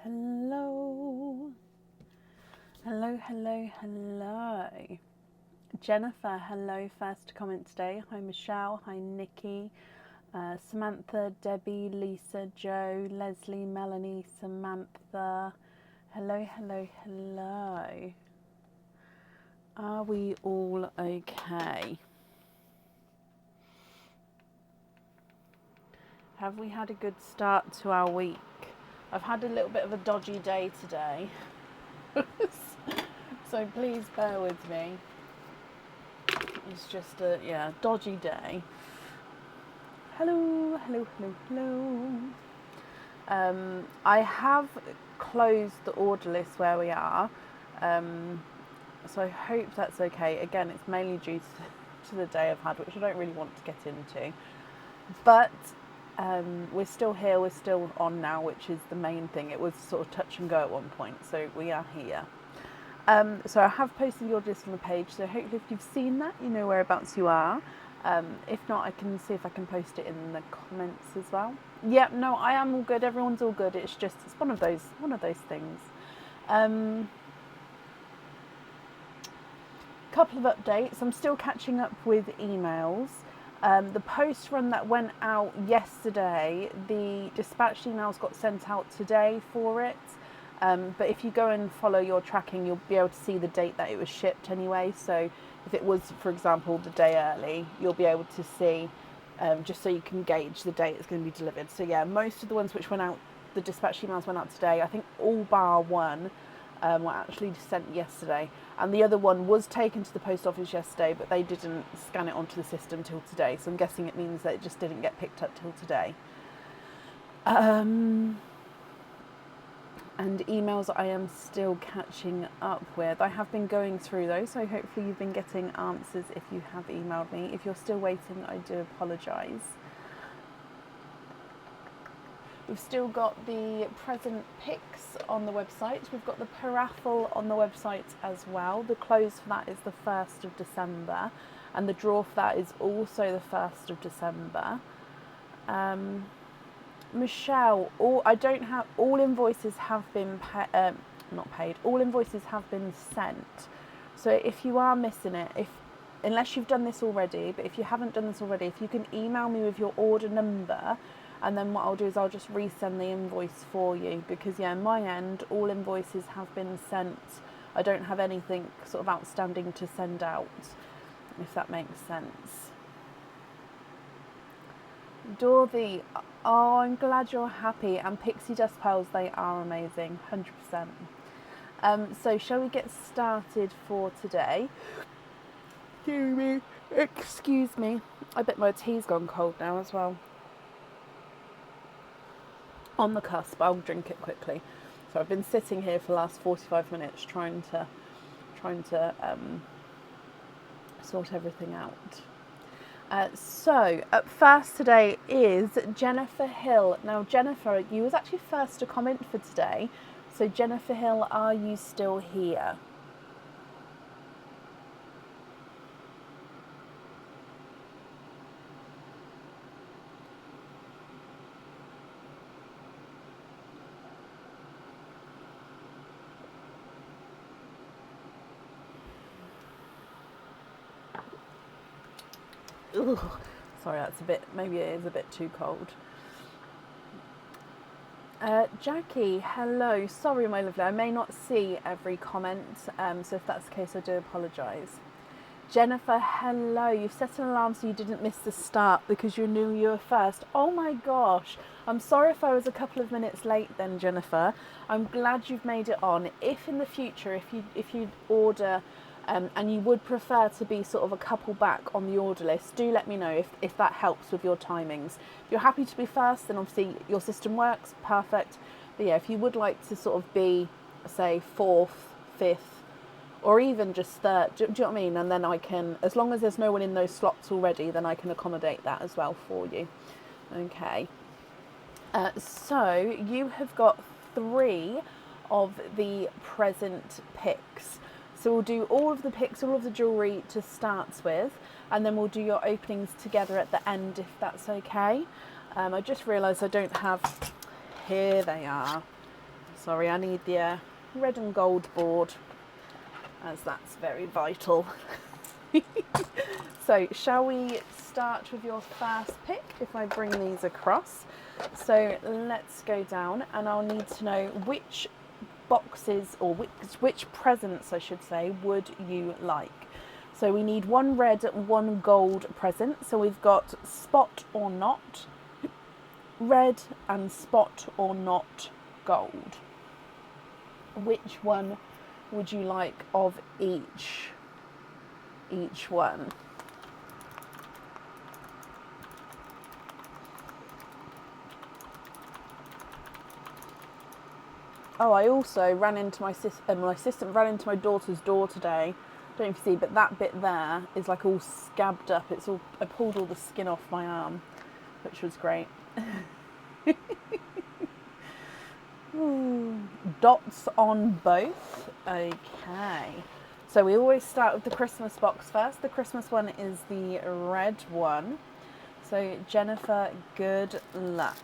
hello. Hello, hello, hello. Jennifer, hello, first comment today. Hi Michelle, hi Nikki, Samantha, Debbie, Lisa, Joe, Leslie, Melanie, Samantha. Hello, hello, hello. Are we all okay? Have we had a good start to our week? I've had a little bit of a dodgy day today. So please bear with me. It's just a dodgy day. Hello, hello, hello, hello. I have closed the order list where we are, so I hope that's okay. Again, it's mainly due to the day I've had, which I don't really want to get into. But we're still here, we're still on now, which is the main thing. It was sort of touch and go at one point, so we are here. So I have posted the order list on the page, so hopefully if you've seen that, you know whereabouts you are. If not, I can see if I can post it in the comments as well. Yeah, no, I am all good. Everyone's all good. It's one of those things. Couple of updates. I'm still catching up with emails. The post run that went out yesterday, the dispatch emails got sent out today for it. But if you go and follow your tracking, you'll be able to see the date that it was shipped anyway. So if it was, for example, the day early, you'll be able to see, just so you can gauge the date it's going to be delivered. So yeah, most of the ones which went out, the dispatch emails went out today. I think all bar one were actually sent yesterday. And the other one was taken to the post office yesterday, but they didn't scan it onto the system till today. So I'm guessing it means that it just didn't get picked up till today. And emails I am still catching up with. I have been going through those, so hopefully you've been getting answers if you have emailed me. If you're still waiting, I do apologise. We've still got the present picks on the website. We've got the paraffle on the website as well. The close for that is the 1st of December, and the draw for that is also the 1st of December. Michelle, all invoices have been not paid. All invoices have been sent. So if you are missing it, unless you've done this already, but if you haven't done this already, if you can email me with your order number, and then what I'll do is I'll just resend the invoice for you, because my end, all invoices have been sent. I don't have anything sort of outstanding to send out, if that makes sense. Dorothy, oh, I'm glad you're happy. And Pixie Dust Pearls, they are amazing, 100%. So shall we get started for today? Excuse me. I bet my tea's gone cold now as well. On the cusp, I'll drink it quickly. So I've been sitting here for the last 45 minutes trying to sort everything out. So up first today is Jennifer Hill. Now Jennifer, you was actually first to comment for today. So Jennifer Hill, are you still here? Ugh. Sorry, maybe it is a bit too cold. Jackie, hello. Sorry, my lovely, I may not see every comment, so if that's the case, I do apologise. Jennifer, hello. You've set an alarm so you didn't miss the start because you knew you were first. Oh my gosh. I'm sorry if I was a couple of minutes late then, Jennifer. I'm glad you've made it on. If in the future, if you order and you would prefer to be sort of a couple back on the order list, do let me know if that helps with your timings. If you're happy to be first, then obviously your system works, perfect. But yeah, if you would like to sort of be, say, 4th, 5th, or even just third, do you know what I mean? And then I can, as long as there's no one in those slots already, then I can accommodate that as well for you. Okay. So you have got 3 of the present picks. So we'll do all of the picks, all of the jewellery to start with, and then we'll do your openings together at the end if that's okay. I just realised I don't have, here they are. Sorry, I need the red and gold board, as that's very vital. So shall we start with your first pick if I bring these across? So let's go down, and I'll need to know which boxes, or which presents I should say, would you like. So we need one red, one gold present. So we've got spot or not red and spot or not gold. Which one would you like of each one? Oh, I also ran into my assistant ran into my daughter's door today. Don't know if you see, but that bit there is like all scabbed up. I pulled all the skin off my arm, which was great. Dots on both. Okay. So we always start with the Christmas box first. The Christmas one is the red one. So Jennifer, good luck.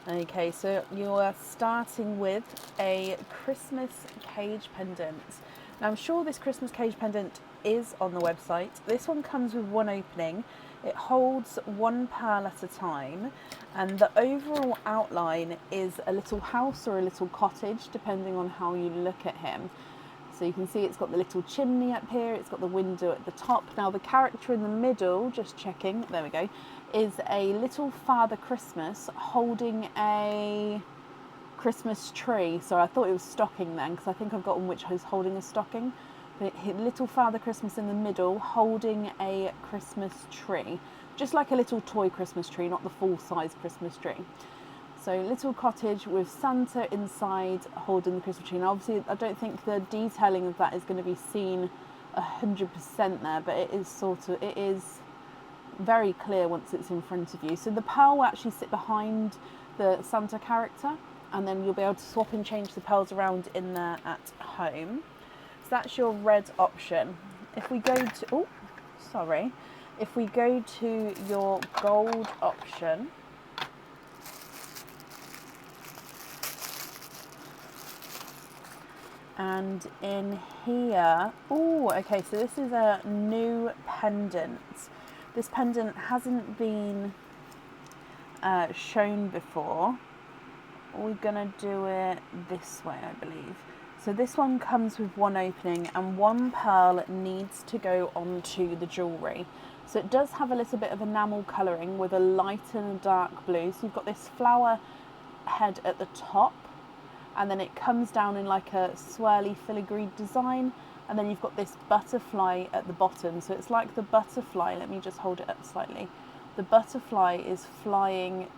Okay, so you are starting with a Christmas cage pendant. Now I'm sure this Christmas cage pendant is on the website. This one comes with one opening. It holds one pearl at a time, and the overall outline is a little house or a little cottage, depending on how you look at him. So you can see it's got the little chimney up here, it's got the window at the top. Now the character in the middle, just checking, there we go, is a little Father Christmas holding a Christmas tree. So I thought it was stocking then, because I think I've got one which is holding a stocking. But little Father Christmas in the middle holding a Christmas tree. Just like a little toy Christmas tree, not the full-size Christmas tree. So little cottage with Santa inside holding the Christmas tree. Now obviously I don't think the detailing of that is going to be seen 100% there, but it is very clear once it's in front of you. So the pearl will actually sit behind the Santa character, and then you'll be able to swap and change the pearls around in there at home. So that's your red option. If we go to, if we go to your gold option, and in here, okay, so this is a new pendant. This pendant hasn't been shown before. We're gonna do it this way, I believe. So this one comes with one opening, and one pearl needs to go onto the jewellery. So it does have a little bit of enamel colouring with a light and a dark blue. So you've got this flower head at the top, and then it comes down in like a swirly filigree design, and then you've got this butterfly at the bottom. So it's like the butterfly, let me just hold it up slightly. The butterfly is flying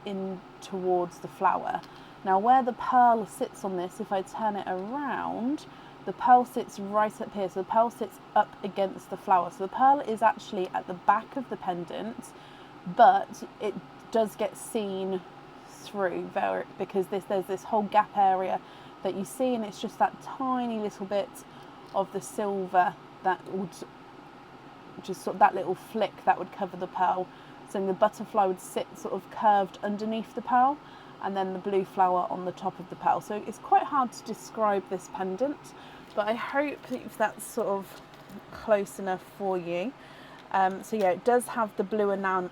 in towards the flower. Now where the pearl sits on this, if I turn it around, the pearl sits right up here. So the pearl sits up against the flower. So the pearl is actually at the back of the pendant, but it does get seen through because there's this whole gap area that you see, and it's just that tiny little bit of the silver that would just sort of that little flick that would cover the pearl. So the butterfly would sit sort of curved underneath the pearl, and then the blue flower on the top of the pearl. So it's quite hard to describe this pendant, but I hope if that's sort of close enough for you. So yeah, it does have the blue enamel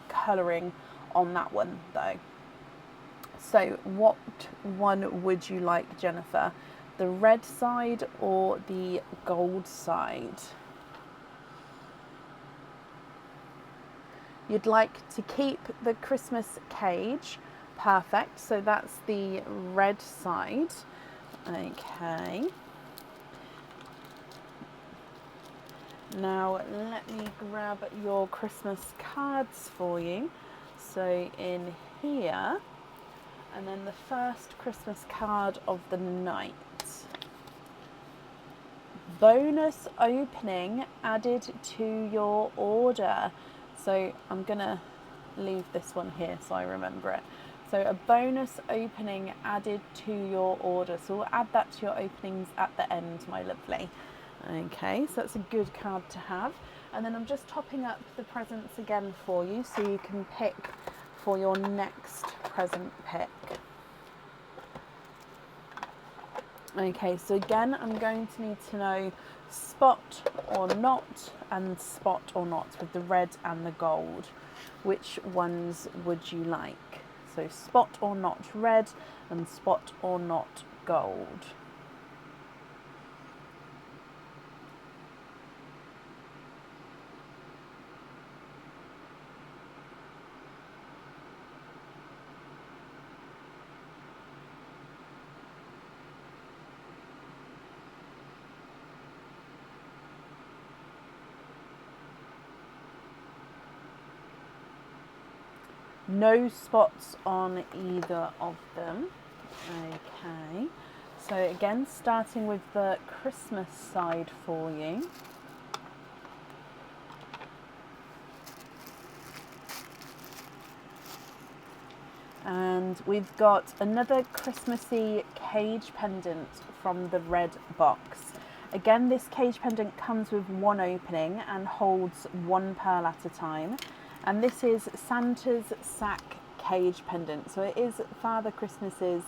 colouring on that one though. So what one would you like, Jennifer? The red side or the gold side? You'd like to keep the Christmas cage. Perfect. So that's the red side. Okay. Now let me grab your Christmas cards for you. So in here, and then the first Christmas card of the night. Bonus opening added to your order. So I'm gonna leave this one here so I remember it. So a bonus opening added to your order. So we'll add that to your openings at the end, my lovely. Okay, so that's a good card to have. And then I'm just topping up the presents again for you so you can pick for your next present pick. Okay, so again, I'm going to need to know spot or not and spot or not with the red and the gold. Which ones would you like? So spot or not red and spot or not gold. No spots on either of them. Okay, so again, starting with the Christmas side for you. And we've got another Christmassy cage pendant from the red box. Again, this cage pendant comes with one opening and holds one pearl at a time. And this is Santa's sack cage pendant. So it is Father Christmas's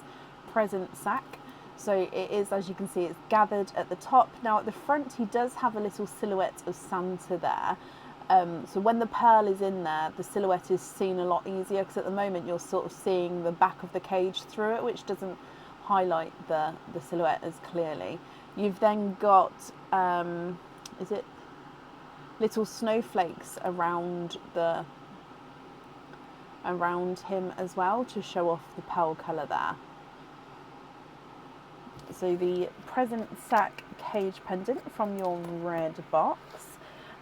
present sack. So it is, as you can see, it's gathered at the top. Now at the front, he does have a little silhouette of Santa there. So when the pearl is in there, the silhouette is seen a lot easier, because at the moment you're sort of seeing the back of the cage through it, which doesn't highlight the silhouette as clearly. You've then got, is it little snowflakes around him as well to show off the pearl colour there. So the present sack cage pendant from your red box,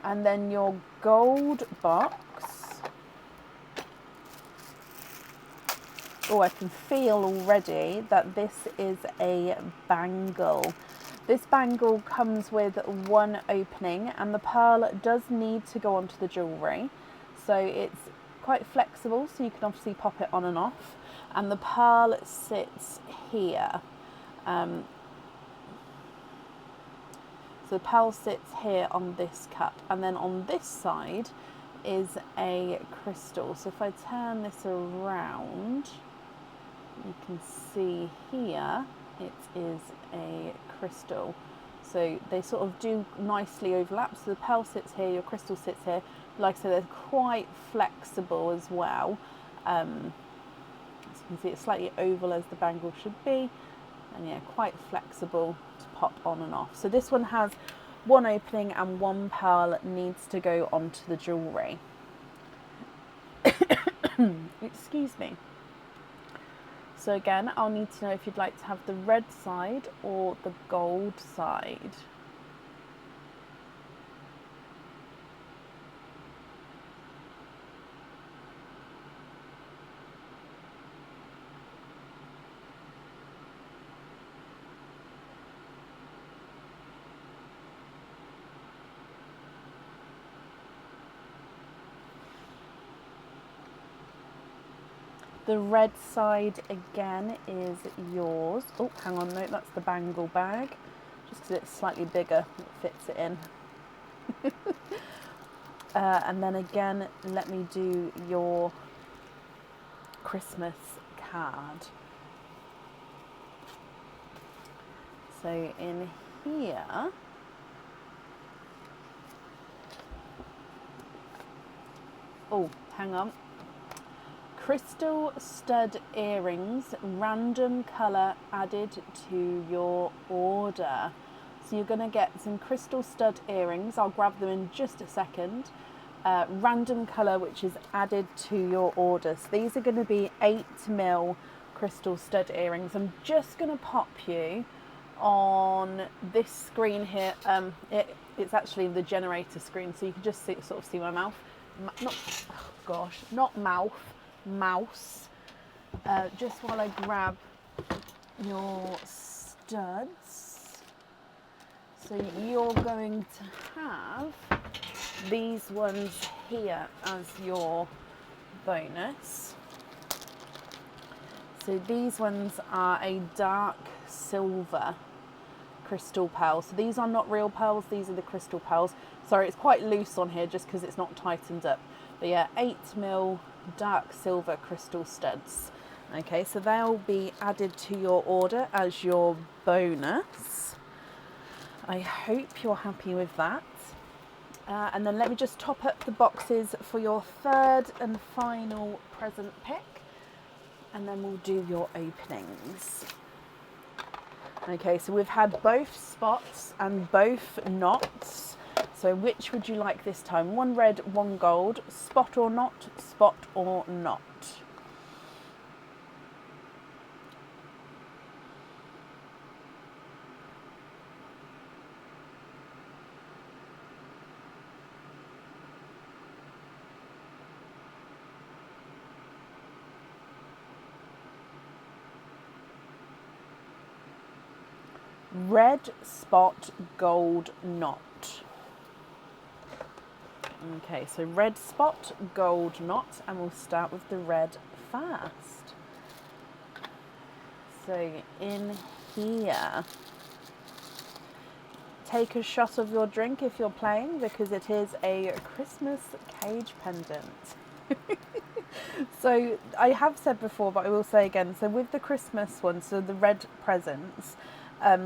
and then your gold box. Oh, I can feel already that this is a bangle. This bangle comes with one opening, and the pearl does need to go onto the jewellery. So it's quite flexible, so you can obviously pop it on and off. And the pearl sits here. So the pearl sits here on this cup, and then on this side is a crystal. So if I turn this around, you can see here it is a crystal. So they sort of do nicely overlap. So the pearl sits here, your crystal sits here. Like I said, they're quite flexible as well. As you can see, it's slightly oval as the bangle should be. And yeah, quite flexible to pop on and off. So this one has one opening and one pearl needs to go onto the jewellery. Excuse me. So again, I'll need to know if you'd like to have the red side or the gold side. The red side again is yours. Oh, hang on, no, that's the bangle bag. Just because it's slightly bigger, it fits it in. And then again, let me do your Christmas card. So in here, oh, hang on. Crystal stud earrings, random colour added to your order. So you're going to get some crystal stud earrings. I'll grab them in just a second. Random colour which is added to your order. So these are going to be 8mm crystal stud earrings. I'm just going to pop you on this screen here. It's actually the generator screen, so you can just sort of see my mouth. Not mouth. Mouse. Just while I grab your studs. So you're going to have these ones here as your bonus. So these ones are a dark silver crystal pearls. So these are not real pearls, these are the crystal pearls. Sorry, it's quite loose on here just because it's not tightened up. But yeah, 8mm dark silver crystal studs. Okay, so they'll be added to your order as your bonus. I hope you're happy with that. And then let me just top up the boxes for your third and final present pick, and then we'll do your openings. Okay, so we've had both spots and both knots. So which would you like this time? One red, one gold, spot or knot, spot or knot. Red, spot, gold, knot. Okay, so red spot, gold knot, and we'll start with the red first. So in here, take a shot of your drink if you're playing, because it is a Christmas cage pendant. So I have said before, but I will say again, so with the Christmas one, so the red presents,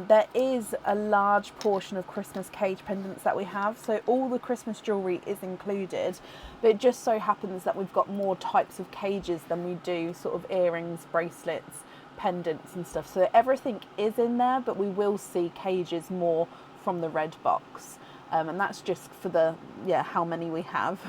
there is a large portion of Christmas cage pendants that we have. So all the Christmas jewellery is included, but it just so happens that we've got more types of cages than we do sort of earrings, bracelets, pendants and stuff. So everything is in there, but we will see cages more from the red box. And that's just for the, how many we have.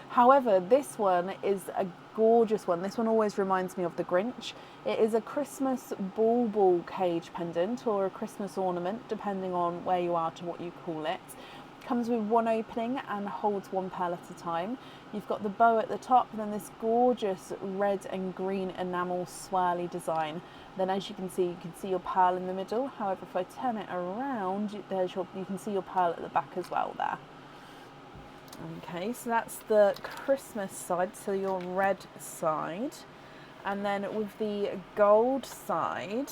However, this one is a gorgeous one. This one always reminds me of the Grinch. It is a Christmas bauble cage pendant, or a Christmas ornament, depending on where you are to what you call it. Comes with one opening and holds one pearl at a time. You've got the bow at the top, and then this gorgeous red and green enamel swirly design. Then as you can see your pearl in the middle. However, if I turn it around, you can see your pearl at the back as well there. Okay, so that's the Christmas side, so your red side. And then with the gold side,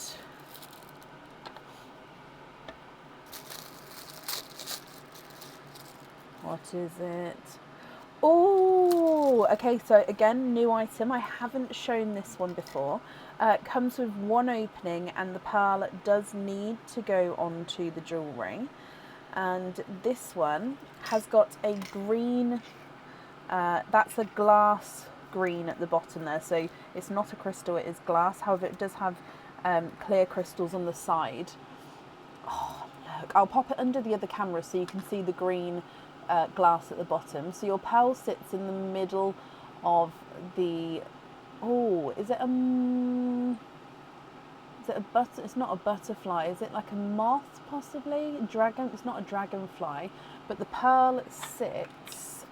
what is it? Oh, okay, so again, new item. I haven't shown this one before. Comes with one opening, and the pearl does need to go onto the jewellery. And this one has got a green, that's a glass green at the bottom there, so it's not a crystal, it is glass. However, it does have clear crystals on the side. Oh look, I'll pop it under the other camera so you can see the green glass at the bottom. So your pearl sits in the middle of the, is it a butter? It's not a butterfly. Is it like a moth, possibly? Dragon? It's not a dragonfly, but the pearl sits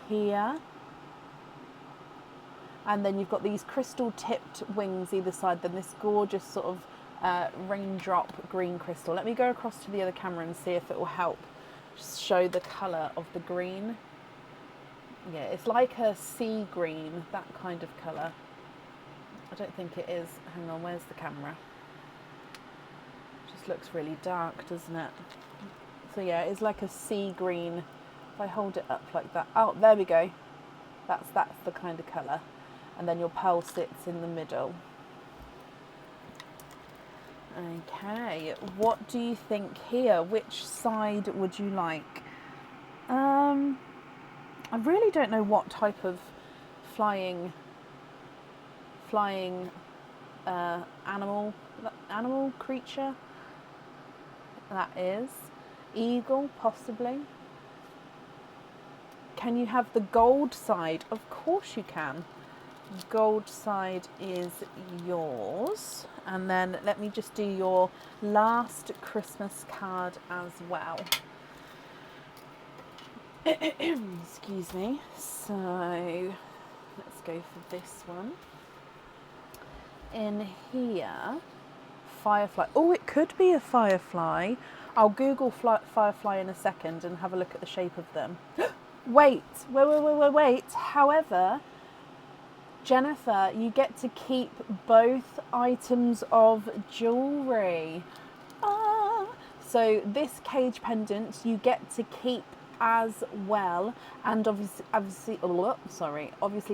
here, and then you've got these crystal tipped wings either side. Then this gorgeous sort of raindrop green crystal. Let me go across to the other camera and see if it will help just show the colour of the green. Yeah, it's like a sea green, that kind of colour. I don't think it is. Hang on, where's the camera? Just looks really dark, doesn't it? So yeah, it's like a sea green. If I hold it up like that, oh, there we go. That's the kind of colour. And then your pearl sits in the middle. Okay, what do you think here? Which side would you like? I really don't know what type of flying animal creature that is. Eagle, possibly. Can you have the gold side? Of course you can. Gold side is yours. And then let me just do your last Christmas card as well. Excuse me. So let's go for this one. In here, firefly. Oh, it could be a firefly. I'll Google firefly in a second and have a look at the shape of them. Wait. However, Jennifer, you get to keep both items of jewellery. So this cage pendant you get to keep as well, and obviously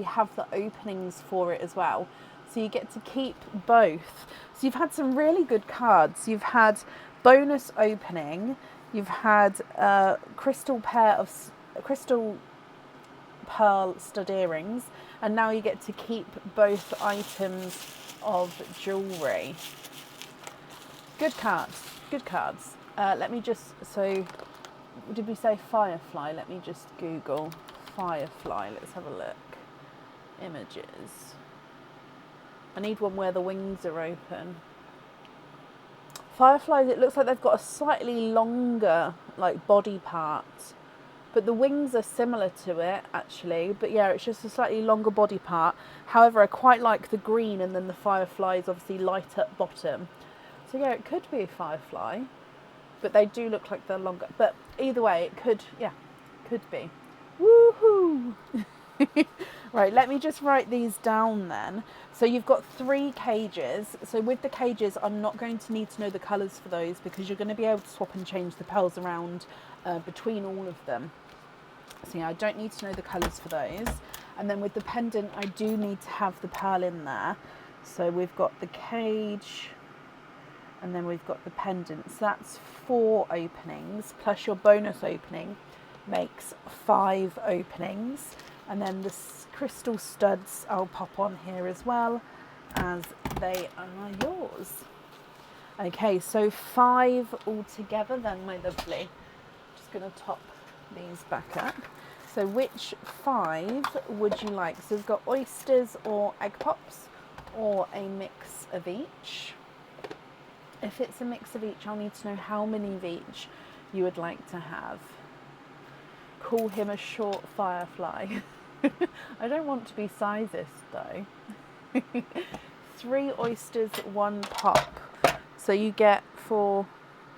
have the openings for it as well. So you get to keep both. So you've had some really good cards. You've had bonus opening. You've had a crystal pearl stud earrings, and now you get to keep both items of jewellery. Good cards. Good cards. Let me just, so did we say firefly? Let me just Google firefly. Let's have a look. Images. I need one where the wings are open. Fireflies, it looks like they've got a slightly longer like body part, but the wings are similar to it actually, but yeah, it's just a slightly longer body part. However, I quite like the green, and then the fireflies obviously light up bottom. So yeah, it could be a firefly, but they do look like they're longer. But either way, it could be. Woohoo! Right, let me just write these down then. So you've got 3 cages. So with the cages, I'm not going to need to know the colours for those, because you're going to be able to swap and change the pearls around between all of them. So yeah, I don't need to know the colours for those. And then with the pendant, I do need to have the pearl in there. So we've got the cage, and then we've got the pendant. So that's 4 openings, plus your bonus opening makes 5 openings. And then the crystal studs I'll pop on here as well, as they are yours. Okay, so 5 altogether then, my lovely. Just going to top these back up. So which 5 would you like? So we've got oysters or egg pops, or a mix of each. If it's a mix of each, I'll need to know how many of each you would like to have. Call him a short firefly. I don't want to be sizist though. 3 oysters, 1 pop. So you get 4.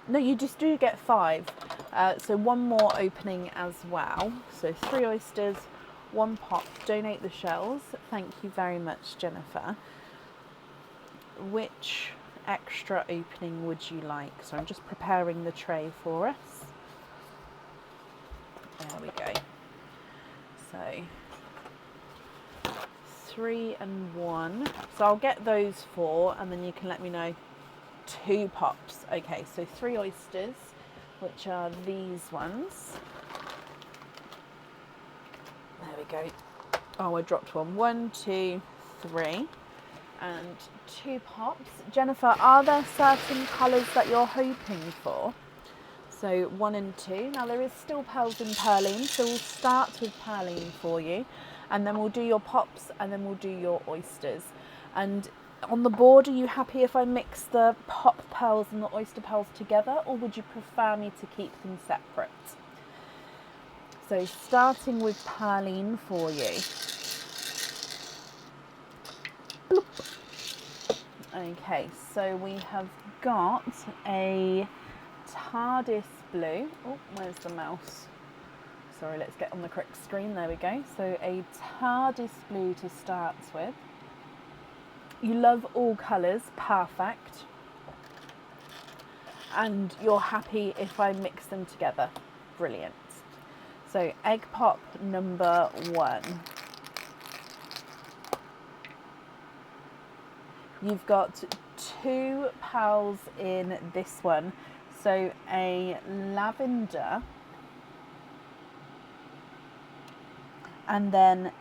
No, you just do get 5. So 1 more opening as well. So 3 oysters, 1 pop. Donate the shells. Thank you very much, Jennifer. Which extra opening would you like? So I'm just preparing the tray for us. There we go. So 3 and 1. So I'll get those 4, and then you can let me know 2 pops. Okay, so 3 oysters, which are these ones. There we go. Oh, I dropped one. 1, 2, 3. And 2 pops. Jennifer, are there certain colours that you're hoping for? So 1 and 2. Now there is still pearls in Perline, so we'll start with Perline for you, and then we'll do your pops, and then we'll do your oysters. And on the board, are you happy if I mix the pop pearls and the oyster pearls together, or would you prefer me to keep them separate? So starting with Perline for you. Okay, so we have got a TARDIS blue. Oh, where's the mouse? Sorry, let's get on the correct screen. There we go. So a TARDIS blue to start with. You love all colours, perfect. And you're happy if I mix them together, brilliant. So egg pop number 1. You've got 2 pearls in this one. So a lavender, and then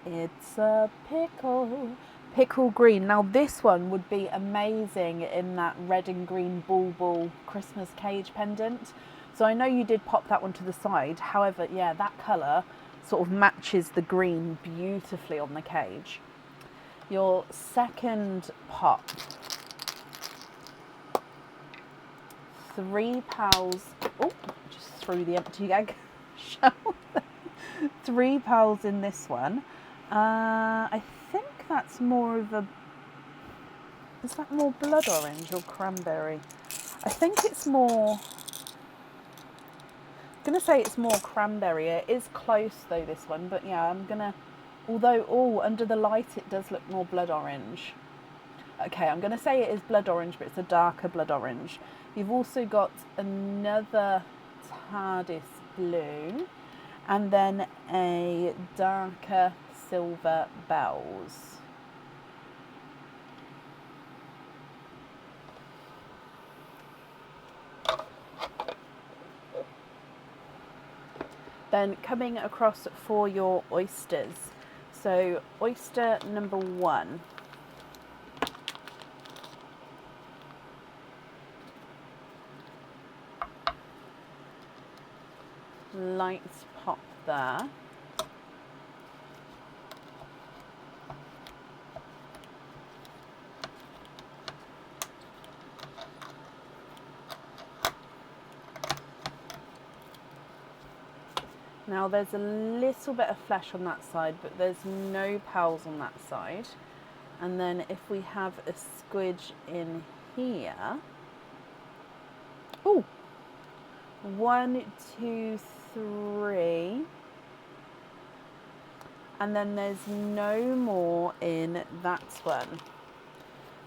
it's a pickle green. Now this one would be amazing in that red and green ball Christmas cage pendant. So I know you did pop that one to the side. However, yeah, that colour sort of matches the green beautifully on the cage. Your second pop. 3 pearls. Oh, just threw the empty egg shell. 3 pearls in this one. I think that's more of a... Is that more blood orange or cranberry? I think it's more... I'm going to say it's more cranberry. It is close though, this one. But yeah, I'm going to Although, oh, under the light it does look more blood orange. Okay, I'm going to say it is blood orange, but it's a darker blood orange. You've also got another TARDIS blue, and then a darker silver bells. Then coming across for your oysters. So oyster number 1. Lights pop there. Now there's a little bit of flesh on that side, but there's no pearls on that side. And then if we have a squidge in here, oh, 1, 2, 3, and then there's no more in that one.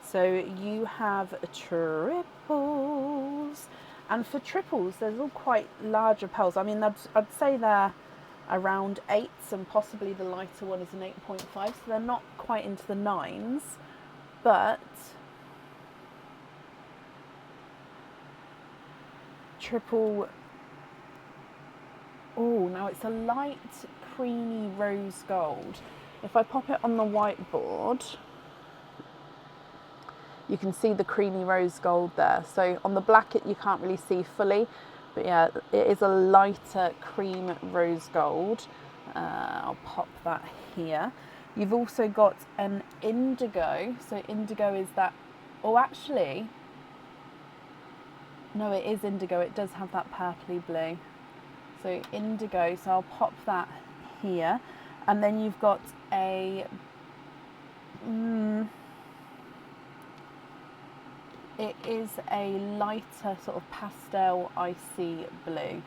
So you have triples, and for triples there's all quite larger pearls. I mean, I'd say they're around 8s, and possibly the lighter one is an 8.5, so they're not quite into the 9s, but triple. Oh, now it's a light creamy rose gold. If I pop it on the whiteboard, you can see the creamy rose gold there. So on the black you can't really see fully, but yeah, it is a lighter cream rose gold. I'll pop that here. You've also got an indigo. So indigo is that, oh actually, no, it is indigo. It does have that purpley blue. So indigo, so I'll pop that here. And then you've got a, it is a lighter sort of pastel icy blue.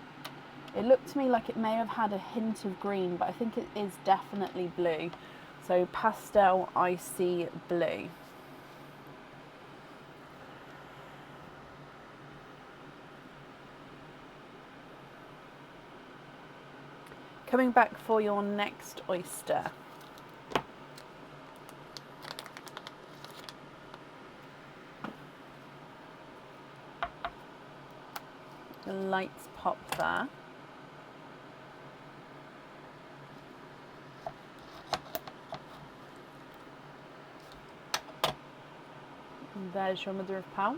It looked to me like it may have had a hint of green, but I think it is definitely blue. So pastel icy blue. Coming back for your next oyster. The lights pop there. And there's your mother of pearl.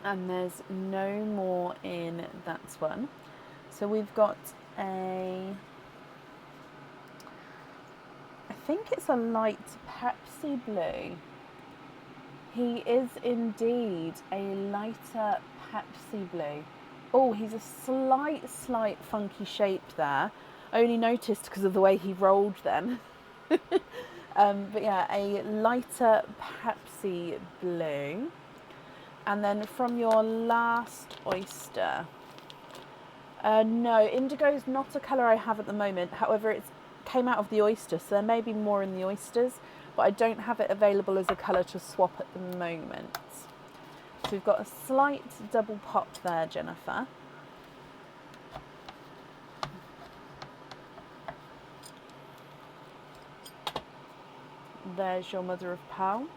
And there's no more in that one. So we've got a, I think it's a light Pepsi blue. He is indeed a lighter Pepsi blue. Oh, he's a slight funky shape there. I only noticed because of the way he rolled then. But yeah, a lighter Pepsi blue. And then from your last oyster, no, indigo is not a colour I have at the moment. However, it came out of the oyster, so there may be more in the oysters, but I don't have it available as a colour to swap at the moment. So we've got a slight double pop there, Jennifer. There's your mother of pearl.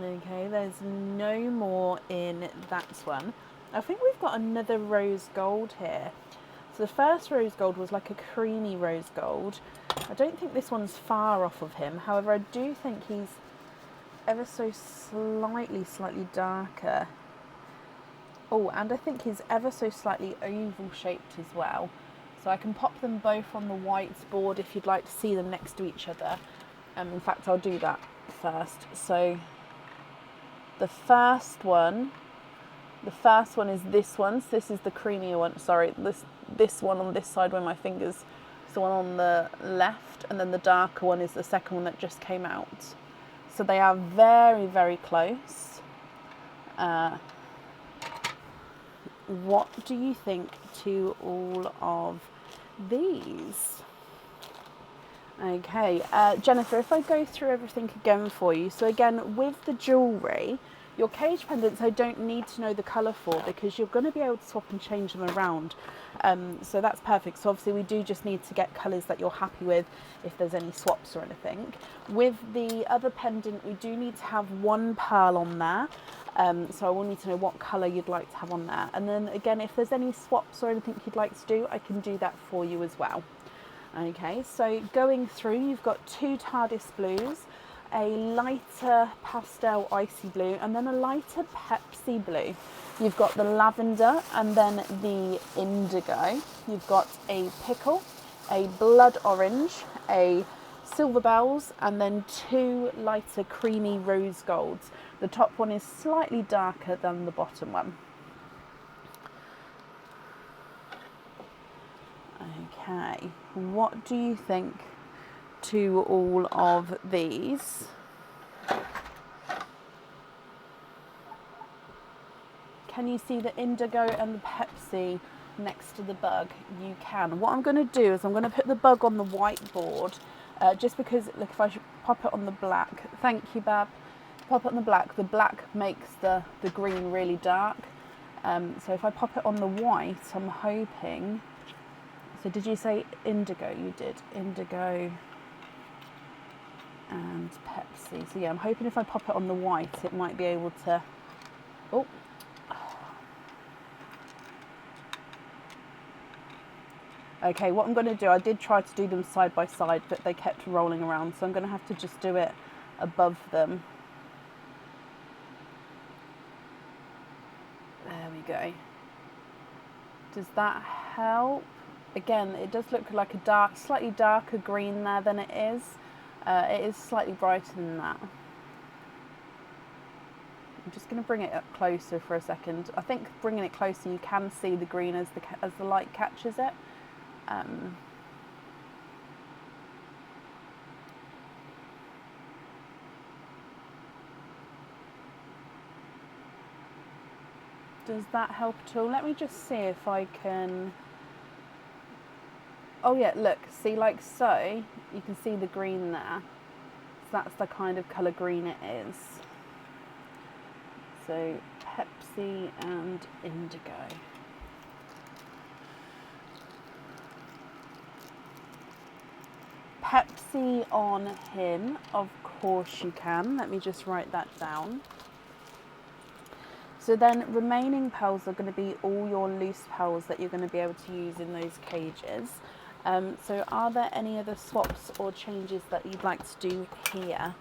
Okay, there's no more in that one. I think we've got another rose gold here. So the first rose gold was like a creamy rose gold. I don't think this one's far off of him. However, I do think he's ever so slightly darker. Oh, and I think he's ever so slightly oval shaped as well. So I can pop them both on the whiteboard if you'd like to see them next to each other. In fact, I'll do that first. So the first one is this one. So this is the creamier one. Sorry, this one on this side where my fingers, it's the one on the left, and then the darker one is the second one that just came out. So they are very, very close. What do you think to all of these? Okay, Jennifer, if I go through everything again for you. So again, with the jewellery, your cage pendants I don't need to know the colour for, because you're going to be able to swap and change them around. So that's perfect. So obviously we do just need to get colours that you're happy with if there's any swaps or anything. With the other pendant, we do need to have one pearl on there. So I will need to know what colour you'd like to have on there. And then again, if there's any swaps or anything you'd like to do, I can do that for you as well. Okay, so going through, you've got two TARDIS blues, a lighter pastel icy blue, and then a lighter Pepsi blue. You've got the lavender and then the indigo. You've got a pickle, a blood orange, a silver bells, and then two lighter creamy rose golds. The top one is slightly darker than the bottom one. Okay, what do you think to all of these? Can you see the indigo and the Pepsi next to the bug? You can. What I'm going to do is I'm going to put the bug on the whiteboard, just because, look, if I should pop it on the black. Thank you, Bab. Pop it on the black makes the green really dark. So if I pop it on the white, I'm hoping... So did you say indigo? You did. Indigo and Pepsi. So yeah, I'm hoping if I pop it on the white, it might be able to... Oh. Okay, what I'm going to do, I did try to do them side by side, but they kept rolling around. So I'm going to have to just do it above them. There we go. Does that help? Again, it does look like a slightly darker green there than it is. It is slightly brighter than that. I'm just going to bring it up closer for a second. I think bringing it closer, you can see the green as the light catches it. Does that help at all? Let me just see if I can... Oh yeah, look, see, like so, you can see the green there. So that's the kind of colour green it is. So Pepsi and indigo. Pepsi on him, of course you can. Let me just write that down. So then remaining pearls are going to be all your loose pearls that you're going to be able to use in those cages. So are there any other swaps or changes that you'd like to do here?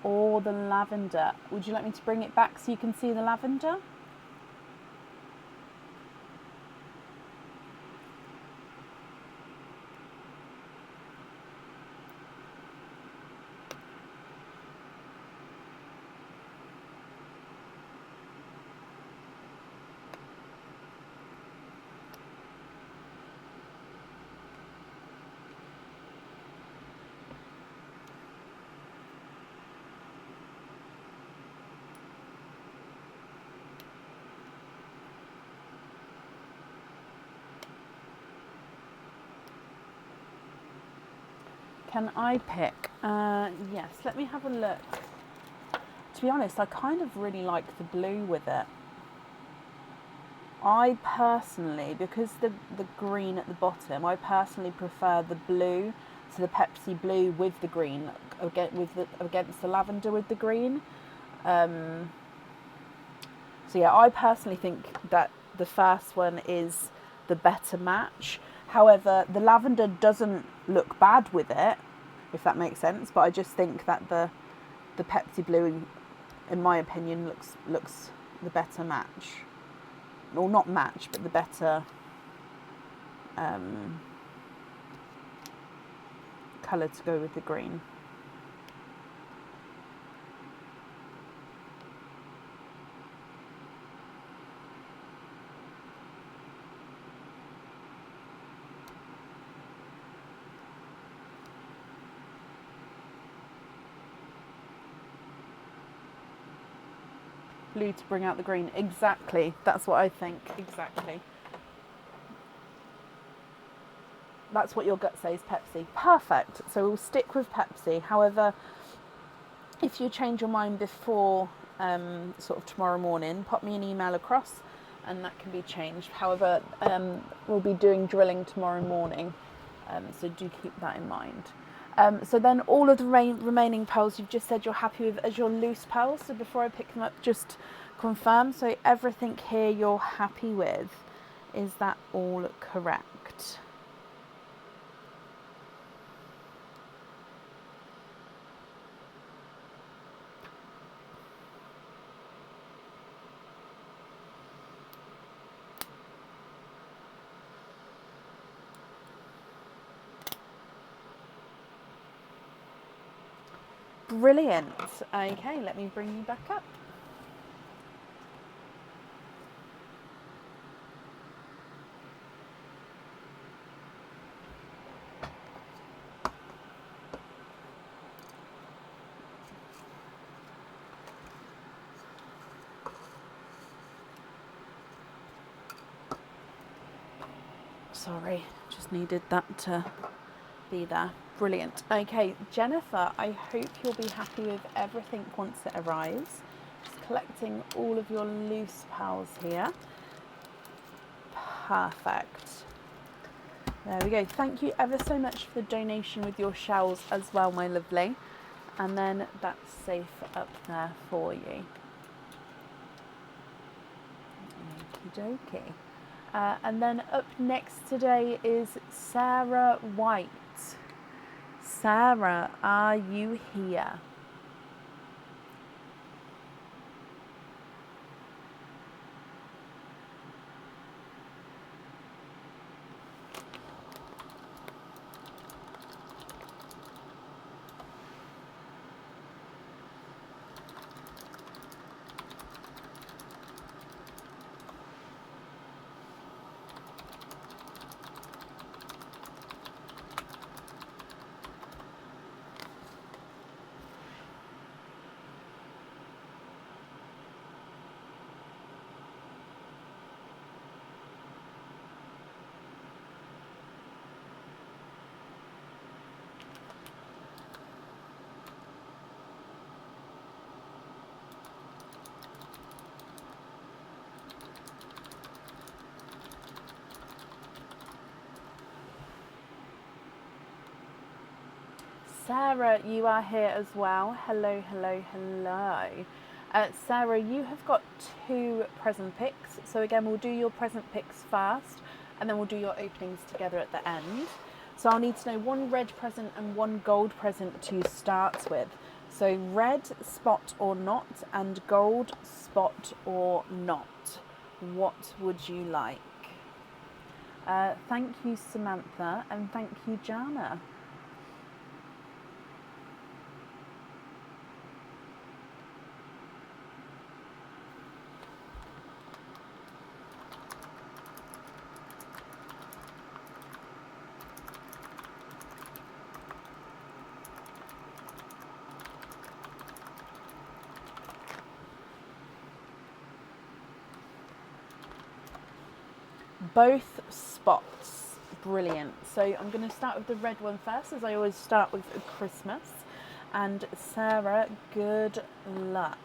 Or the lavender? Would you like me to bring it back so you can see the lavender? Can I pick? Yes, let me have a look. To be honest, I kind of really like the blue with it. I personally, because the green at the bottom, I personally prefer the blue to the Pepsi blue with the green against the lavender with the green. So yeah, I personally think that the first one is the better match. However, the lavender doesn't look bad with it, if that makes sense. But I just think that the Pepsi blue, in my opinion, looks the better match. Or not match, but the colour to go with the green. Blue to bring out the green. Exactly. That's what I think. Exactly. That's what your gut says, Pepsi. Perfect. So we'll stick with Pepsi. However, if you change your mind before sort of tomorrow morning, pop me an email across and that can be changed. However, we'll be doing drilling tomorrow morning, so do keep that in mind. So then all of the remaining pearls you've just said you're happy with as your loose pearls. So before I pick them up, just confirm. So everything here you're happy with. Is that all correct? Brilliant. Okay, let me bring you back up. Sorry, just needed that to be there. Brilliant. Okay, Jennifer, I hope you'll be happy with everything once it arrives. Just collecting all of your loose pearls here. Perfect. There we go. Thank you ever so much for the donation with your shells as well, my lovely. And then that's safe up there for you. Okie dokie. And then up next today is Sarah White. Sarah, are you here? Sarah, you are here as well. Hello, hello, hello. Sarah, you have got 2 present picks. So again, we'll do your present picks first, and then we'll do your openings together at the end. So I'll need to know 1 red present and 1 gold present to start with. So red, spot or not, and gold, spot or not. What would you like? Thank you, Samantha, and thank you, Jana. Both spots. Brilliant. So I'm going to start with the red one first, as I always start with Christmas. And Sarah, good luck.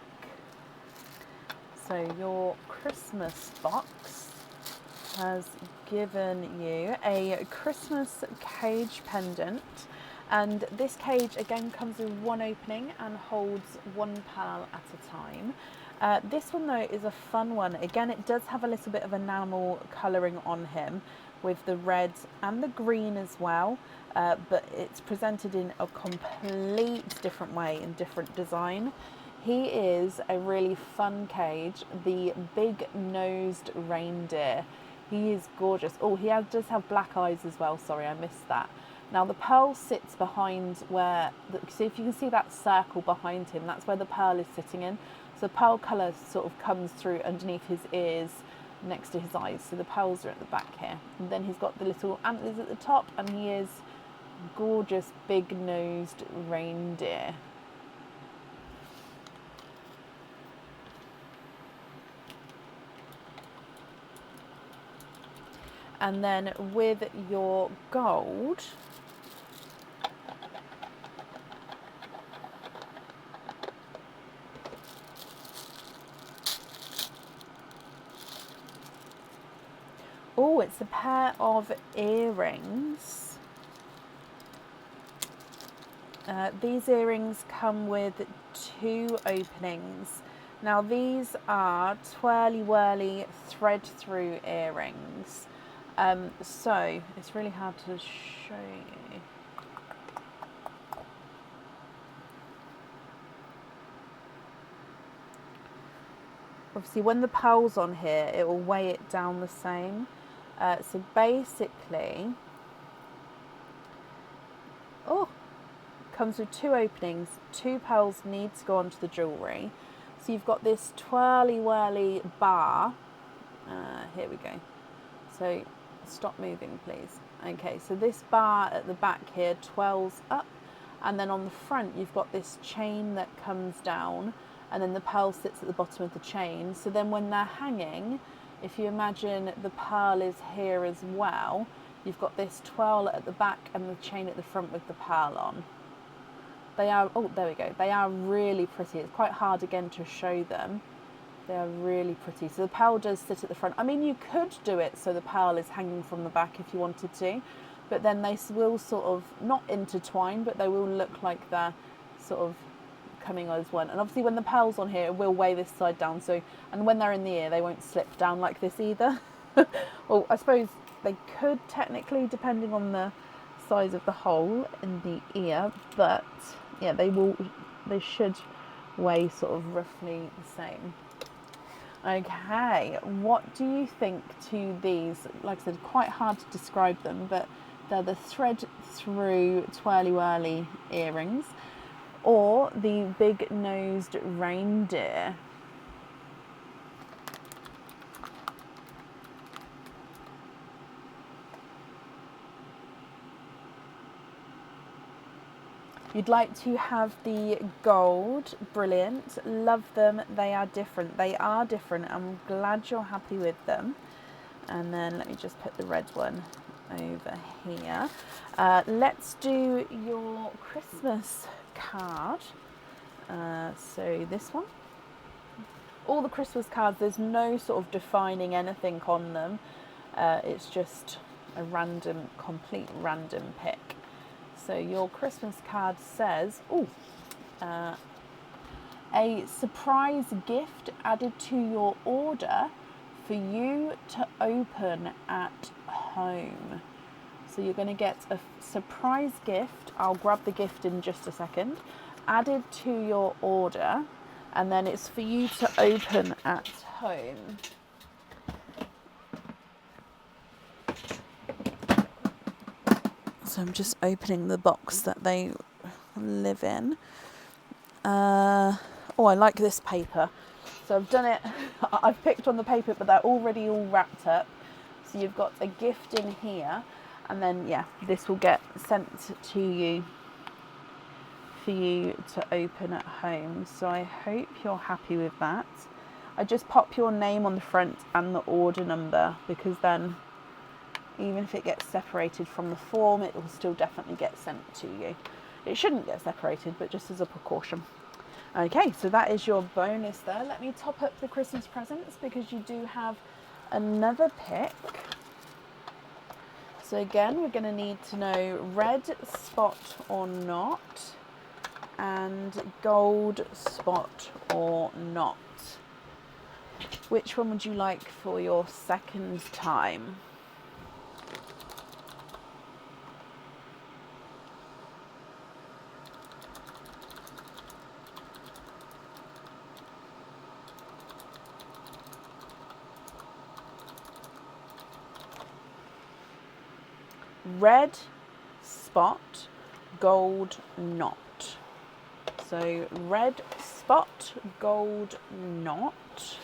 So your Christmas box has given you a Christmas cage pendant. And this cage again comes with 1 opening and holds 1 pearl at a time. This one though is a fun one. Again, it does have a little bit of enamel colouring on him with the red and the green as well, but it's presented in a complete different way, in different design. He is a really fun cage, the big-nosed reindeer. He is gorgeous. Oh, he does have black eyes as well. Sorry, I missed that. Now the pearl sits behind where, so if you can see that circle behind him, that's where the pearl is sitting in. So the pearl colour sort of comes through underneath his ears, next to his eyes. So the pearls are at the back here. And then he's got the little antlers at the top, and he is gorgeous big-nosed reindeer. And then with your gold, oh, it's a pair of earrings. These earrings come with 2 openings. Now these are twirly whirly thread through earrings. So it's really hard to show you. Obviously when the pearl's on here, it will weigh it down the same. So basically, comes with 2 openings. 2 pearls need to go onto the jewellery. So you've got this twirly whirly bar. Here we go. So stop moving, please. Okay, so this bar at the back here twirls up, and then on the front you've got this chain that comes down, and then the pearl sits at the bottom of the chain. So then when they're hanging, if you imagine the pearl is here as well, you've got this twirl at the back and the chain at the front with the pearl on. They are, oh, there we go. They are really pretty. It's quite hard again to show them. They are really pretty. So the pearl does sit at the front. I mean, you could do it so the pearl is hanging from the back if you wanted to, but then they will sort of not intertwine, but they will look like they're sort of coming as one. And obviously when the pearl's on here, it will weigh this side down. So, and when they're in the ear, they won't slip down like this either. Well, I suppose they could technically, depending on the size of the hole in the ear, but yeah, they should weigh sort of roughly the same. Okay, what do you think to these? Like I said, quite hard to describe them, but they're the thread through twirly whirly earrings, or the big nosed reindeer. You'd like to have the gold, brilliant, love them, they are different. I'm glad you're happy with them. And then let me just put the red one over here. Let's do your Christmas card. So this one. All the Christmas cards, there's no sort of defining anything on them. It's just a random, complete random pick. So your Christmas card says, a surprise gift added to your order for you to open at home. So you're going to get a surprise gift. I'll grab the gift in just a second. Added to your order, and then it's for you to open at home. So I'm just opening the box that they live in. I like this paper. So I've done it, I've picked on the paper, but they're already all wrapped up. So you've got a gift in here, and then, yeah, this will get sent to you for you to open at home. So I hope you're happy with that. I just pop your name on the front and the order number, because then even if it gets separated from the form, it will still definitely get sent to you. It shouldn't get separated, but just as a precaution. Okay, so that is your bonus there. Let me top up the Christmas presents, because you do have another pick. So again, we're going to need to know red spot or not, and gold spot or not. Which one would you like for your second time? Red spot, gold knot. So red spot, gold knot.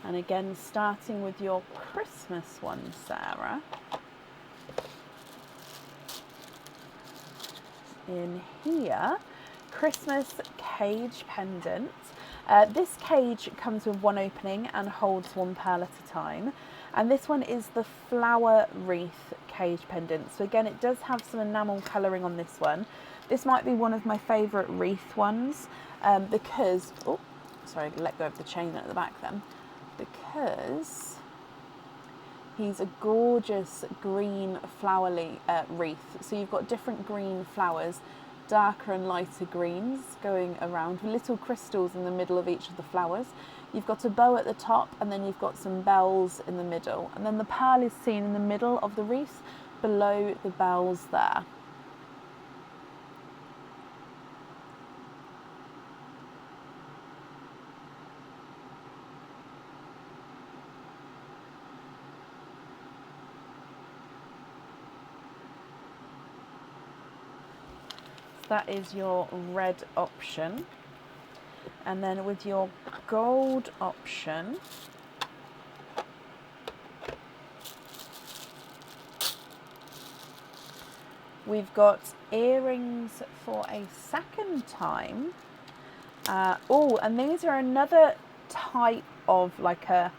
And again, starting with your Christmas one, Sarah. In here, Christmas cage pendant. This cage comes with one opening and holds one pearl at a time. And this one is the flower wreath cage pendant. So again, it does have some enamel colouring on this one. This might be one of my favourite wreath ones because, oh, sorry, let go of the chain at the back then. Because he's a gorgeous green flower wreath. So you've got different green flowers, darker and lighter greens going around with little crystals in the middle of each of the flowers. You've got a bow at the top and then you've got some bells in the middle. And then the pearl is seen in the middle of the wreath below the bells there. That is your red option. And then with your gold option, we've got earrings for a second time. Oh, and these are another type of like a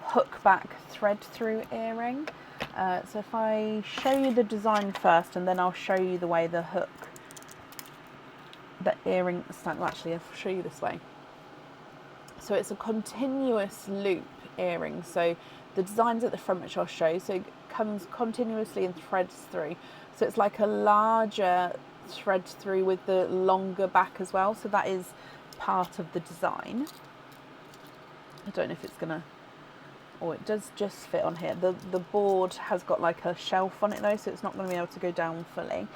hook back thread through earring. So if I show you the design first and then I'll show you the way the hook, the earring stand. Well, actually, I'll show you this way. So it's a continuous loop earring. So the design's at the front, which I'll show you. So it comes continuously and threads through. So it's like a larger thread through with the longer back as well. So that is part of the design. I don't know if it's gonna, or it does just fit on here. The board has got like a shelf on it though, so it's not going to be able to go down fully.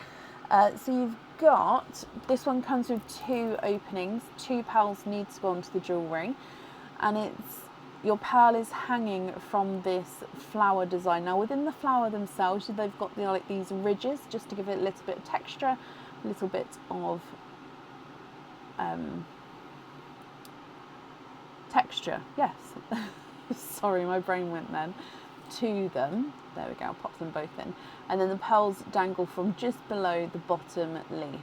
So you've got, this one comes with two openings. Two pearls need to go onto the jewellery, and it's, your pearl is hanging from this flower design. Now within the flower themselves, they've got like these ridges just to give it a little bit of texture, a little bit of texture, yes. Sorry, my brain went then to them. There we go, I'll pop them both in. And then the pearls dangle from just below the bottom leaf.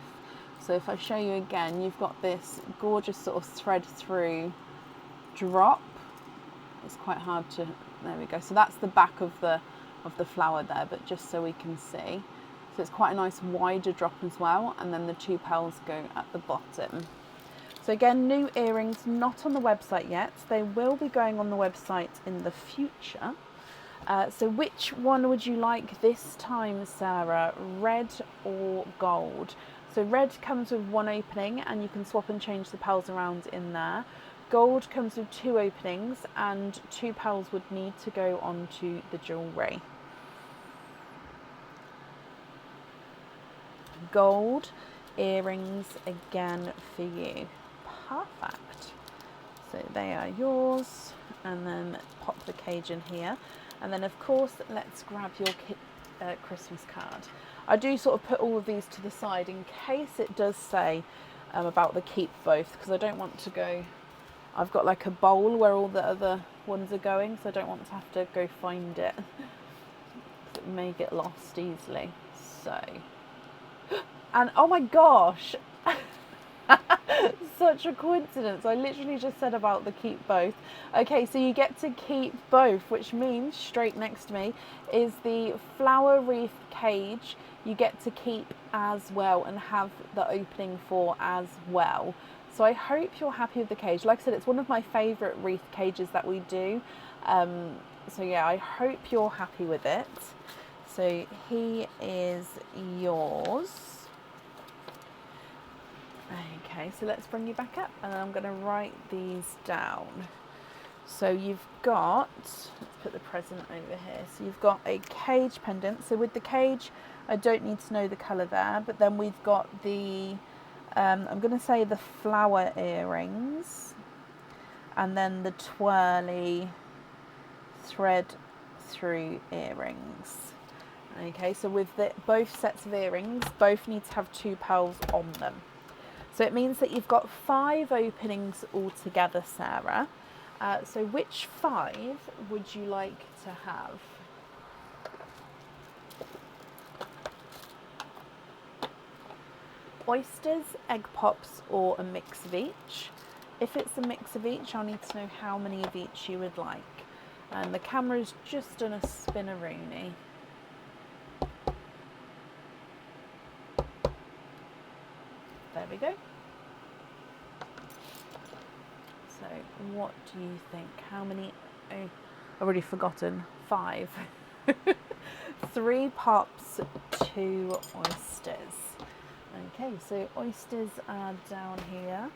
So if I show you again, you've got this gorgeous sort of thread through drop. It's quite hard to, there we go. So that's the back of the flower there, but just so we can see. So it's quite a nice wider drop as well. And then the two pearls go at the bottom. So again, new earrings, not on the website yet. They will be going on the website in the future. So which one would you like this time, Sarah? Red or gold? So red comes with one opening and you can swap and change the pearls around in there. Gold comes with two openings and two pearls would need to go onto the jewellery. Gold earrings again for you. Perfect. So they are yours, and then pop the cage in here. And then of course, let's grab your Christmas card. I do sort of put all of these to the side in case it does say about the keep both, because I don't want to go, I've got like a bowl where all the other ones are going, so I don't want to have to go find it. It may get lost easily. So, and oh my gosh, such a coincidence. I literally just said about the keep both. Okay, so you get to keep both, which means straight next to me is the flower wreath cage. You get to keep as well and have the opening for as well. So I hope you're happy with the cage. Like I said, it's one of my favourite wreath cages that we do. So yeah, I hope you're happy with it. So he is yours. Okay, so let's bring you back up and I'm going to write these down. So you've got, let's put the present over here. So you've got a cage pendant. So with the cage, I don't need to know the colour there, but then we've got the, I'm going to say the flower earrings, and then the twirly thread through earrings. Okay, so with both sets of earrings, both need to have 2 pearls on them. So it means that you've got 5 openings altogether, Sarah. So which 5 would you like to have? Oysters, egg pops, or a mix of each? If it's a mix of each, I'll need to know how many of each you would like. And the camera's just done a spinneroonie. There we go. So what do you think? How many? Oh, I've already forgotten. 5. 3 pops, 2 oysters. Okay, so oysters are down here.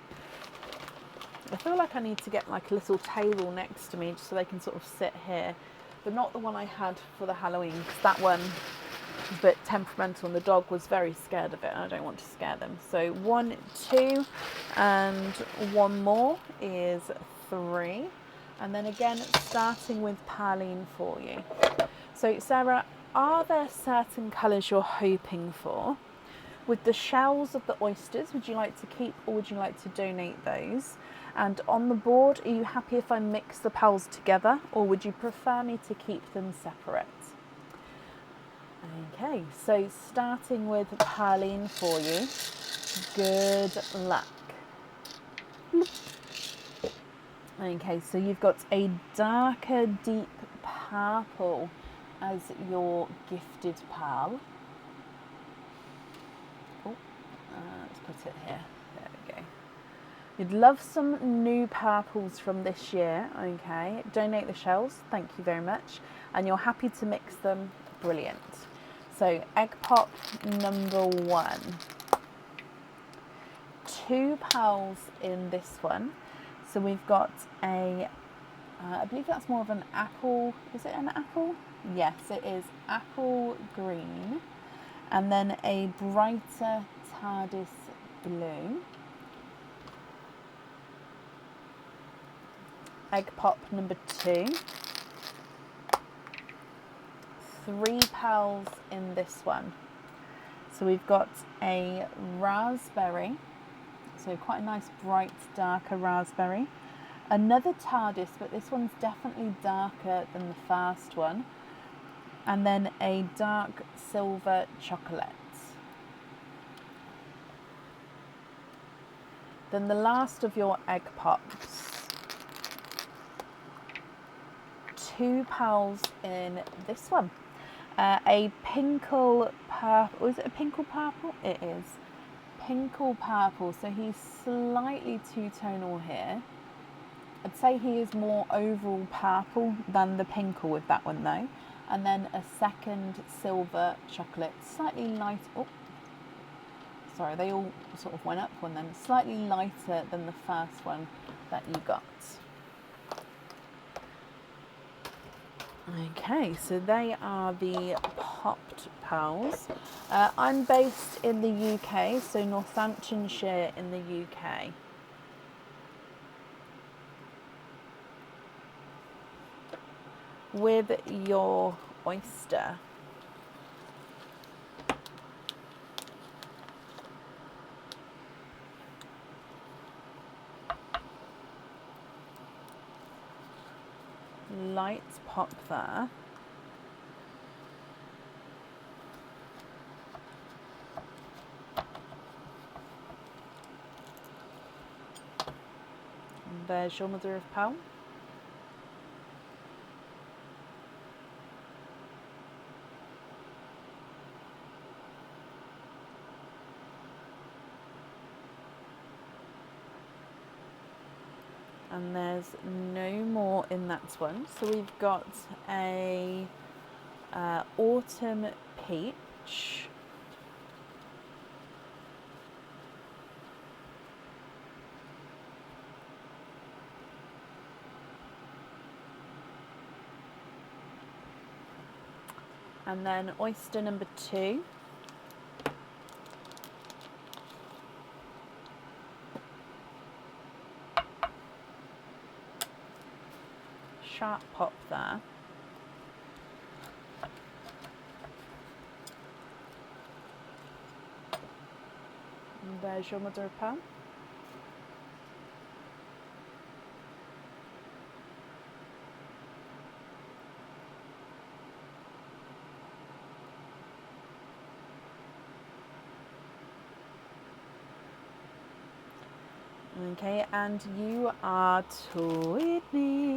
I feel like I need to get like a little table next to me just so they can sort of sit here, but not the one I had for the Halloween, because that one was a bit temperamental and the dog was very scared of it and I don't want to scare them. So 1, 2, and 1 more is 3. And then again, starting with Perline for you. So Sarah, are there certain colours you're hoping for? With the shells of the oysters, would you like to keep or would you like to donate those? And on the board, are you happy if I mix the pearls together or would you prefer me to keep them separate? Okay, so starting with Perline for you. Good luck. Okay, so you've got a darker deep purple as your gifted pearl. Let's put it here. There we go. You'd love some new purples from this year. Okay, donate the shells. Thank you very much. And you're happy to mix them. Brilliant. So egg pop number 1. 2 pearls in this one. So we've got a, I believe that's more of an apple. Is it an apple? Yes, it is apple green. And then a brighter TARDIS blue. Egg pop number 2. 3 pearls in this one. So we've got a raspberry, so quite a nice bright darker raspberry. Another TARDIS, but this one's definitely darker than the first one. And then a dark silver chocolate. Then the last of your egg pops. 2 pearls in this one. A pinkle purple. Is it a pinkle purple? It is. Pinkle purple. So he's slightly two-tonal here. I'd say he is more overall purple than the pinkle with that one though. And then a second silver chocolate, slightly light. Oh, sorry, they all sort of went up one then. Slightly lighter than the first one that you got. Okay, so they are the popped pearls. I'm based in the UK, so Northamptonshire in the UK. With your oyster. Light pop there. And there's your mother of pearl. And there's no more in that one. So we've got a autumn peach. And then oyster number 2. Sharp pop there. There's your mother of pearl. Okay, and you are twinning.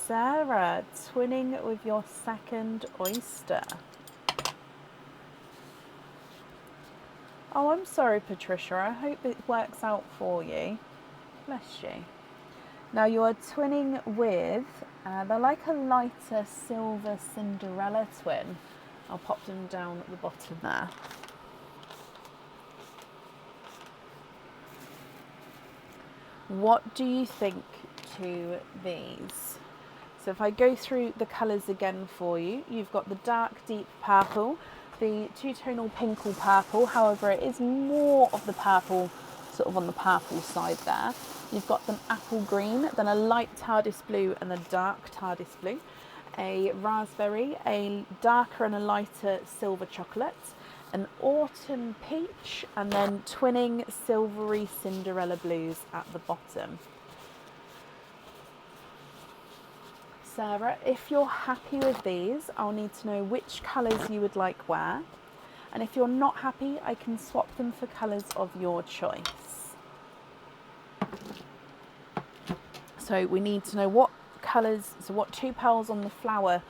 Sarah, twinning with your second oyster. Oh, I'm sorry, Patricia. I hope it works out for you. Bless you. Now you are twinning with, they're like a lighter silver Cinderella twin. I'll pop them down at the bottom there. What do you think to these? So if I go through the colours again for you, you've got the dark deep purple, the two-tonal pink or purple, however it is more of the purple, sort of on the purple side there. You've got them apple green, then a light TARDIS blue and a dark TARDIS blue, a raspberry, a darker and a lighter silver chocolate, an autumn peach, and then twinning silvery Cinderella blues at the bottom. Sarah, if you're happy with these, I'll need to know which colours you would like where. And if you're not happy, I can swap them for colours of your choice. So we need to know what colours, so what 2 pearls on the flower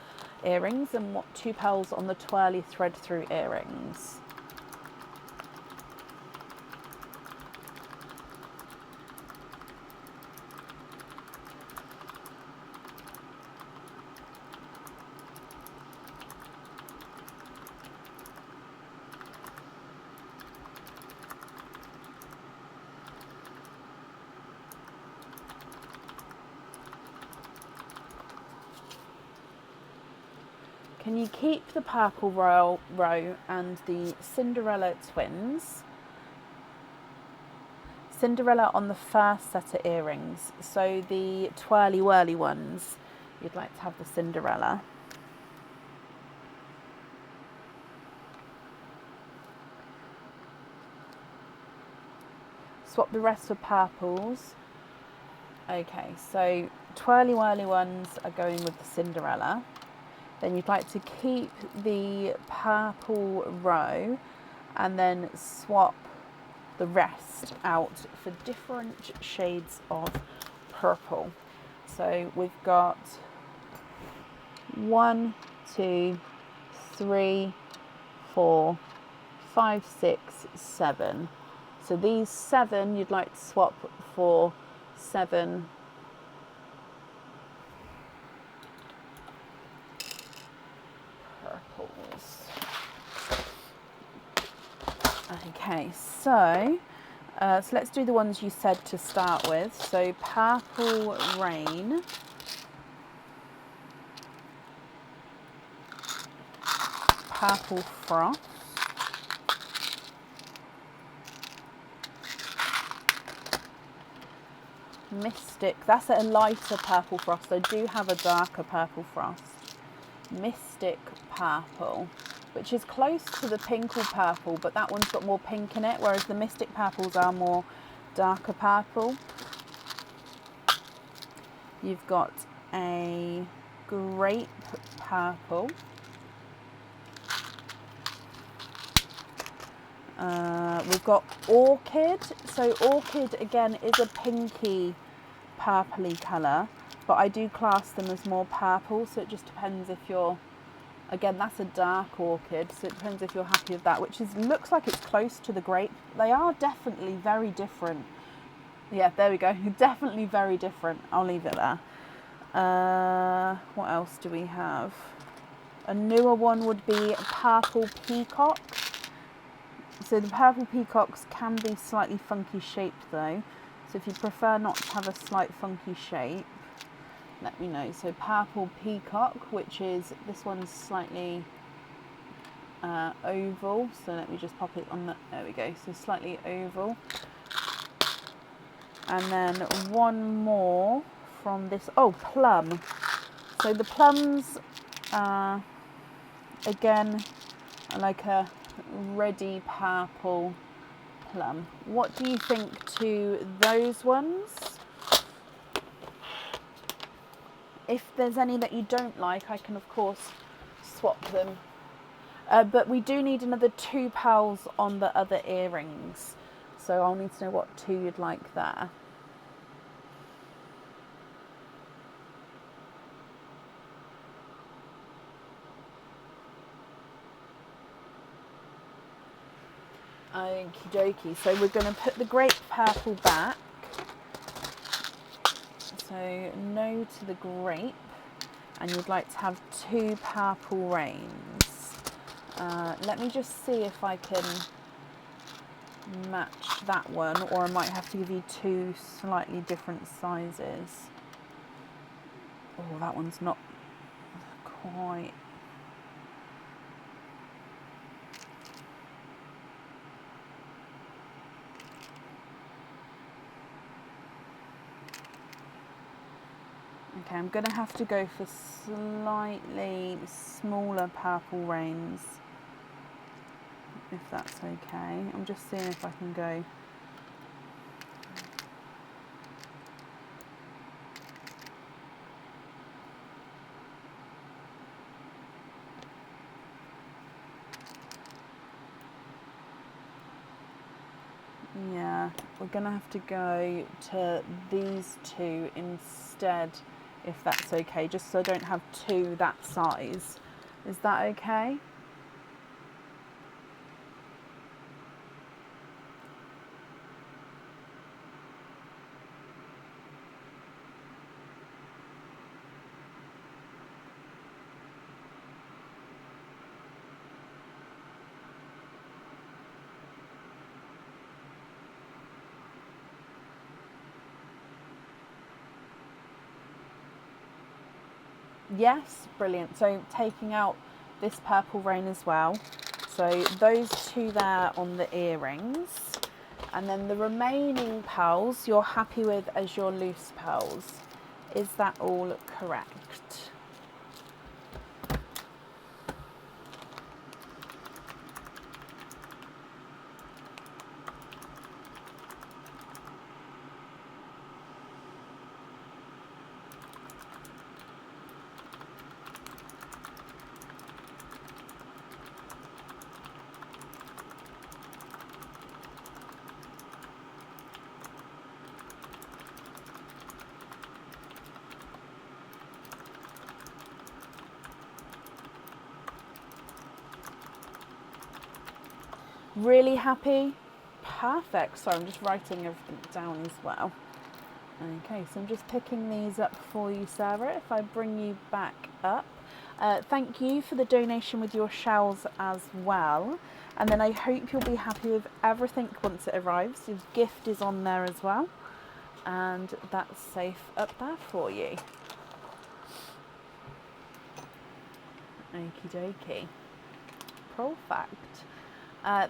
earrings and what 2 pearls on the twirly thread through earrings. Can you keep the purple row and the Cinderella twins? Cinderella on the first set of earrings. So the twirly whirly ones, you'd like to have the Cinderella. Swap the rest for purples. Okay, so twirly whirly ones are going with the Cinderella. Then you'd like to keep the purple row and then swap the rest out for different shades of purple. So we've got 1, 2, 3, 4, 5, 6, 7. So these 7 you'd like to swap for 7 purples. Okay, so let's do the ones you said to start with. So Purple Rain, Purple Frost, Mystic, that's a lighter Purple Frost. I do have a darker Purple Frost. Mystic Purple, which is close to the pink or purple, but that one's got more pink in it, whereas the Mystic Purples are more darker purple. You've got a Grape Purple. We've got Orchid. So Orchid, again, is a pinky purpley colour, but I do class them as more purple, so it just depends if you're, again, that's a dark orchid, so it depends if you're happy with that, which is, looks like it's close to the grape. They are definitely very different. Yeah, there we go. Definitely very different. I'll leave it there. What else do we have? A newer one would be Purple Peacock. So the Purple Peacocks can be slightly funky shaped though. So if you prefer not to have a slight funky shape, let me know. So Purple Peacock, which is, this one's slightly oval. So let me just pop it on the, there we go. So slightly oval. And then one more from this, oh, Plum. So the plums, again, are like a reddy purple plum. What do you think to those ones? If there's any that you don't like, I can of course swap them. But we do need another 2 pearls on the other earrings. So I'll need to know what 2 you'd like there. Okie dokie. So we're going to put the grape purple back. So no to the grape. And you'd like to have 2 purple rains. Let me just see if I can match that one, or I might have to give you 2 slightly different sizes. Oh, that one's not quite. Okay, I'm going to have to go for slightly smaller purple rains, if that's okay. I'm just seeing if I can go. Yeah, we're going to have to go to these 2 instead, if that's okay, just so I don't have 2 that size. Is that okay? Yes, brilliant. So taking out this purple rain as well. So those 2 there on the earrings. And then the remaining pearls you're happy with as your loose pearls. Is that all correct? Really happy? Perfect. So I'm just writing everything down as well. Okay, so I'm just picking these up for you, Sarah. If I bring you back up. Thank you for the donation with your shells as well. And then I hope you'll be happy with everything once it arrives. Your gift is on there as well. And that's safe up there for you. Okie dokie. Perfect.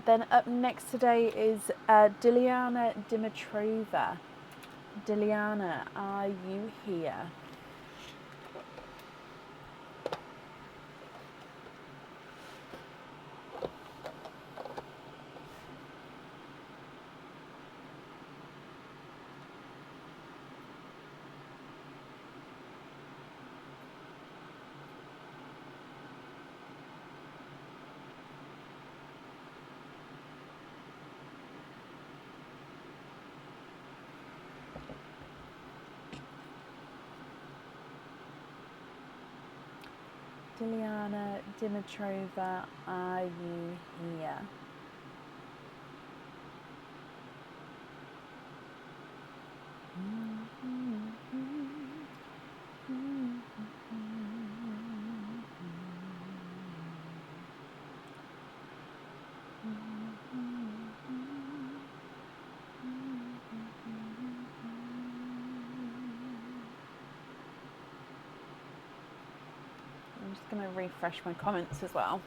Then up next today is Diliana Dimitrova. Diliana, are you here? Diliana Dimitrova, are you here? I'm just going to refresh my comments as well.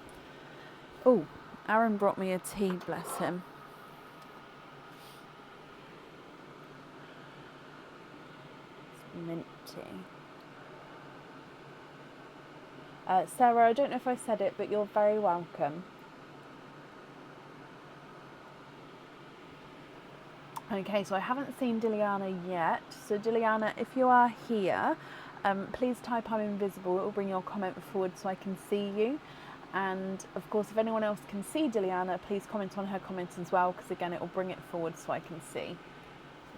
Oh, Aaron brought me a tea, bless him. It's mint tea. Sarah, I don't know if I said it, but you're very welcome. Okay, so I haven't seen Diliana yet. So Diliana, if you are here, please type I'm invisible. It will bring your comment forward so I can see you. And of course, if anyone else can see Diliana, please comment on her comments as well, because again, it will bring it forward so I can see.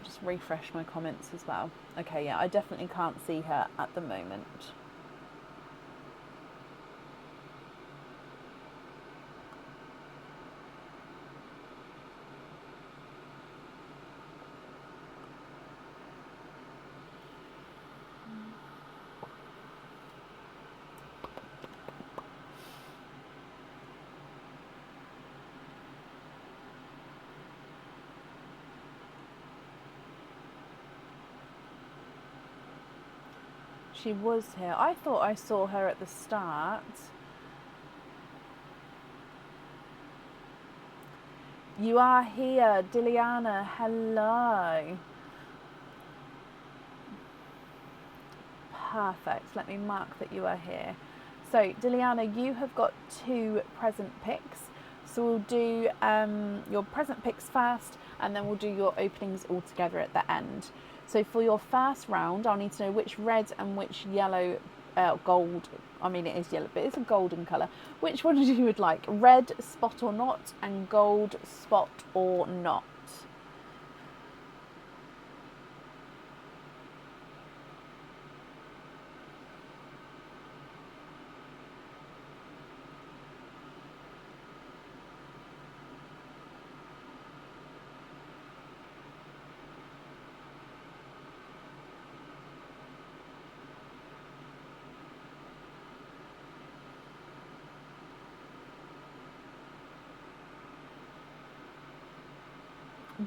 Just refresh my comments as well. Okay, yeah, I definitely can't see her at the moment. She was here. I thought I saw her at the start. You are here, Diliana. Hello. Perfect. Let me mark that you are here. So, Diliana, you have got 2 present picks. So we'll do your present picks first, and then we'll do your openings all together at the end. So for your first round, I'll need to know which red and which yellow, gold, I mean it is yellow, but it's a golden colour. Which one you would like? Red, spot or not, and gold, spot or not.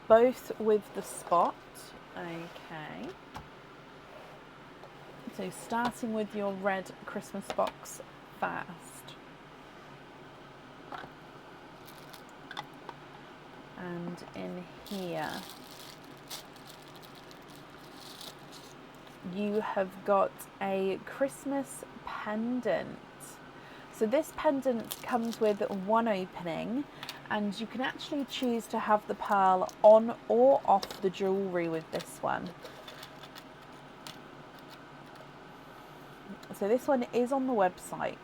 Both with the spot. Okay. So starting with your red Christmas box first. And in here, you have got a Christmas pendant. So this pendant comes with 1 opening, and you can actually choose to have the pearl on or off the jewellery with this one. So this one is on the website,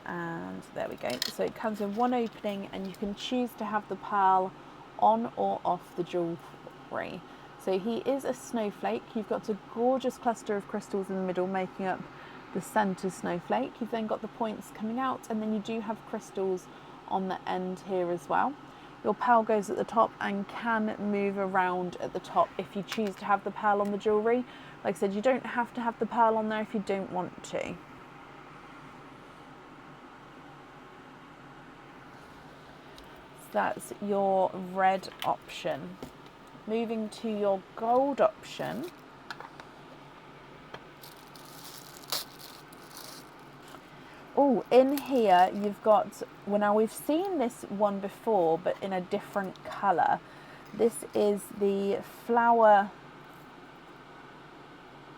and there we go. So it comes with 1 opening, and you can choose to have the pearl on or off the jewellery. So he is a snowflake. You've got a gorgeous cluster of crystals in the middle making up the centre snowflake. You've then got the points coming out, and then you do have crystals on the end here as well. Your pearl goes at the top and can move around at the top if you choose to have the pearl on the jewellery. Like I said, you don't have to have the pearl on there if you don't want to. So that's your red option. Moving to your gold option. Oh, in here you've got, well now we've seen this one before, but in a different colour. This is the flower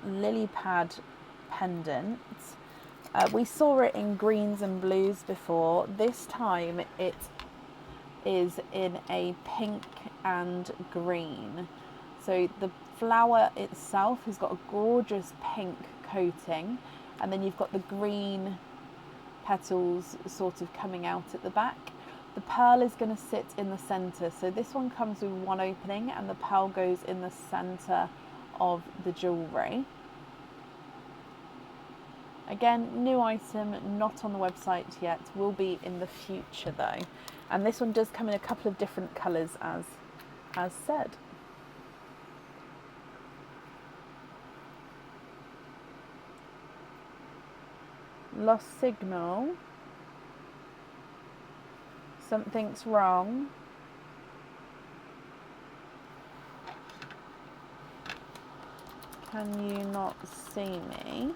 lily pad pendant. We saw it in greens and blues before. This time it is in a pink and green. So the flower itself has got a gorgeous pink coating, and then you've got the green petals sort of coming out at the back. The pearl is going to sit in the centre. So this one comes with 1 opening, and the pearl goes in the centre of the jewellery. Again, new item, not on the website yet, will be in the future though. And this one does come in a couple of different colours as said. Lost signal. Something's wrong. Can you not see me?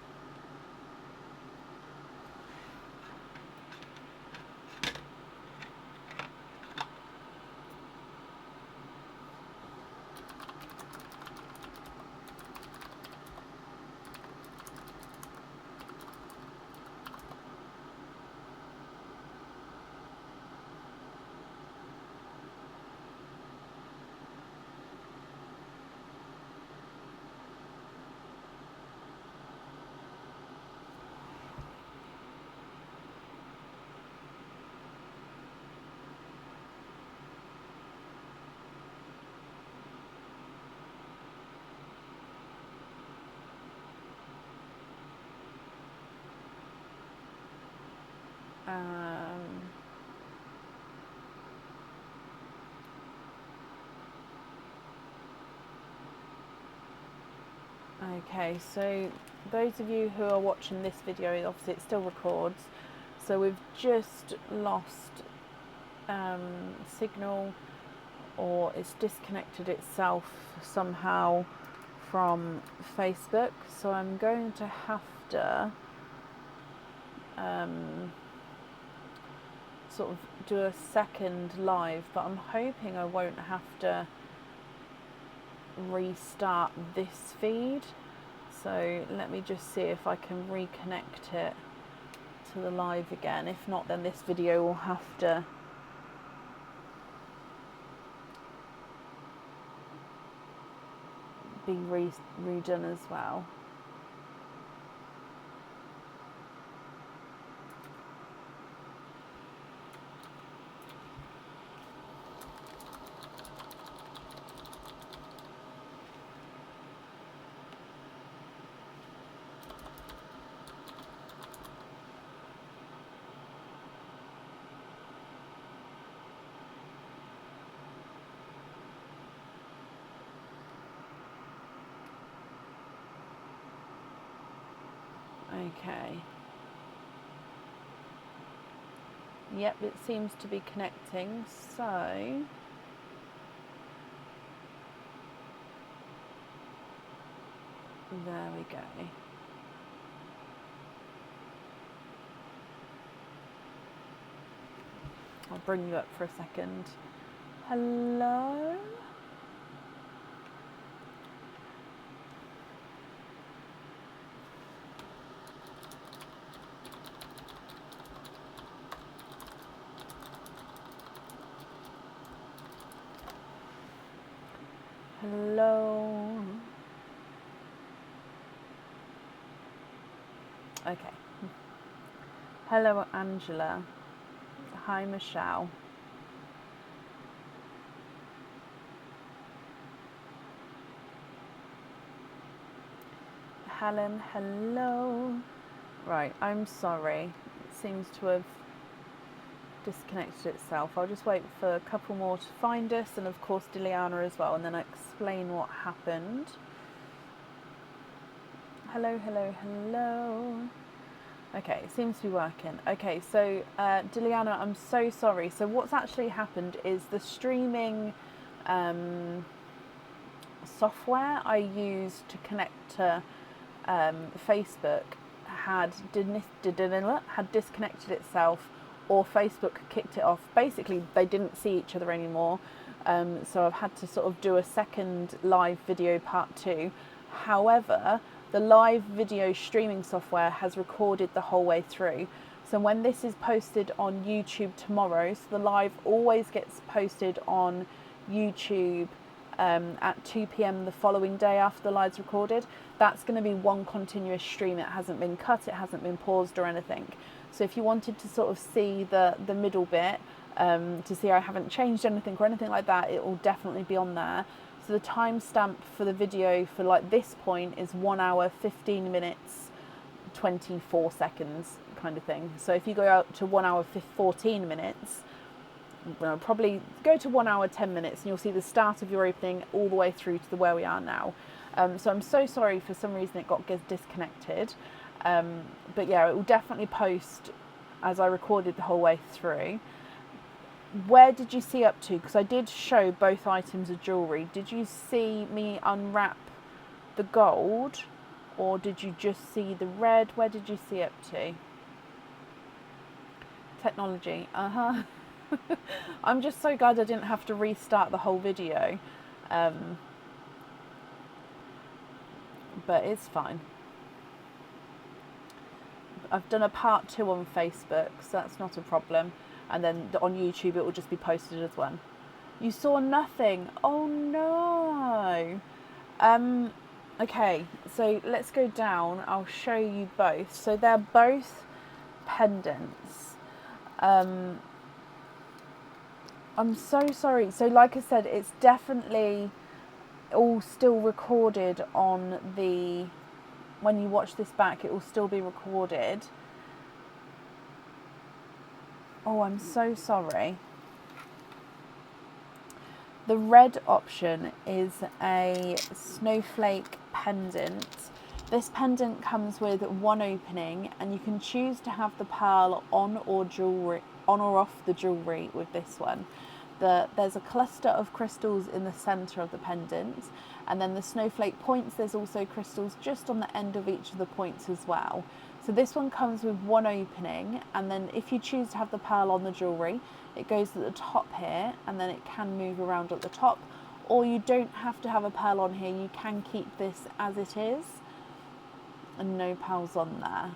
Okay, so those of you who are watching this video, obviously it still records, so we've just lost signal, or it's disconnected itself somehow from Facebook, so I'm going to have to sort of do a second live, but I'm hoping I won't have to restart this feed. So let me just see if I can reconnect it to the live again. If not, then this video will have to be redone as well. Okay. Yep, it seems to be connecting, so there we go. I'll bring you up for a second. Hello? Hello? Okay. Hello, Angela. Hi, Michelle. Helen, hello. Right, I'm sorry. It seems to have disconnected itself. I'll just wait for a couple more to find us, and of course Diliana as well, and then I'll explain what happened. Hello, hello, hello. Okay, it seems to be working. Okay, so Diliana, I'm so sorry. So what's actually happened is the streaming software I used to connect to Facebook had disconnected itself, or Facebook kicked it off. Basically, they didn't see each other anymore. So I've had to sort of do a second live video part 2. However, the live video streaming software has recorded the whole way through. So when this is posted on YouTube tomorrow, so the live always gets posted on YouTube at 2 p.m. the following day after the live's recorded. That's going to be one continuous stream. It hasn't been cut, it hasn't been paused or anything. So if you wanted to sort of see the middle bit, to see I haven't changed anything or anything like that, it will definitely be on there. So the timestamp for the video for like this point is 1 hour 15 minutes 24 seconds kind of thing. So if you go out to 1 hour 14 minutes, well, probably go to 1 hour 10 minutes and you'll see the start of your opening all the way through to where we are now. So I'm so sorry, for some reason it got disconnected, but yeah, it will definitely post as I recorded the whole way through. Where did you see up to? Because I did show both items of jewellery. Did you see me unwrap the gold, or did you just see the red? Where did you see up to? Technology, I'm just so glad I didn't have to restart the whole video, but it's fine. I've done a part 2 on Facebook, so that's not a problem, and then on YouTube it will just be posted as one. You saw nothing? Oh no. Okay, so let's go down. I'll show you both. So they're both pendants. I'm so sorry. So like I said, it's definitely all still recorded on the, when you watch this back, it will still be recorded. Oh, I'm so sorry. The red option is a snowflake pendant. This pendant comes with one opening, and you can choose to have the pearl on or off the jewellery with this one. There's a cluster of crystals in the centre of the pendant, and then the snowflake points, there's also crystals just on the end of each of the points as well. So this one comes with one opening, and then if you choose to have the pearl on the jewellery, it goes at the top here, and then it can move around at the top, or you don't have to have a pearl on here, you can keep this as it is, and no pearls on there.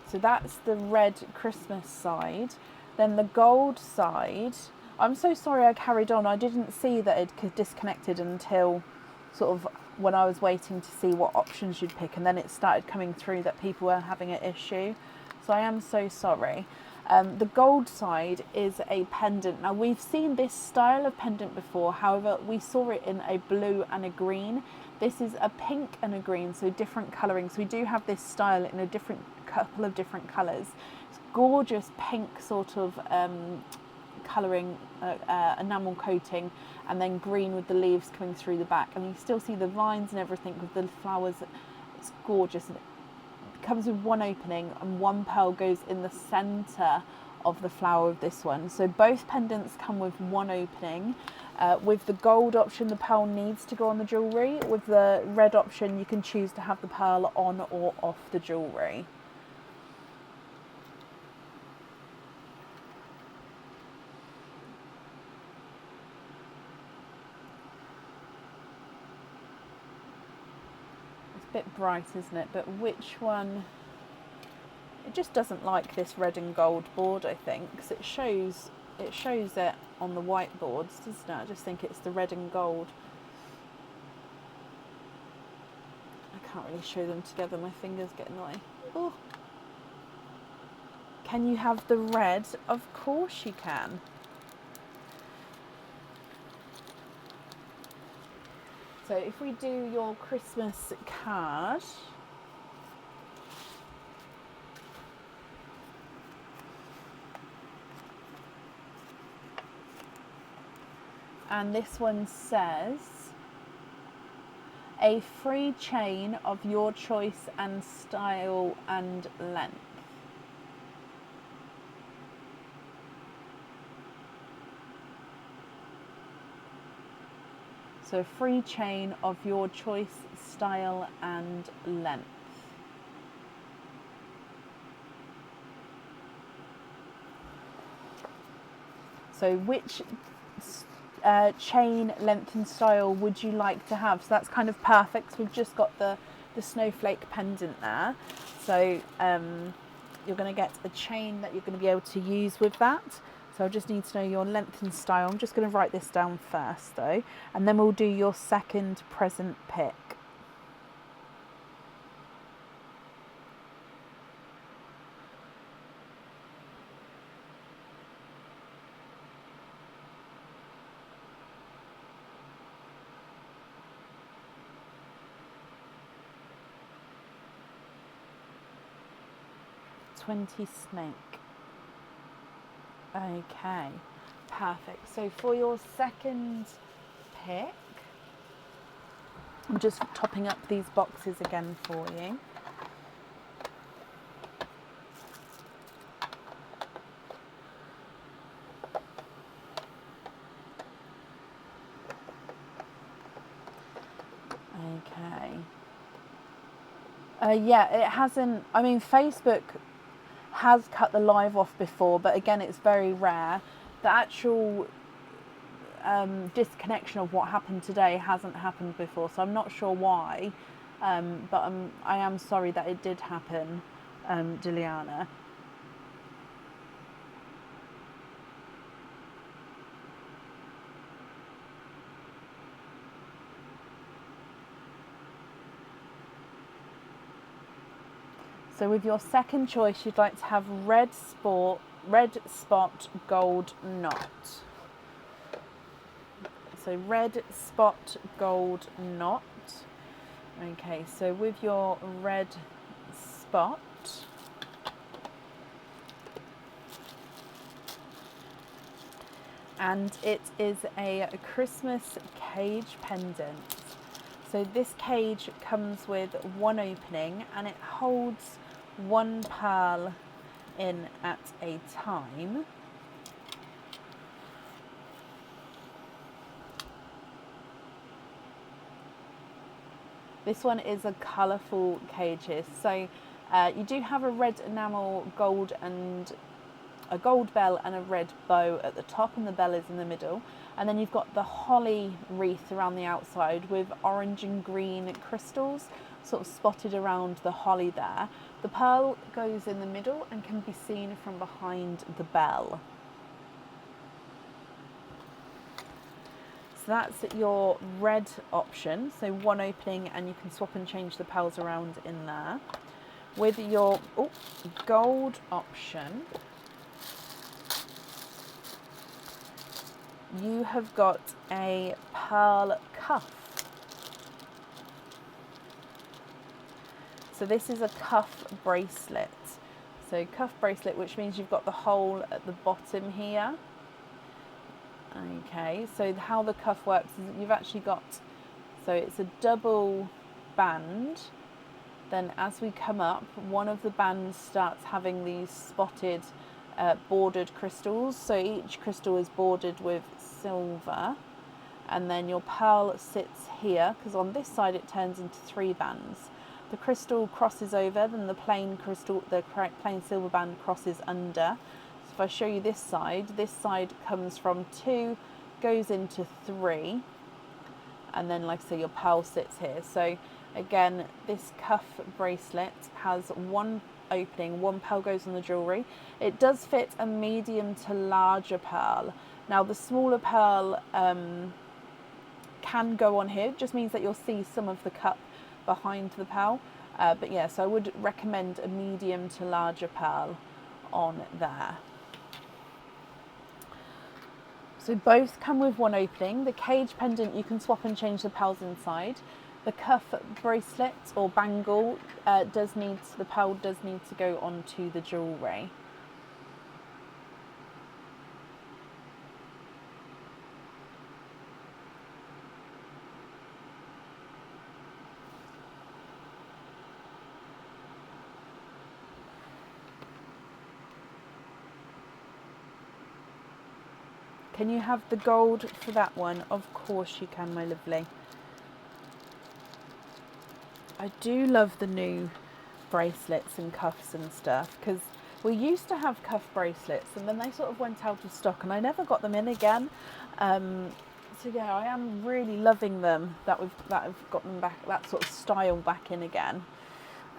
So that's the red Christmas side. Then the gold side, I'm so sorry I carried on, I didn't see that it disconnected until sort of when I was waiting to see what options you'd pick, and then it started coming through that people were having an issue. So I am so sorry. The gold side is a pendant. Now we've seen this style of pendant before, however we saw it in a blue and a green. This is a pink and a green, so different colouring. So we do have this style in a couple of different colours. It's gorgeous pink sort of colouring, enamel coating, and then green with the leaves coming through the back, and you still see the vines and everything with the flowers. It's gorgeous. It comes with one opening, and one pearl goes in the centre of the flower of this one. So both pendants come with one opening. With the gold option, the pearl needs to go on the jewellery. With the red option, you can choose to have the pearl on or off the jewellery. Bit bright, isn't it? But which one? It just doesn't like this red and gold board, I think, because it shows it on the whiteboards, doesn't it? I just think it's the red and gold. I can't really show them together, my fingers get annoying. Oh. Can you have the red? Of course you can. So if we do your Christmas card, and this one says, a free chain of your choice and style and length. So free chain of your choice, style and length. So which chain, length and style would you like to have? So that's kind of perfect, 'cause we've just got the snowflake pendant there. So you're going to get a chain that you're going to be able to use with that. So I just need to know your length and style. I'm just going to write this down first though, and then we'll do your second present pick. $20 snake. Okay, perfect. So for your second pick, I'm just topping up these boxes again for you. Okay. Yeah, it hasn't, I mean, Facebook has cut the live off before, but again, it's very rare. The actual disconnection of what happened today hasn't happened before, so I'm not sure why, but I am sorry that it did happen, Diliana. So with your second choice, you'd like to have red spot gold knot. So red spot gold knot. Okay, so with your red spot, and it is a Christmas cage pendant. So this cage comes with one opening and it holds one pearl in at a time. This one is a colourful cage here. So you do have a red enamel gold and a gold bell and a red bow at the top, and the bell is in the middle. And then you've got the holly wreath around the outside with orange and green crystals sort of spotted around the holly there. The pearl goes in the middle and can be seen from behind the bell. So that's your red option, so one opening, and you can swap and change the pearls around in there. With your gold option, you have got a pearl cuff. So this is a cuff bracelet. So cuff bracelet, which means you've got the hole at the bottom here. Okay, so how the cuff works is that you've actually got, so it's a double band. Then as we come up, one of the bands starts having these spotted bordered crystals. So each crystal is bordered with silver. And then your pearl sits here, because on this side it turns into 3 bands. The crystal crosses over, then the plain silver band crosses under. If I show you this side comes from 2, goes into 3, and then like I say, your pearl sits here. So again, this cuff bracelet has one opening, one pearl goes on the jewellery. It does fit a medium to larger pearl. Now the smaller pearl can go on here, it just means that you'll see some of the cup behind the pearl. But yeah, so I would recommend a medium to larger pearl on there. So both come with one opening. The cage pendant, you can swap and change the pearls inside. The cuff bracelet or bangle the pearl does need to go onto the jewellery. Can you have the gold for that one? Of course you can, my lovely. I do love the new bracelets and cuffs and stuff, because we used to have cuff bracelets and then they sort of went out of stock and I never got them in again. So yeah, I am really loving them that I've got them back, that sort of style back in again.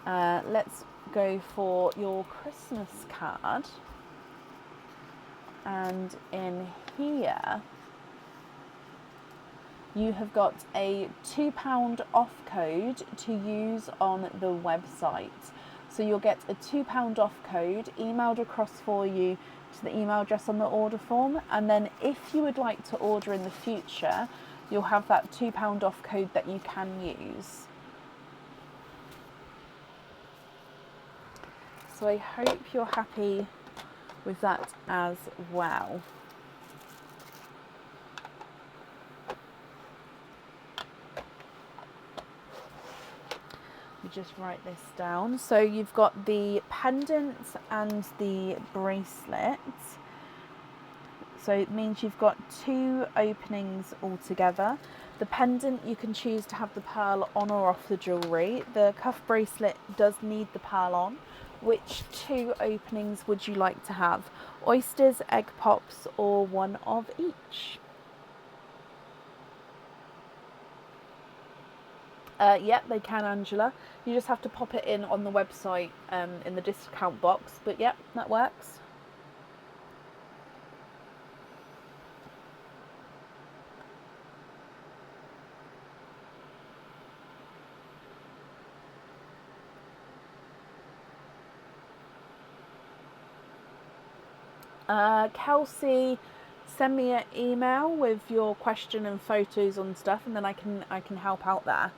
Let's go for your Christmas card. And in here, you have got a £2 off code to use on the website. So you'll get a £2 off code emailed across for you to the email address on the order form. And then if you would like to order in the future, you'll have that £2 off code that you can use. So I hope you're happy with that as well. You just write this down. So you've got the pendant and the bracelet. So it means you've got 2 openings altogether. The pendant, you can choose to have the pearl on or off the jewellery. The cuff bracelet does need the pearl on. Which 2 openings would you like to have? Oysters, egg pops, or one of each? Yep, they can, Angela. You just have to pop it in on the website in the discount box. But yep, that works. Kelsey, send me an email with your question and photos on stuff, and then I can help out there.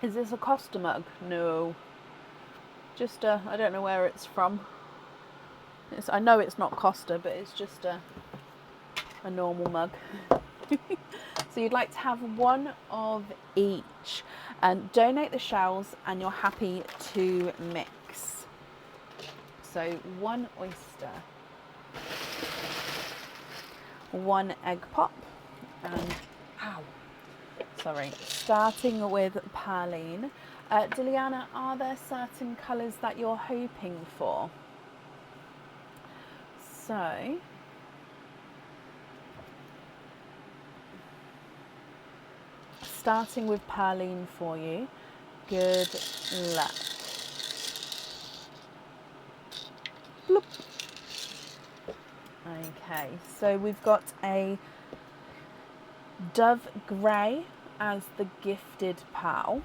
Is this a Costa mug? No. Just I don't know where it's from. I know it's not Costa, but it's just a normal mug. So you'd like to have one of each, and donate the shells, and you're happy to mix. So 1 oyster, 1 egg pop, and starting with Perline. Diliana, are there certain colours that you're hoping for? So starting with Perline for you. Good luck. Bloop. Okay, so we've got a Dove Grey as the gifted pal.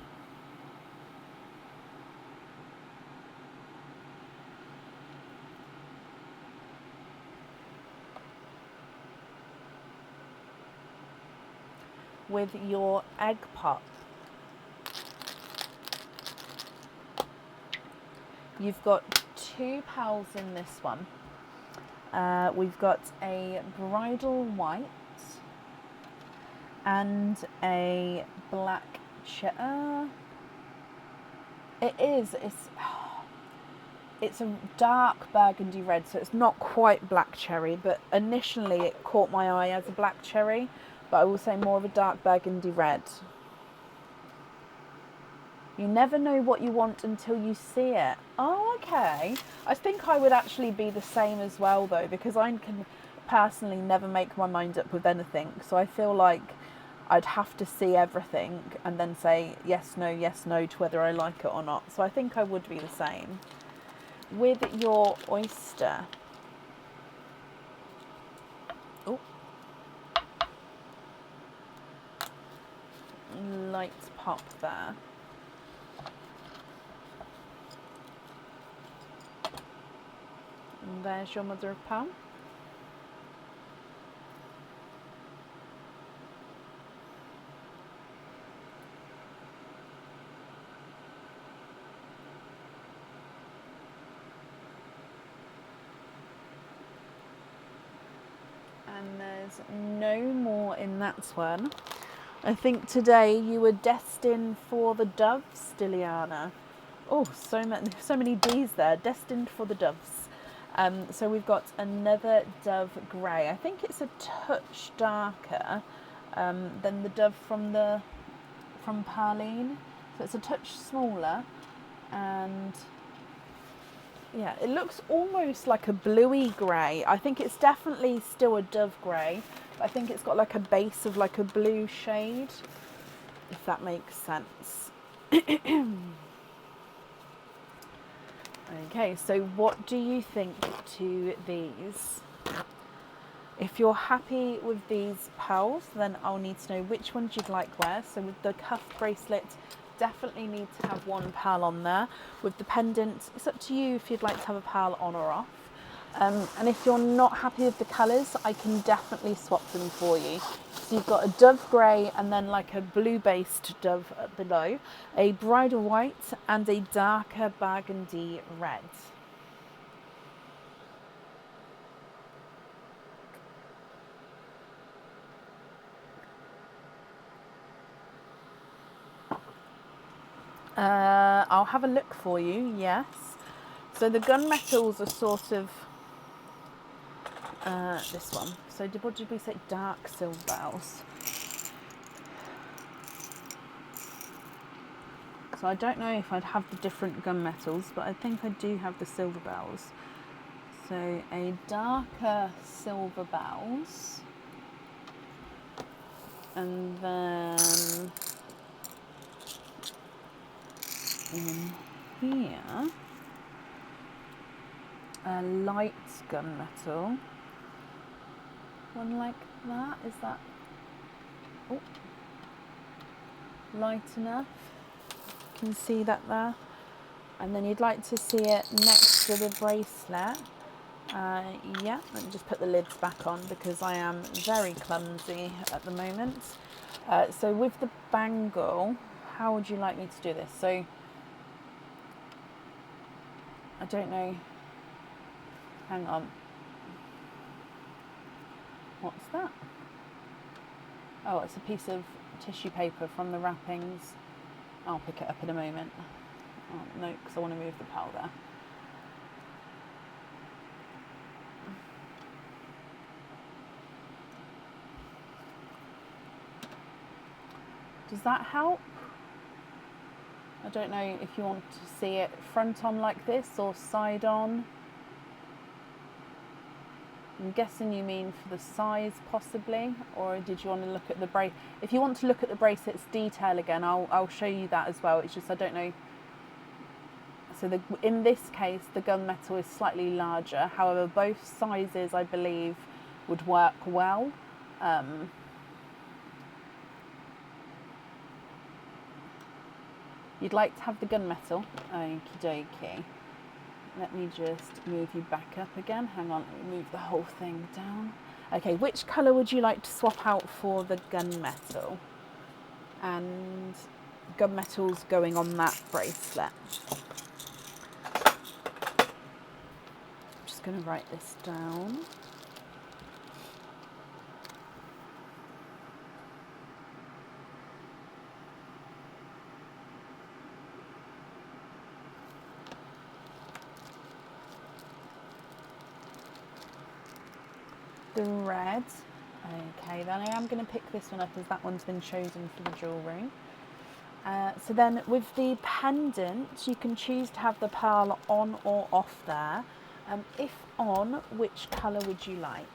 With your egg pop, you've got 2 pals in this one. We've got a bridal white and a black it's a dark burgundy red, so it's not quite black cherry, but initially it caught my eye as a black cherry, but I will say more of a dark burgundy red. You never know what you want until you see it. Oh, okay. I think I would actually be the same as well, though, because I can personally never make my mind up with anything. So I feel like I'd have to see everything and then say yes, no to whether I like it or not. So I think I would be the same. With your oyster. Oh. Light pop there. And there's your mother of pearl. And there's no more in that one. I think today you were destined for the doves, Diliana. Oh, so many D's there. Destined for the doves. So we've got another Dove Grey. I think it's a touch darker than the Dove from Perline. So it's a touch smaller, and yeah, it looks almost like a bluey grey. I think it's definitely still a Dove Grey, but I think it's got like a base of like a blue shade, if that makes sense. Okay, so what do you think to these? If you're happy with these pearls, then I'll need to know which ones you'd like wear. So with the cuff bracelet, definitely need to have 1 pearl on there. With the pendant, it's up to you if you'd like to have a pearl on or off. And if you're not happy with the colours, I can definitely swap them for you. So you've got a Dove Grey and then like a blue-based dove below, a bridal white and a darker burgundy red. I'll have a look for you, yes. So the gunmetals are sort of this one. So what did we say? Dark silver bells. So I don't know if I'd have the different gunmetals, but I think I do have the silver bells. So a darker silver bells. And then in here, a light gunmetal. One like that, is that light enough? You can see that there. And then you'd like to see it next to the bracelet. Yeah, let me just put the lids back on because I am very clumsy at the moment. So with the bangle, how would you like me to do this? So I don't know Hang on. What's that? Oh, it's a piece of tissue paper from the wrappings. I'll pick it up in a moment. Oh, no, because I want to move the pal there. Does that help? I don't know if you want to see it front on like this or side on. I'm guessing you mean for the size possibly, or did you want to look at the brace? If you want to look at the bracelet's detail again, I'll show you that as well. It's just I don't know. So in this case, the gunmetal is slightly larger. However, both sizes, I believe, would work well. You'd like to have the gunmetal. Okie dokie. Let me just move you back up again. Hang on, let me move the whole thing down. Okay, which colour would you like to swap out for the gunmetal? And gunmetal's going on that bracelet. I'm just going to write this down. The red. Okay, then I am going to pick this one up as that one's been chosen for the jewellery. So then with the pendant, you can choose to have the pearl on or off there. If on, which colour would you like?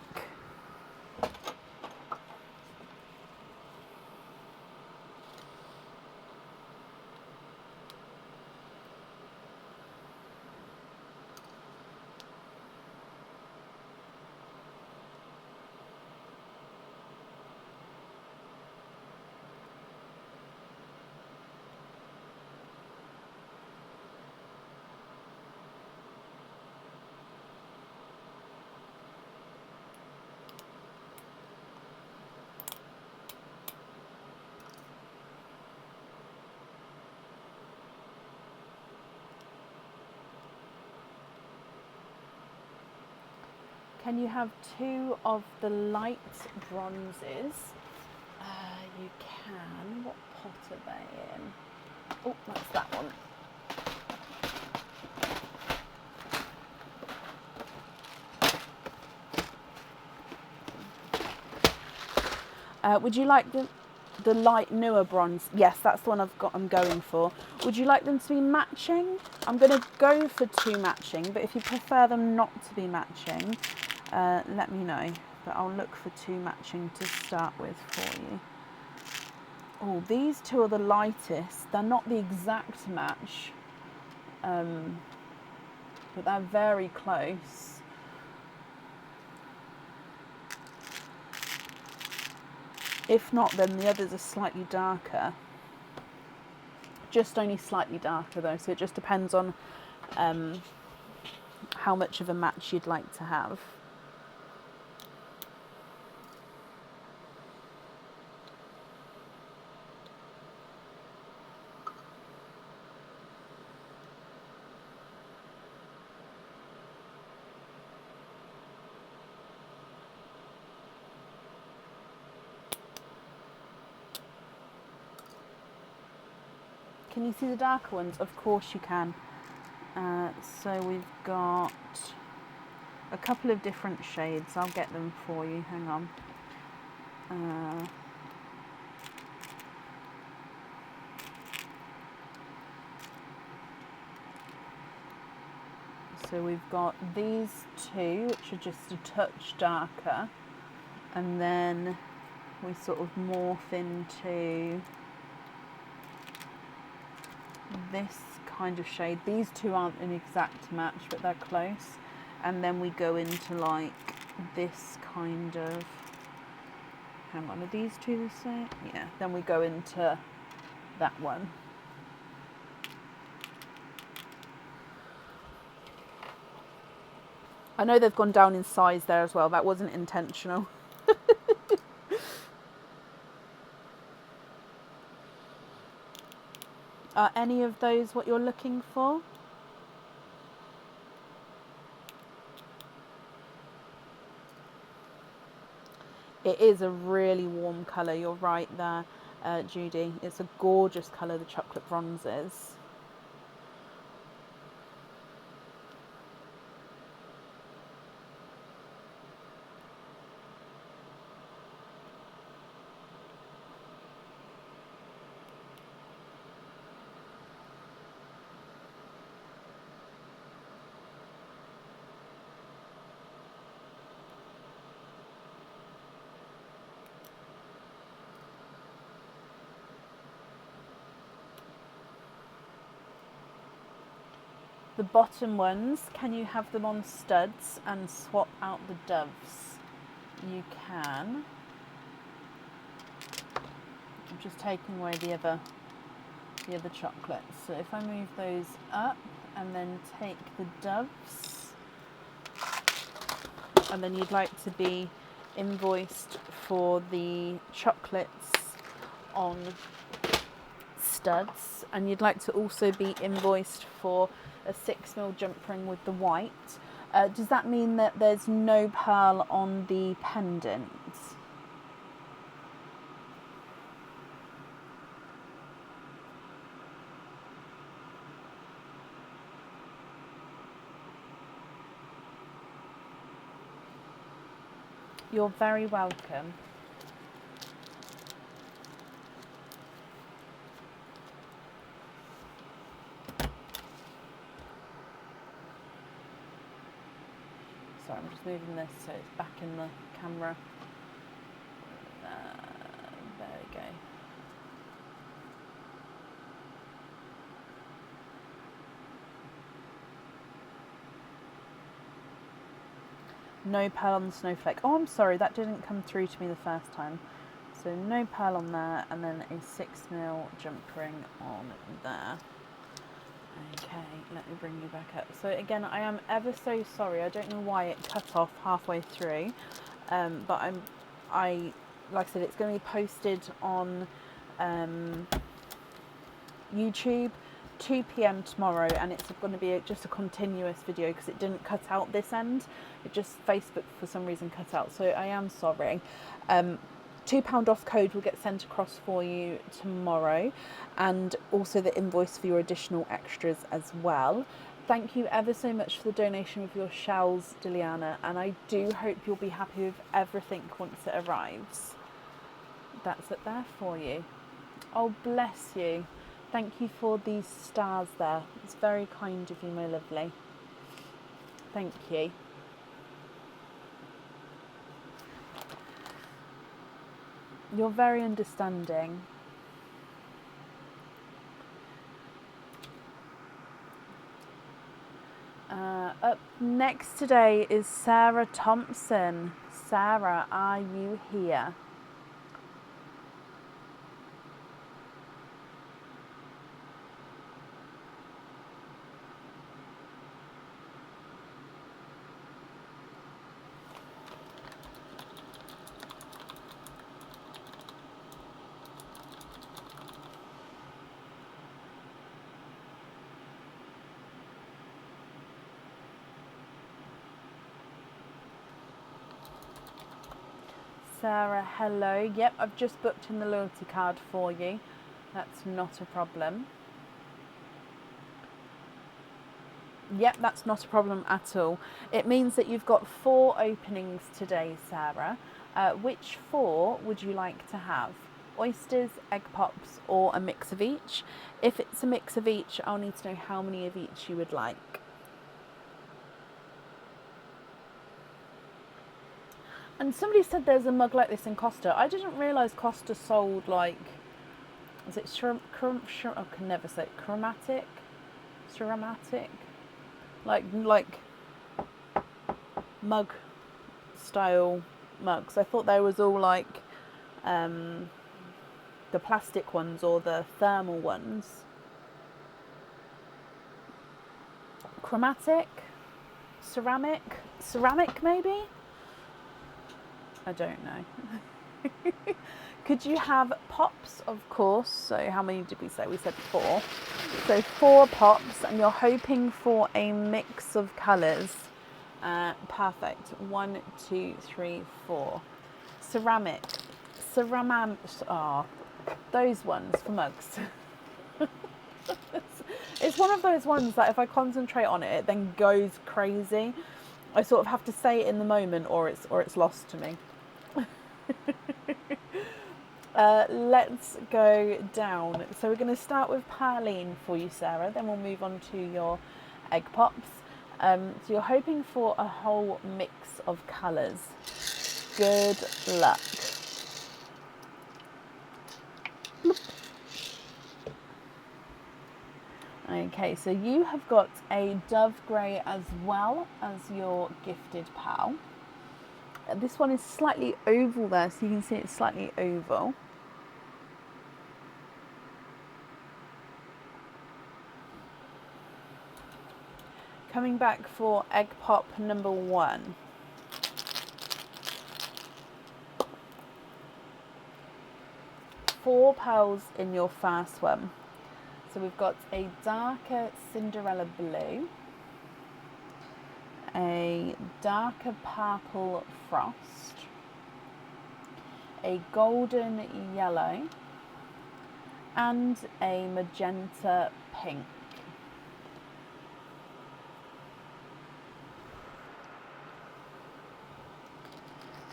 Can you have two of the light bronzes? You can. What pot are they in? Oh, that's that one. Would you like the light newer bronze? Yes, that's the one I'm going for. Would you like them to be matching? I'm going to go for two matching, but if you prefer them not to be matching, let me know. But I'll look for two matching to start with for you. Oh, these two are the lightest. They're not the exact match, but they're very close. If not, then the others are slightly darker. Just only slightly darker though, so it just depends on how much of a match you'd like to have. Can you see the darker ones? Of course you can. So we've got a couple of different shades. I'll get them for you. Hang on. So we've got these two, which are just a touch darker. And then we sort of morph into this kind of shade. These two aren't an exact match, but they're close. And then we go into like this kind of, hang on, are these two the same? Yeah, then we go into that one. I know they've gone down in size there as well. That wasn't intentional. Are any of those what you're looking for? It is a really warm colour, you're right there, Judy. It's a gorgeous colour, the chocolate bronzes. The bottom ones, can you have them on studs and swap out the doves? You can. I'm just taking away the other chocolates. So if I move those up and then take the doves, and then you'd like to be invoiced for the chocolates on studs, and you'd like to also be invoiced for a 6mm jump ring with the white. Does that mean that there's no pearl on the pendant? You're very welcome. Sorry, I'm just moving this so it's back in the camera. There we go. No pearl on the snowflake. Oh, I'm sorry, that didn't come through to me the first time. So no pearl on there, and then a 6mm jump ring on there. Okay, let me bring you back up. So again, I am ever so sorry. I don't know why it cut off halfway through, but like I said, it's going to be posted on YouTube 2 p.m. tomorrow, and it's going to be just a continuous video because it didn't cut out this end. It just, Facebook for some reason cut out. So I am sorry. £2 off code will get sent across for you tomorrow, and also the invoice for your additional extras as well. Thank you ever so much for the donation of your shells, Diliana, and I do hope you'll be happy with everything once it arrives. That's it there for you. Oh, bless you. Thank you for these stars there. It's very kind of you, my lovely. Thank you. You're very understanding. Up next today is Sarah Thompson. Sarah, are you here? Sarah, hello. Yep, I've just booked in the loyalty card for you. That's not a problem. Yep, that's not a problem at all. It means that you've got 4 openings today, Sarah. Which 4 would you like to have? Oysters, egg pops, or a mix of each? If it's a mix of each, I'll need to know how many of each you would like. And somebody said there's a mug like this in Costa. I didn't realise Costa sold, like, is it I can never say it. Ceramatic? Like mug style mugs. I thought they was all like the plastic ones or the thermal ones. Chromatic? Ceramic maybe? I don't know. Could you have pops, of course? So how many did we say? We said 4. So 4 pops, and you're hoping for a mix of colours. Perfect. 1, 2, 3, 4. ceramic, those ones for mugs. It's one of those ones that if I concentrate on it, it then goes crazy. I sort of have to say it in the moment, or it's lost to me. Let's go down. So we're going to start with Parleen for you, Sarah. Then we'll move on to your egg pops. So you're hoping for a whole mix of colours. Good luck. Okay, so you have got a dove grey as well as your gifted pal. This one is slightly oval there, so you can see it's slightly oval. Coming back for egg pop number 1. Four pearls in your first one. So we've got a darker Cinderella blue, a darker purple frost, a golden yellow, and a magenta pink.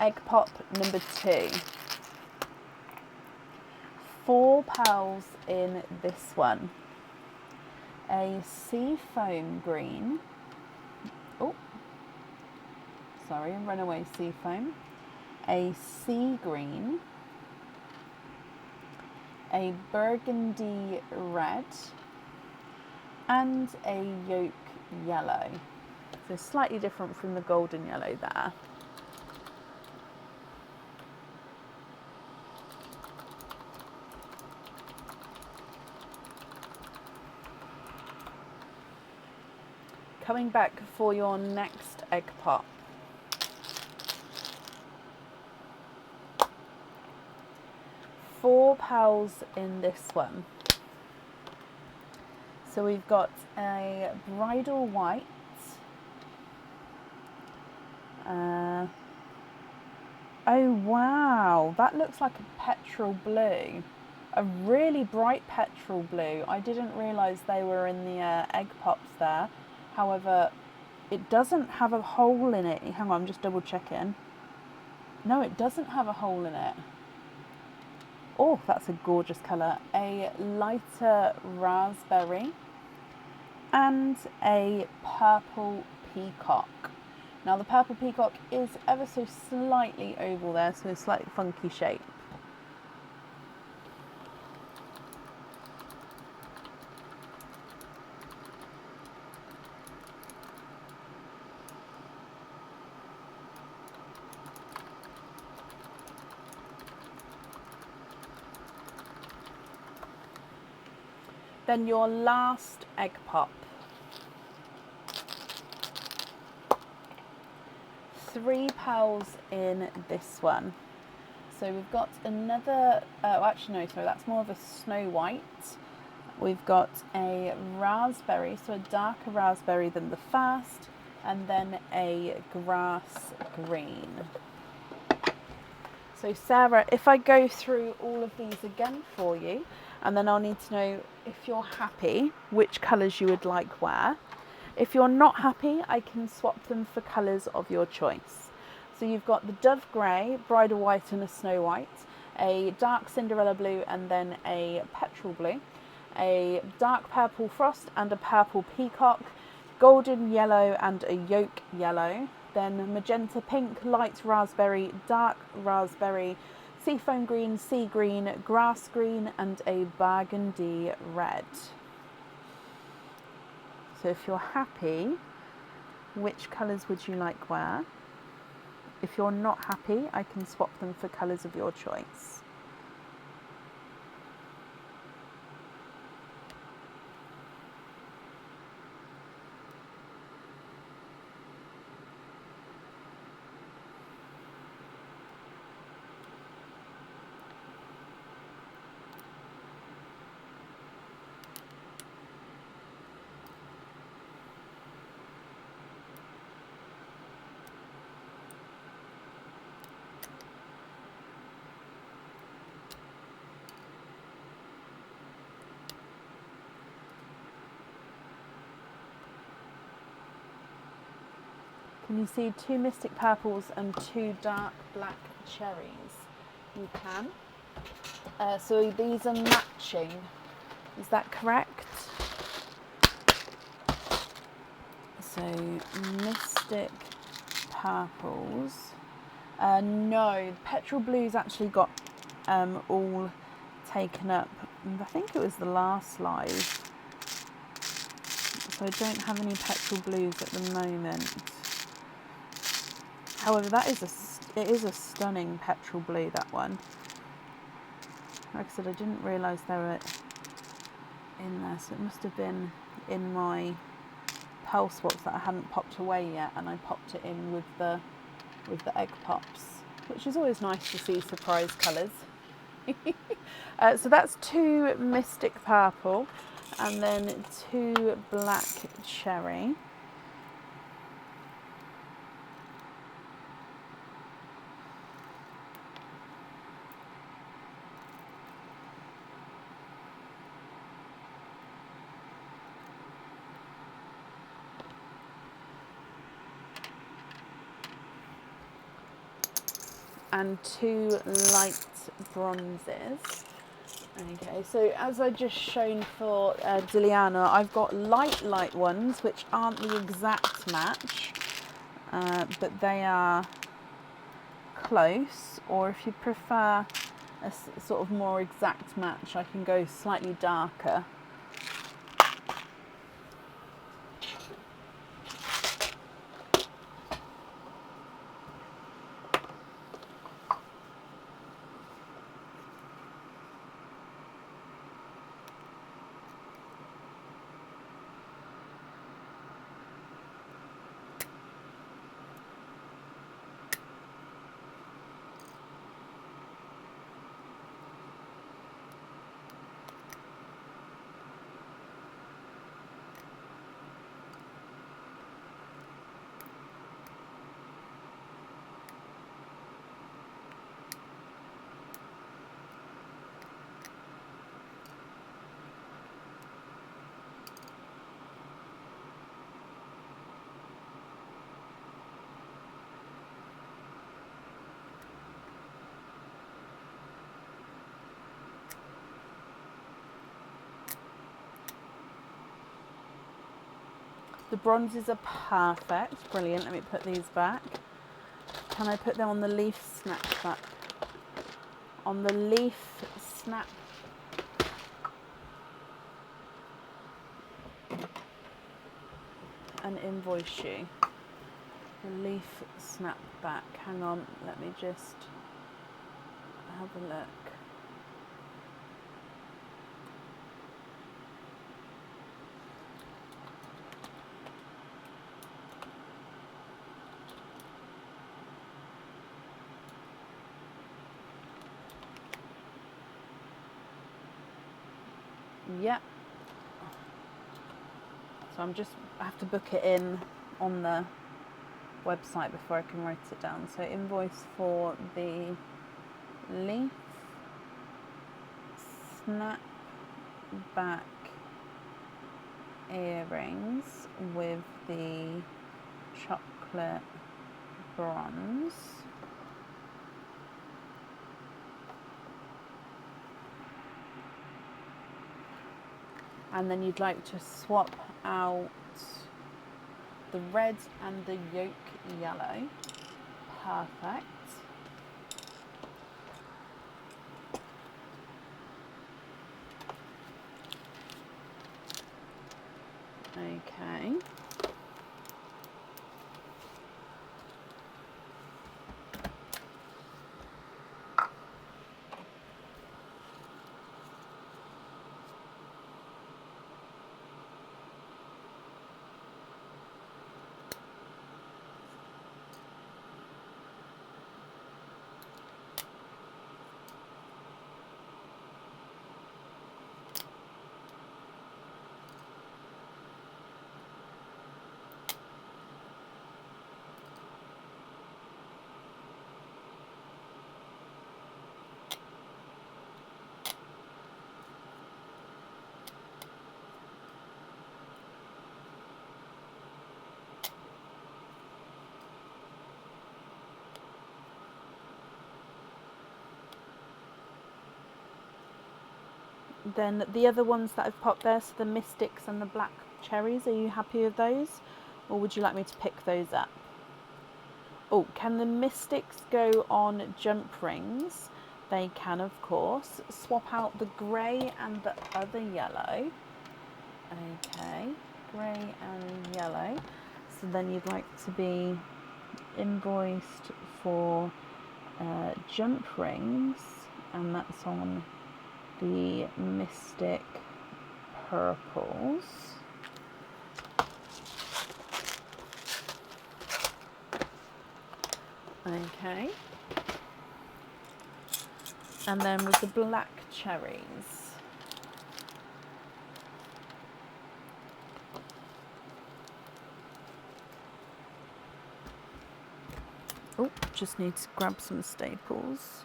Egg pop number 2. 4 pearls in this one. A sea foam green. Oh, sorry, runaway sea foam. A sea green. A burgundy red. And a yolk yellow. So slightly different from the golden yellow there. Coming back for your next egg pop. Four pearls in this one. So we've got a bridal white, oh wow, that looks like a petrol blue, a really bright petrol blue. I didn't realise they were in the egg pops there. However, it doesn't have a hole in it. Hang on, I'm just double checking. No, it doesn't have a hole in it. Oh, that's a gorgeous colour. A lighter raspberry and a purple peacock. Now the purple peacock is ever so slightly oval there, so a slightly funky shape. Then your last egg pop. 3 pearls in this one. So we've got another, actually no, sorry, that's more of a snow white. We've got a raspberry, so a darker raspberry than the first, and then a grass green. So Sarah, if I go through all of these again for you, and then I'll need to know if you're happy, which colours you would like where. If you're not happy, I can swap them for colours of your choice. So you've got the dove grey, bridal white and a snow white, a dark Cinderella blue and then a petrol blue, a dark purple frost and a purple peacock, golden yellow and a yolk yellow, then magenta pink, light raspberry, dark raspberry, seafoam green, sea green, grass green and a burgundy red. So if you're happy, which colours would you like where? If you're not happy, I can swap them for colours of your choice. you see 2 mystic purples and 2 dark black cherries. You can. So these are matching. Is that correct? So mystic purples. No, petrol blues actually got all taken up. I think it was the last live. So I don't have any petrol blues at the moment. However, it is a stunning petrol blue, that one. Like I said, I didn't realise they were in there, so it must have been in my pearl swaps that I hadn't popped away yet, and I popped it in with the egg pops, which is always nice to see surprise colours. So that's 2 mystic purple and then 2 black cherry. And 2 light bronzes. Okay, so as I just shown for Diliana, I've got light ones, which aren't the exact match, but they are close. Or if you prefer a sort of more exact match, I can go slightly darker. The bronzes are perfect, brilliant. Let me put these back. Can I put them on the leaf snap back? On the leaf snap. And invoice you. The leaf snap back. Hang on, let me just have a look. Yep. So I have to book it in on the website before I can write it down. So invoice for the leaf snap back earrings with the chocolate bronze. And then you'd like to swap out the red and the yolk yellow. Perfect. Okay. Then the other ones that I've popped there, so the mystics and the black cherries, are you happy with those? Or would you like me to pick those up? Oh, can the mystics go on jump rings? They can, of course. Swap out the grey and the other yellow. Okay, grey and yellow. So then you'd like to be invoiced for jump rings, and that's on the mystic purples. Okay. And then with the black cherries. Oh, just need to grab some staples.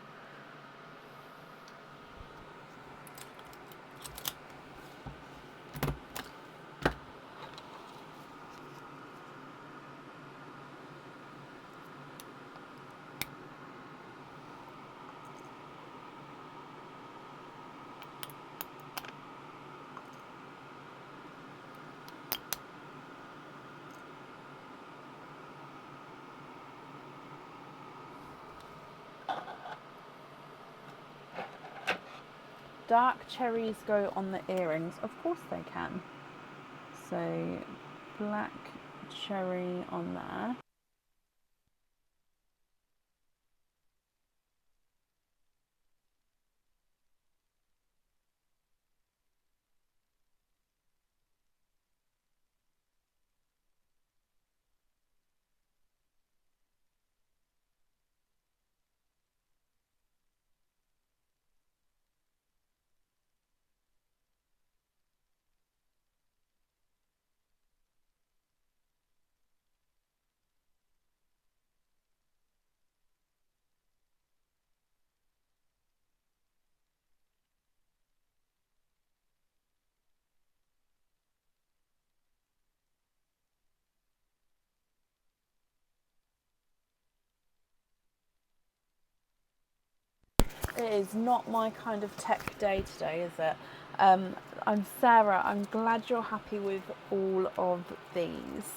Dark cherries go on the earrings. Of course they can. So black cherry on there. It is not my kind of tech day today, is it? I'm Sarah. I'm glad you're happy with all of these.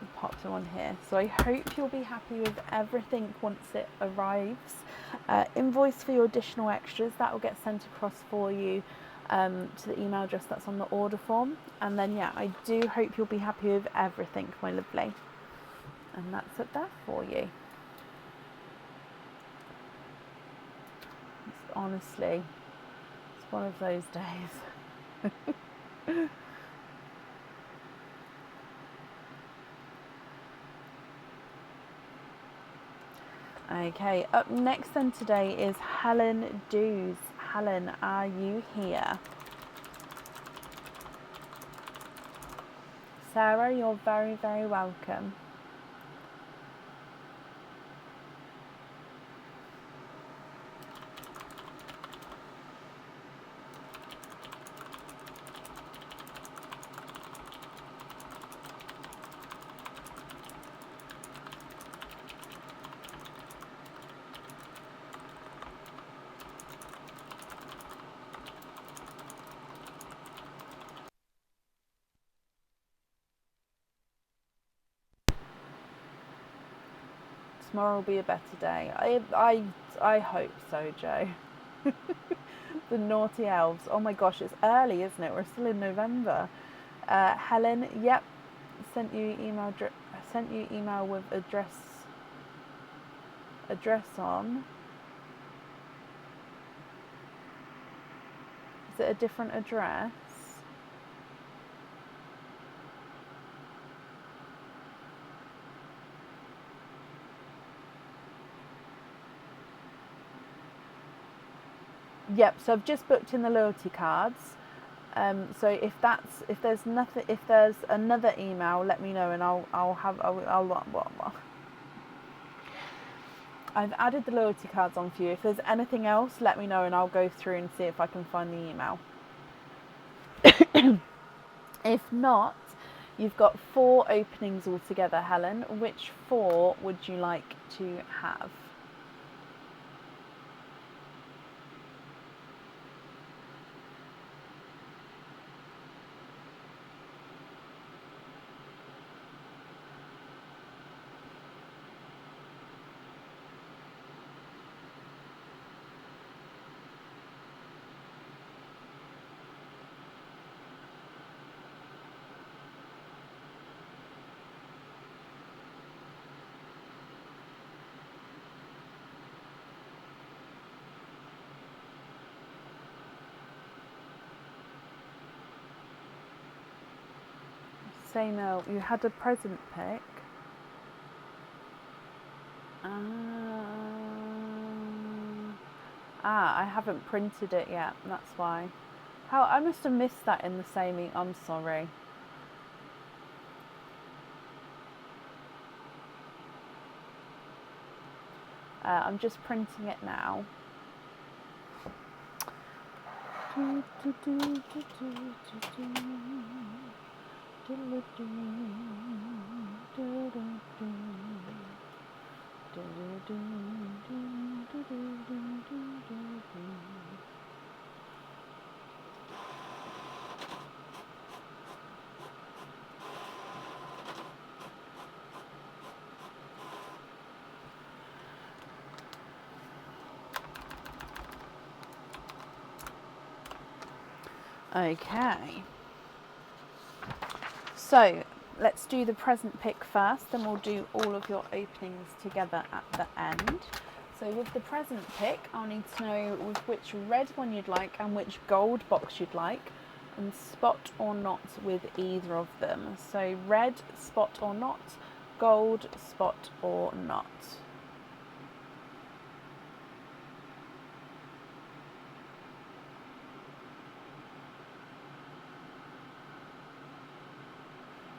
I'll pop them on here. So I hope you'll be happy with everything once it arrives. Invoice for your additional extras, that will get sent across for you to the email address that's on the order form. And then yeah, I do hope you'll be happy with everything, my lovely. And that's it there for you. Honestly, it's one of those days. Okay, up next then today is Helen Dews. Helen, are you here? Sarah, you're very, very welcome. Tomorrow will be a better day. I hope so, Joe. The naughty elves. Oh my gosh, it's early, isn't it? We're still in November. Helen, yep. Sent you email with address on. Is it a different address? Yep, so I've just booked in the loyalty cards. So if there's another email, let me know and I've added the loyalty cards on for you. If there's anything else, let me know and I'll go through and see if I can find the email. If not, you've got 4 openings altogether, Helen. Which 4 would you like to have? Say no. You had a present pick. I haven't printed it yet. That's why. How I must have missed that in the same. I'm sorry. I'm just printing it now. Okay, so let's do the present pick first, then we'll do all of your openings together at the end. So with the present pick, I'll need to know with which red one you'd like and which gold box you'd like, and spot or not with either of them. So red, spot or not, gold, spot or not.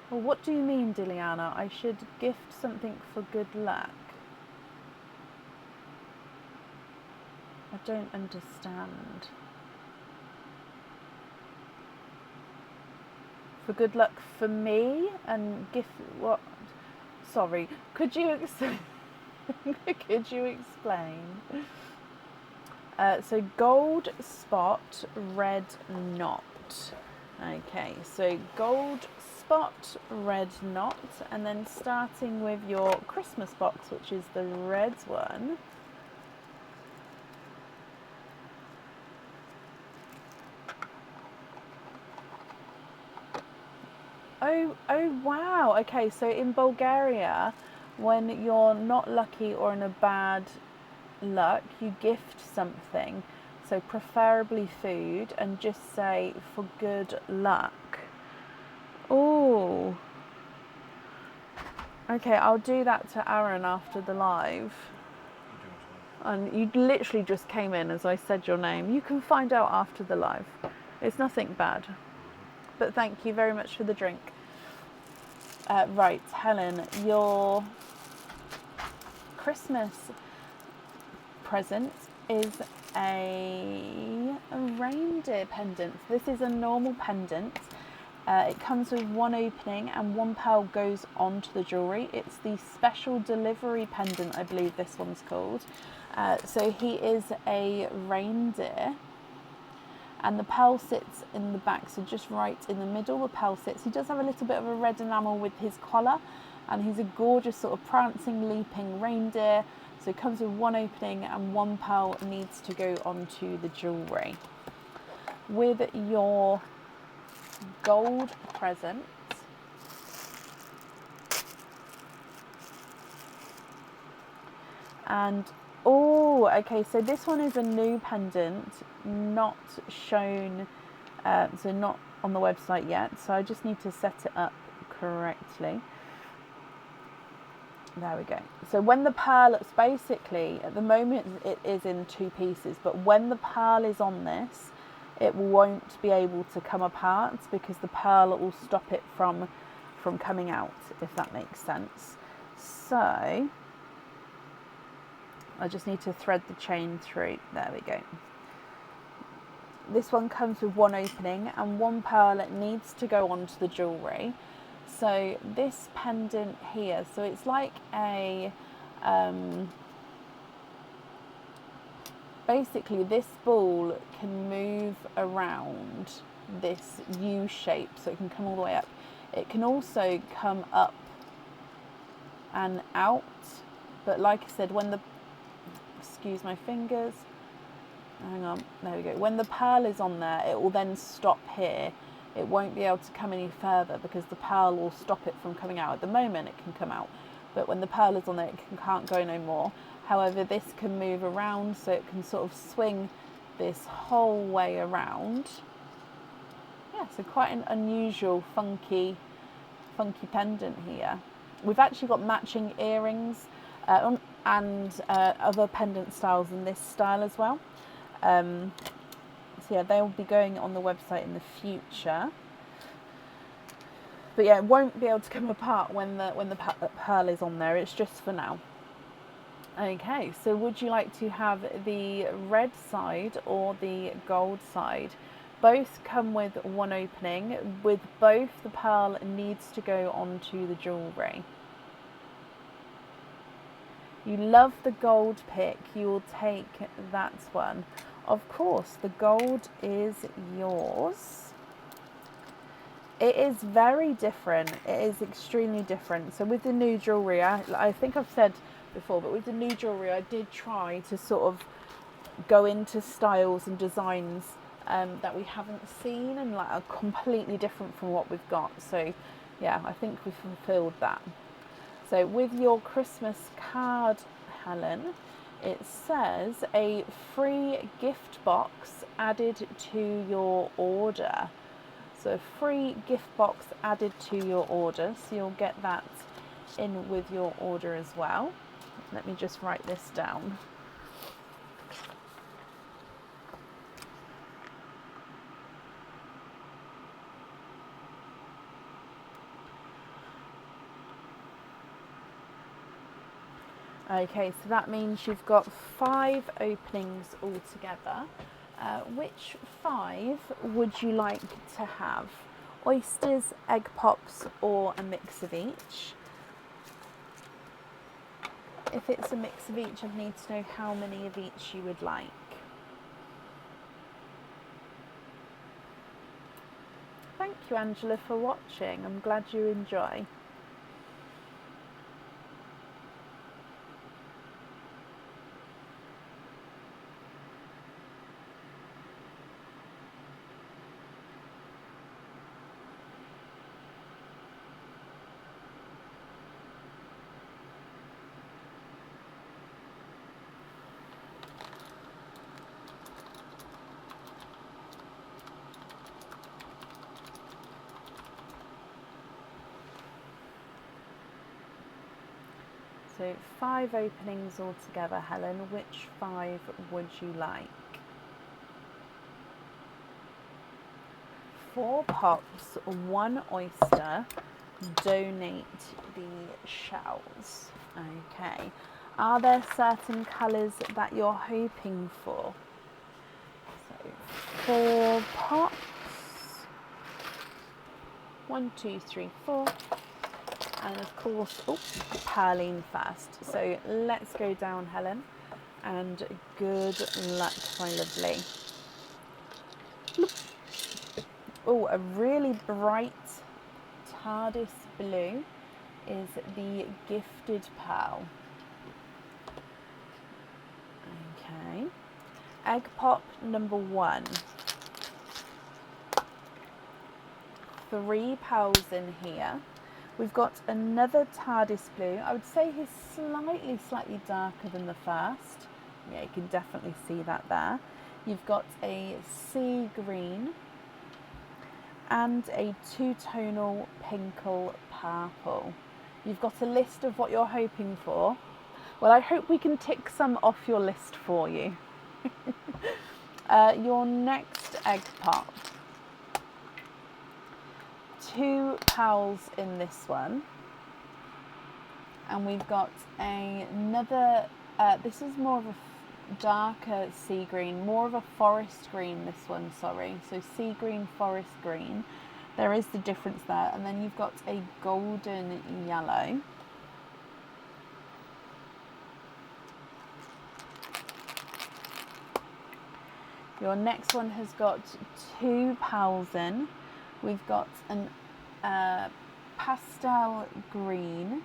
Well, what do you mean, Diliana? I should gift something for good luck? I don't understand. For good luck for me and gift what? Sorry, could you could you explain? So gold spot, red knot. Okay, so gold spot, red knot, and then starting with your Christmas box, which is the red one. Oh wow. Okay, so in Bulgaria, when you're not lucky or in a bad luck, you gift something. So preferably food, and just say for good luck. Oh. Okay, I'll do that to Aaron after the live. And you literally just came in as I said your name. You can find out after the live. It's nothing bad. But thank you very much for the drink. Right, Helen, your Christmas present is a reindeer pendant. This is a normal pendant. It comes with one opening and one pearl goes onto the jewellery. It's the special delivery pendant, I believe this one's called. So he is a reindeer. And the pearl sits in the back, so just right in the middle the pearl sits. He does have a little bit of a red enamel with his collar, and he's a gorgeous sort of prancing, leaping reindeer. So it comes with one opening and one pearl needs to go onto the jewellery. With your gold present, and oh, okay, so this one is a new pendant, not shown, so not on the website yet, so I just need to set it up correctly. There we go. So when the pearl, it's basically, at the moment it is in two pieces, but when the pearl is on this, it won't be able to come apart because the pearl will stop it from coming out, if that makes sense. So I just need to thread the chain through. There we go. This one comes with one opening and one pearl that needs to go onto the jewellery. So this pendant here, so it's like a, basically this ball can move around this U shape, so it can come all the way up. It can also come up and out, but like I said, when the, excuse my fingers, hang on, there we go. When the pearl is on there, it will then stop here. It won't be able to come any further because the pearl will stop it from coming out. At the moment it can come out, but when the pearl is on there, it can't go no more. However, this can move around, so it can sort of swing this whole way around. Yeah, so quite an unusual, funky funky pendant here. We've actually got matching earrings and other pendant styles in this style as well. So yeah, they'll be going on the website in the future. But yeah, it won't be able to come apart when the pearl is on there. It's just for now. Okay, so would you like to have the red side or the gold side? Both come with one opening. With both, the pearl needs to go onto the jewellery. You love the gold pick, you will take that one. Of course, the gold is yours. It is very different. It is extremely different. So with the new jewellery, I think I've said before, but with the new jewellery, I did try to sort of go into styles and designs that we haven't seen and like are completely different from what we've got. So yeah, I think we fulfilled that. So with your Christmas card, Helen, it says a free gift box added to your order. So a free gift box added to your order. So you'll get that in with your order as well. Let me just write this down. Okay, so that means you've got 5 openings altogether. Which 5 would you like to have? Oysters, egg pops, or a mix of each? If it's a mix of each, I need to know how many of each you would like. Thank you, Angela, for watching. I'm glad you enjoy. So 5 openings altogether, Helen. Which 5 would you like? 4 pops, 1 oyster. Donate the shells. Okay. Are there certain colours that you're hoping for? So 4 pops. 1, 2, 3, 4. And of course, Pearline first. So let's go down, Helen, and good luck, my lovely. Oh, a really bright TARDIS blue is the gifted pearl. Okay. Egg pop number 1. 3 pearls in here. We've got another TARDIS blue. I would say he's slightly darker than the first. Yeah, you can definitely see that there. You've got a sea green and a 2-tonal pinkle purple. You've got a list of what you're hoping for. Well, I hope we can tick some off your list for you. Your next egg pop. 2 pearls in this one, and we've got another, this is more of a darker sea green, more of a forest green, this one, sorry, so sea green, forest green, there is the difference there, and then you've got a golden yellow. Your next one has got 2 pearls in. We've got an pastel green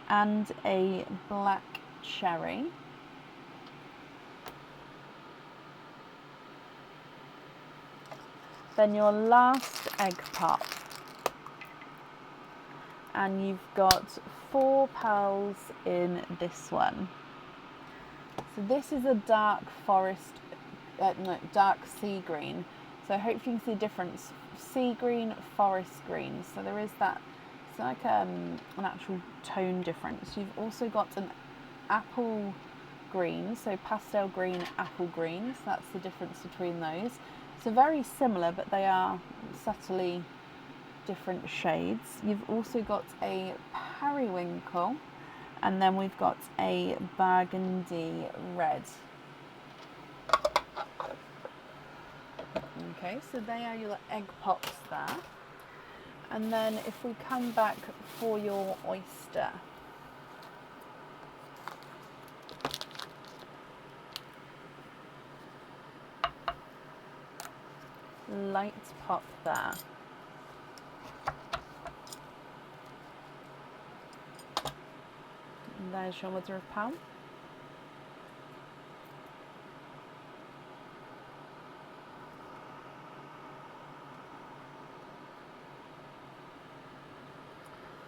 and a black cherry. Then your last egg pop. And you've got 4 pearls in this one. So this is a dark forest, dark sea green. So I hope you can see the difference. sea green, forest green. So there is that, it's like an actual tone difference. You've also got an apple green, so pastel green, apple green. So that's the difference between those. So very similar, but they are subtly different shades. You've also got a periwinkle, and then we've got a burgundy red. Okay, so they are your egg pops there. And then if we come back for your oyster, light pop there. And there's your mother of pearl.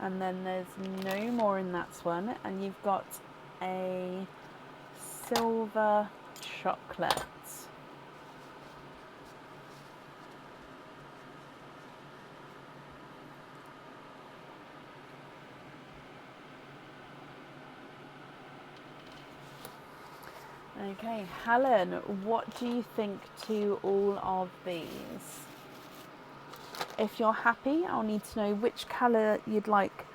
And then there's no more in that one, and you've got a silver chocolate. Okay, Helen, what do you think to all of these? If you're happy, I'll need to know which colour you'd like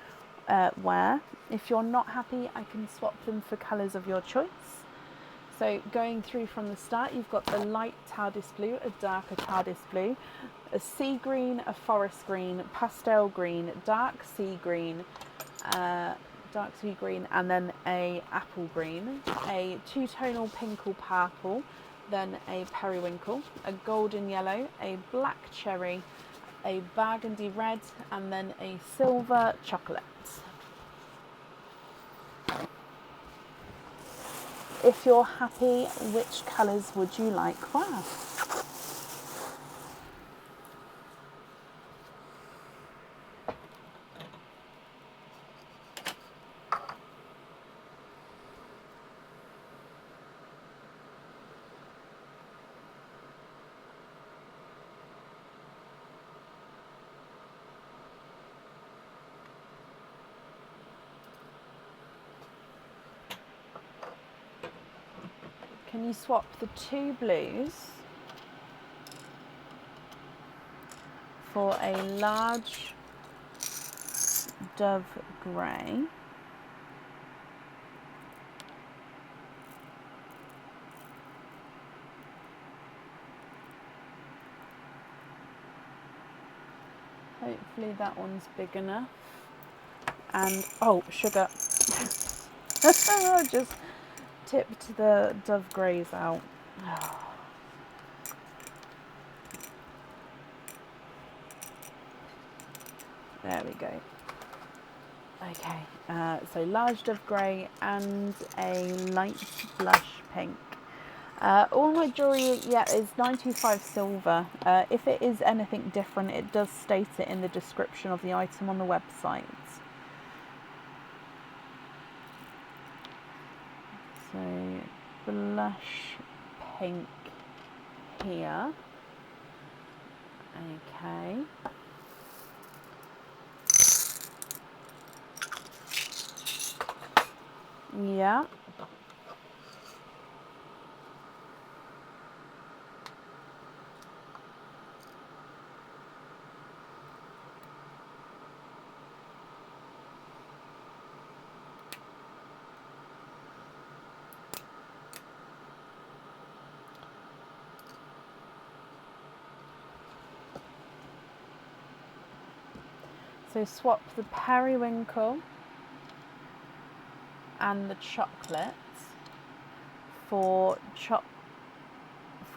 where. If you're not happy, I can swap them for colours of your choice. So going through from the start, you've got the light TARDIS blue, a darker TARDIS blue, a sea green, a forest green, pastel green, dark sea green, and then a apple green, a two-tonal pink or purple, then a periwinkle, a golden yellow, a black cherry, a burgundy red, and then a silver chocolate. If you're happy, which colours would you like where? Can you swap the two blues for a large dove grey, hopefully that one's big enough, and oh sugar, I just tipped the dove greys out. There we go. Okay, so large dove grey and a light blush pink. All my jewellery is 925 silver. If it is anything different, it does state it in the description of the item on the website. So blush pink here. Okay. Yeah. So swap the periwinkle and the chocolate for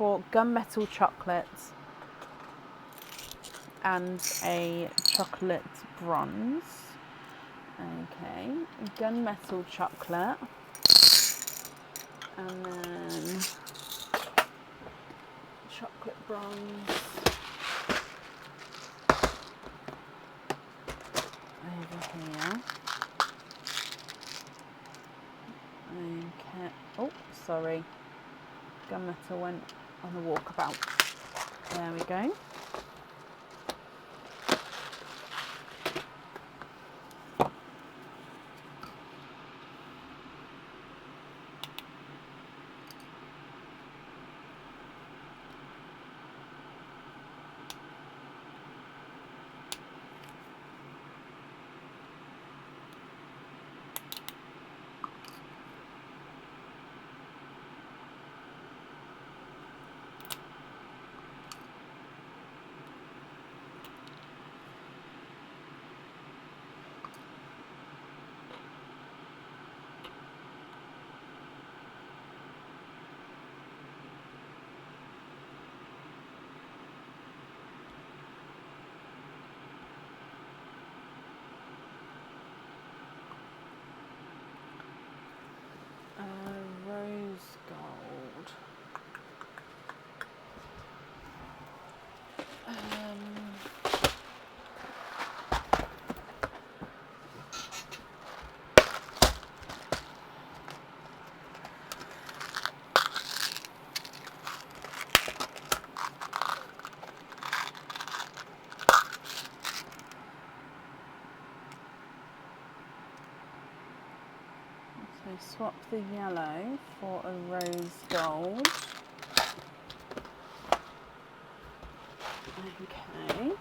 gunmetal chocolate and a chocolate bronze. Okay, gunmetal chocolate, and then chocolate bronze over here. Okay, oh sorry, gunmetal went on a walkabout. There we go. So swap the yellow for a rose gold. Okay.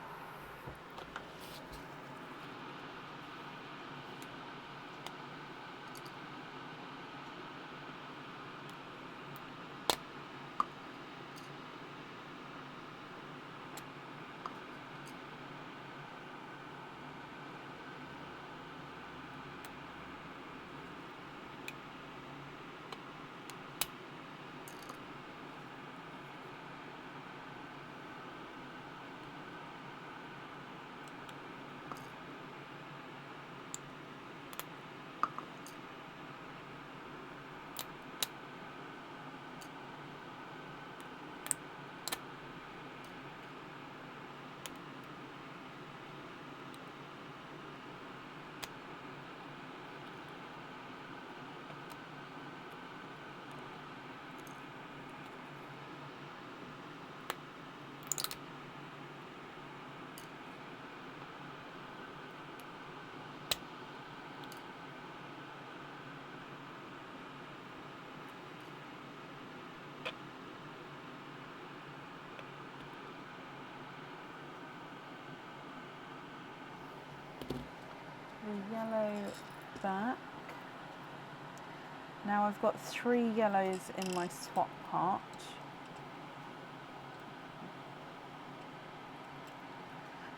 The yellow back. Now I've got 3 yellows in my swap pot.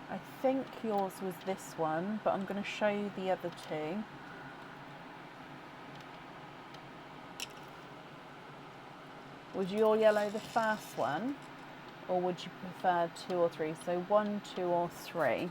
I think yours was this one, but I'm going to show you the other 2. Was your yellow the first one, or would you prefer 2 or 3? So 1, 2 or 3.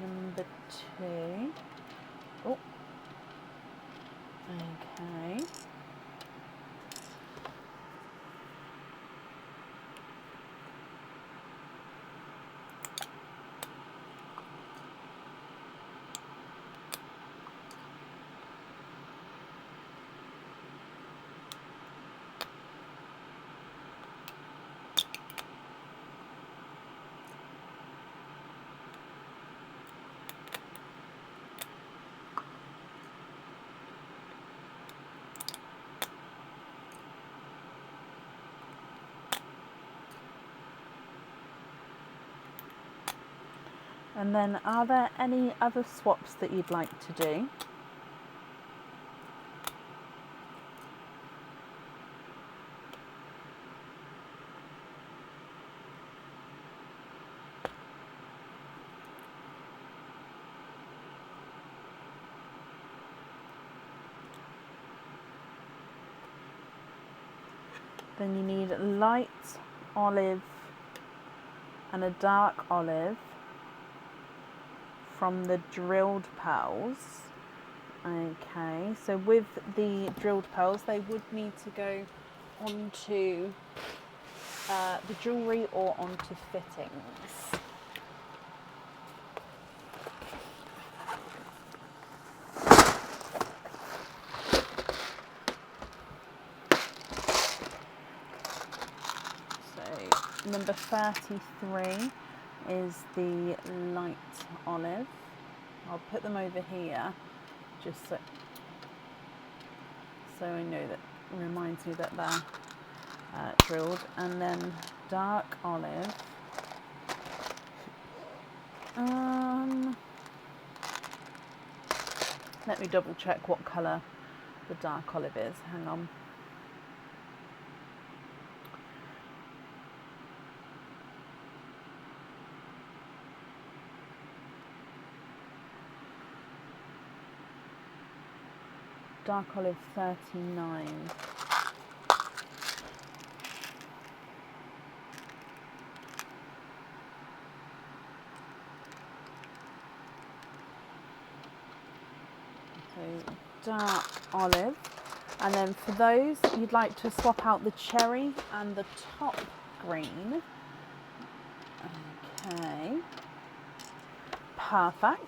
Number 2. Oh, okay. And then are there any other swaps that you'd like to do? Then you need a light olive and a dark olive from the drilled pearls. Okay, so with the drilled pearls, they would need to go onto the jewellery or onto fittings. So number 33 is the light olive. I'll put them over here just so I know that it reminds me that they're drilled. And then dark olive. Let me double check what colour the dark olive is. Hang on. Dark olive 39. So dark olive. And then for those, you'd like to swap out the cherry and the top green. Okay. Perfect.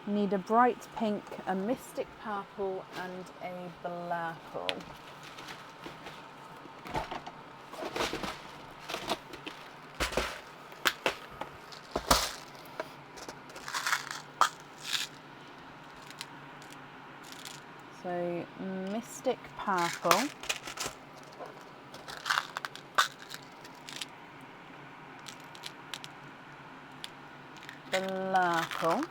Need a bright pink, a mystic purple and a blurple. So mystic purple, blurple,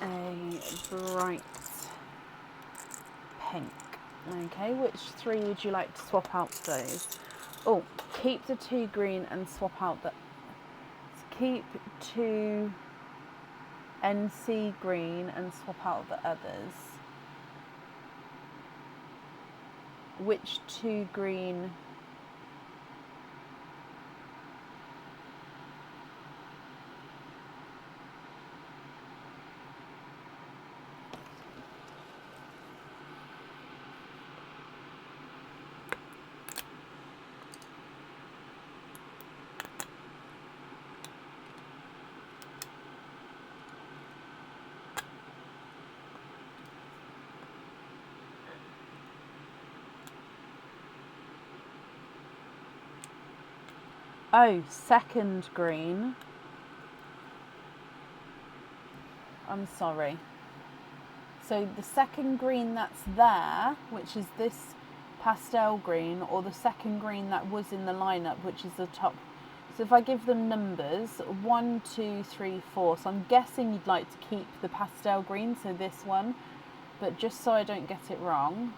and a bright pink. Okay, which three would you like to swap out those? Oh, keep the 2 green and swap out the... Keep 2 NC green and swap out the others. Which 2 green? Oh, second green. I'm sorry. So the second green that's there, which is this pastel green, or the second green that was in the lineup, which is the top. So if I give them numbers, 1, 2, 3, 4. So I'm guessing you'd like to keep the pastel green, so this one. But just so I don't get it wrong,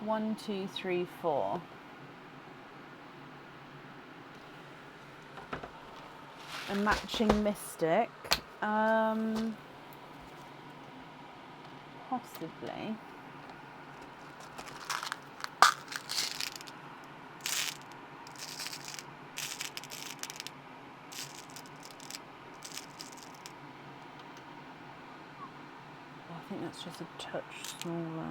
1, 2, 3, 4. A matching mystic. Possibly. I think that's just a touch smaller.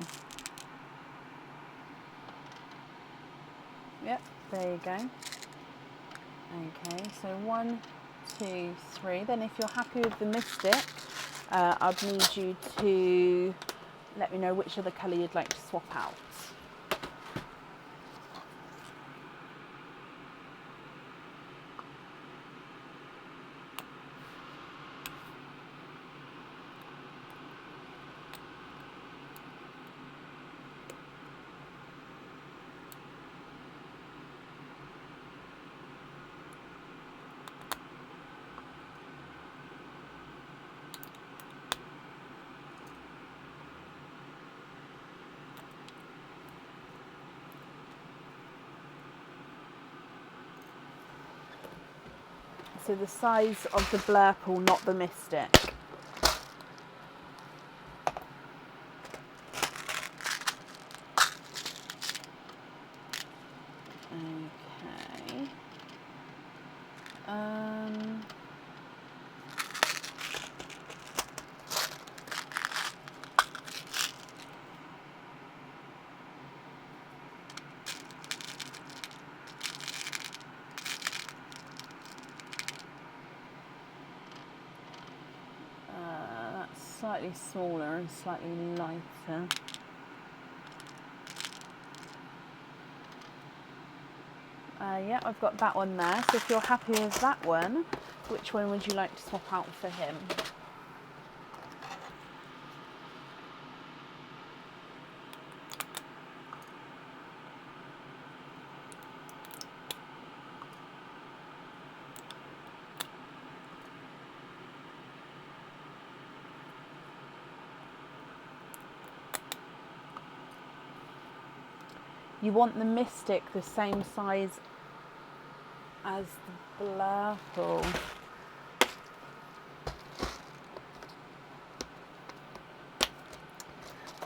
Yep, there you go. Okay, so 1, 2, 3. Then if you're happy with the mystic, I'd need you to let me know which other colour you'd like to swap out. So the size of the blurple, not the mystic. Okay. slightly smaller and slightly lighter. Yeah, I've got that one there. So if you're happy with that one, which one would you like to swap out for him? You want the Mystic the same size as the Blurple.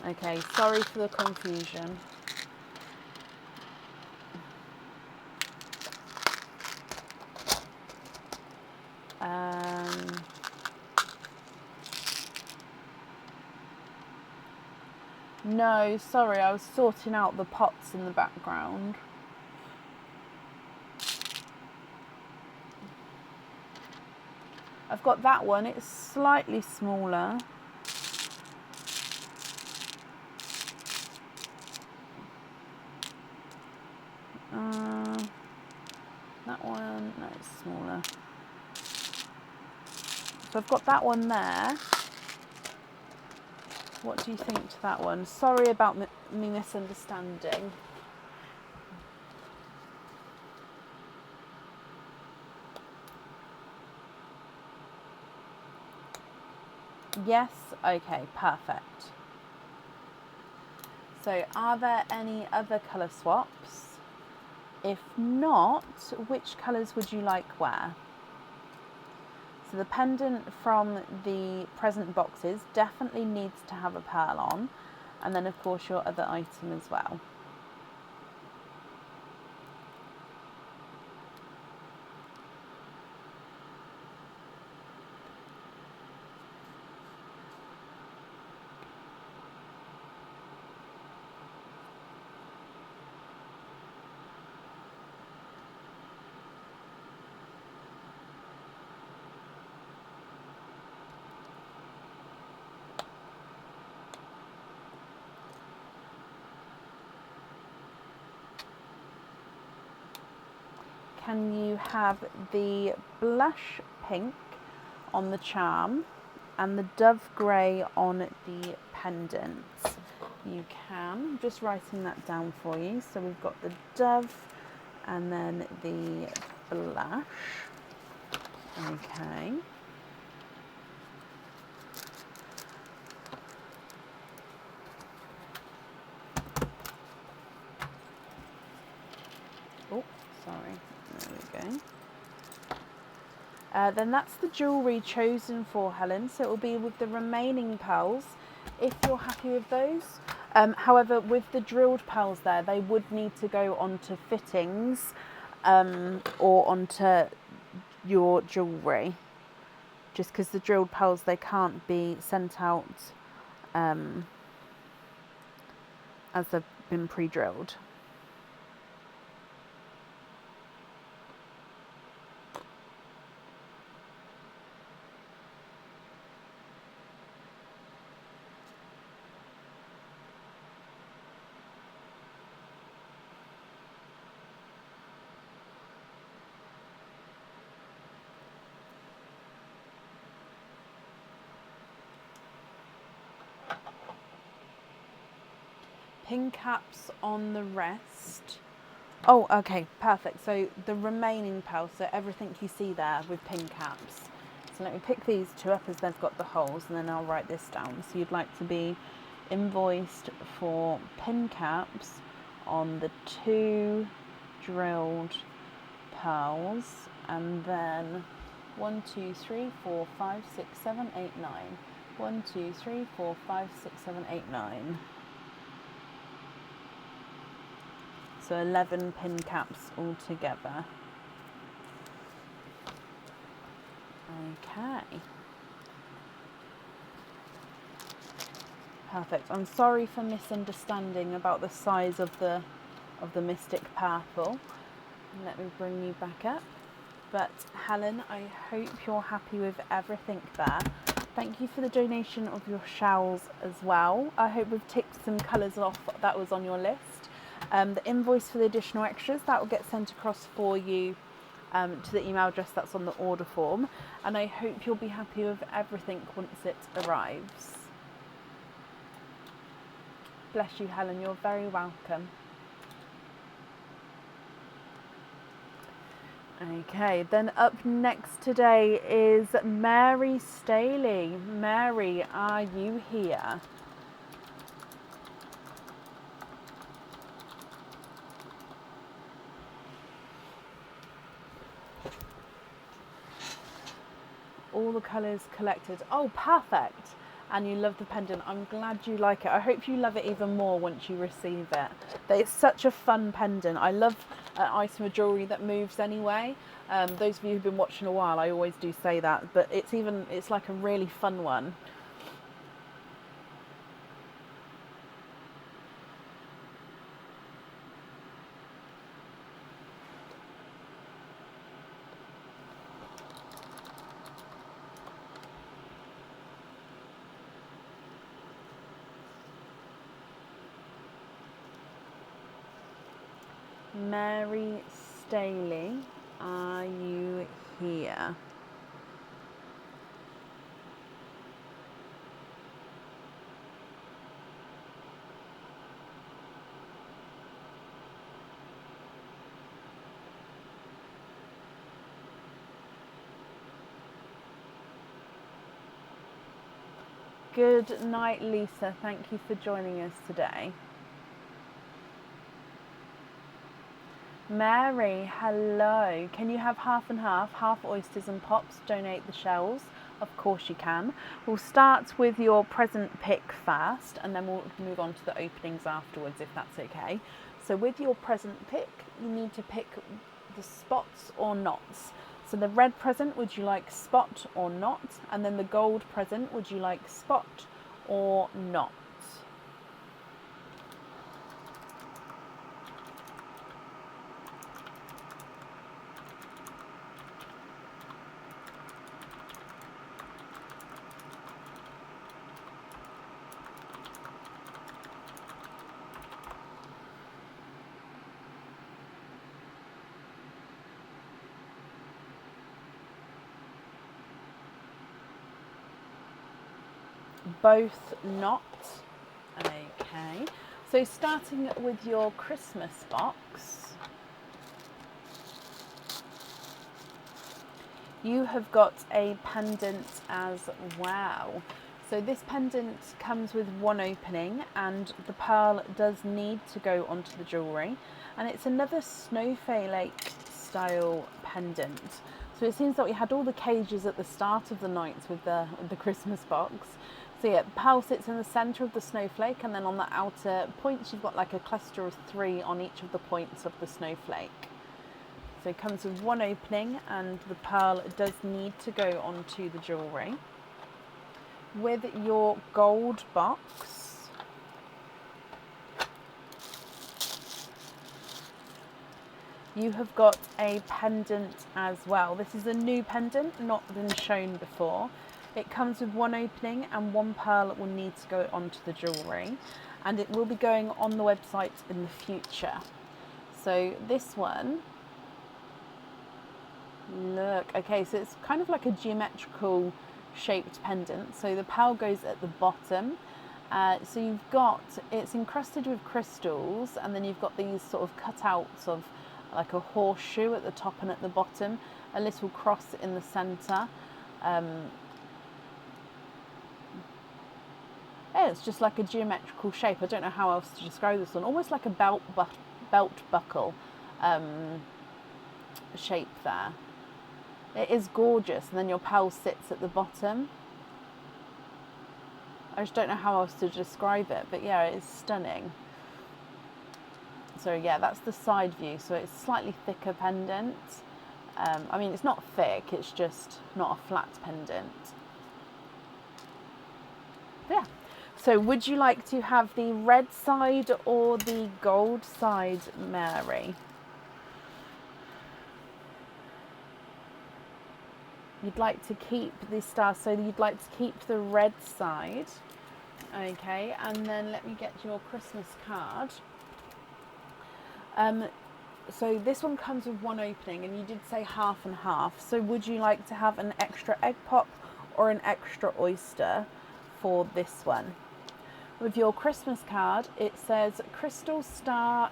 Okay, sorry for the confusion. No, sorry, I was sorting out the pots in the background. I've got that one, it's slightly smaller. That one, no, it's smaller. So I've got that one there. What do you think to that one? Sorry about me misunderstanding. Yes? Okay, perfect. So are there any other colour swaps? If not, which colours would you like where? So the pendant from the present boxes definitely needs to have a pearl on, and then of course your other item as well. Can you have the blush pink on the charm and the dove grey on the pendants? You can. I'm just writing that down for you. So we've got the dove and then the blush. Okay. Oh, sorry. There we go. Then that's the jewellery chosen for Helen, so it will be with the remaining pearls, if you're happy with those. However, with the drilled pearls there, they would need to go onto fittings or onto your jewellery, just because the drilled pearls, they can't be sent out as they've been pre-drilled. Pin caps on the rest. Oh, okay, perfect. So the remaining pearls, so everything you see there with pin caps. So let me pick these two up as they've got the holes, and then I'll write this down. So you'd like to be invoiced for pin caps on the 2 drilled pearls, and then 1, 2, 3, 4, 5, 6, 7, 8, 9. 1, 2, 3, 4, 5, 6, 7, 8, 9. So 11 pin caps altogether. Okay. Perfect. I'm sorry for misunderstanding about the size of the Mystic Purple. Let me bring you back up. But Helen, I hope you're happy with everything there. Thank you for the donation of your shawls as well. I hope we've ticked some colours off that was on your list. The invoice for the additional extras, that will get sent across for you to the email address that's on the order form. And I hope you'll be happy with everything once it arrives. Bless you, Helen. You're very welcome. Okay, then up next today is Mary Staley. Mary, are you here? All the colours collected. Oh, perfect. And you love the pendant. I'm glad you like it. I hope you love it even more once you receive it. It's such a fun pendant. I love item of jewellery that moves anyway. Those of you who've been watching a while, I always do say that, but it's like a really fun one. Mary Staley, are you here? Good night, Lisa. Thank you for joining us today. Mary, hello. Can you have half and half oysters and pops? Donate the shells. Of course you can. We'll start with your present pick first, and then we'll move on to the openings afterwards, if that's okay. So with your present pick, you need to pick the spots or knots. So the red present, would you like spot or knot? And then the gold present, would you like spot or knot? Both not. Okay, so starting with your Christmas box, you have got a pendant as well. So this pendant comes with one opening, and the pearl does need to go onto the jewellery, and it's another snowflake style pendant. So it seems that we had all the cages at the start of the nights with the Christmas box. So yeah, pearl sits in the centre of the snowflake, and then on the outer points you've got like a cluster of 3 on each of the points of the snowflake. So it comes with one opening, and the pearl does need to go onto the jewellery. With your gold box, you have got a pendant as well. This is a new pendant, not been shown before. It comes with one opening, and one pearl will need to go onto the jewellery, and it will be going on the website in the future. So this one, look, okay, so it's kind of like a geometrical shaped pendant. So the pearl goes at the bottom. So you've got, it's encrusted with crystals, and then you've got these sort of cutouts of like a horseshoe at the top and at the bottom, a little cross in the centre. Yeah, it's just like a geometrical shape. I don't know how else to describe this one. Almost like a belt buckle shape there. It is gorgeous, and then your pearl sits at the bottom. I just don't know how else to describe it, but yeah, it is stunning. So yeah, that's the side view. So it's slightly thicker pendant. I mean, it's not thick, it's just not a flat pendant. Yeah. So would you like to have the red side or the gold side, Mary? You'd like to keep the star, so you'd like to keep the red side. Okay, and then let me get your Christmas card. So this one comes with one opening, and you did say half and half. So would you like to have an extra egg pop or an extra oyster for this one? With your Christmas card, it says crystal stud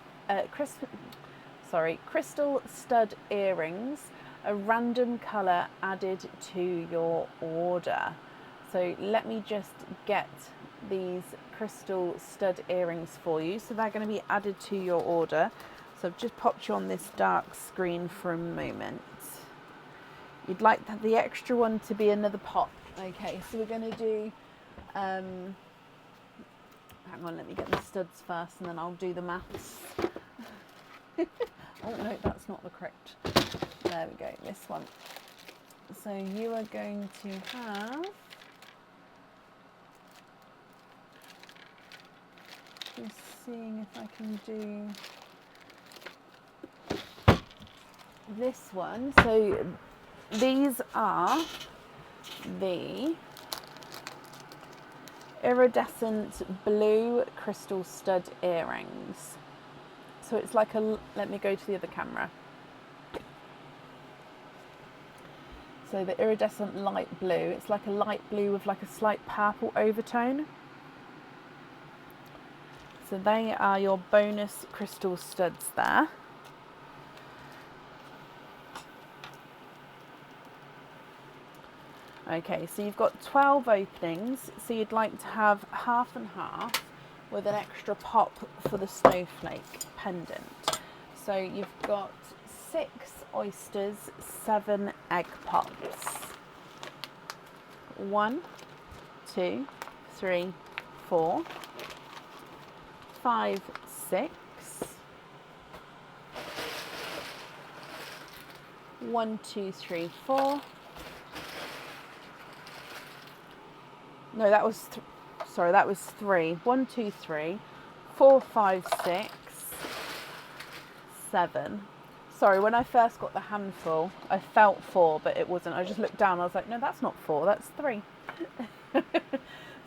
earrings, a random colour added to your order. So let me just get these crystal stud earrings for you. So they're going to be added to your order. So I've just popped you on this dark screen for a moment. You'd like the extra one to be another pop. Okay, so we're going to do, hang on, let me get the studs first and then I'll do the maths. Oh no, that's not the correct. There we go, this one. So you are going to have, just seeing if I can do this one. So these are the iridescent blue crystal stud earrings. So it's like a, let me go to the other camera. So the iridescent light blue, it's like a light blue with like a slight purple overtone. So they are your bonus crystal studs there. Okay, so you've got 12 openings, so you'd like to have half and half with an extra pop for the snowflake pendant. So you've got 6 oysters, 7 egg pops. 1, 2, 3, 4, 5, 6. 1, 2, 3, 4. No, that was that was 3. 1, 2, 3, 4, 5, 6, 7. Sorry, when I first got the handful, I felt 4, but it wasn't. I just looked down. I was like, no, that's not 4. That's 3.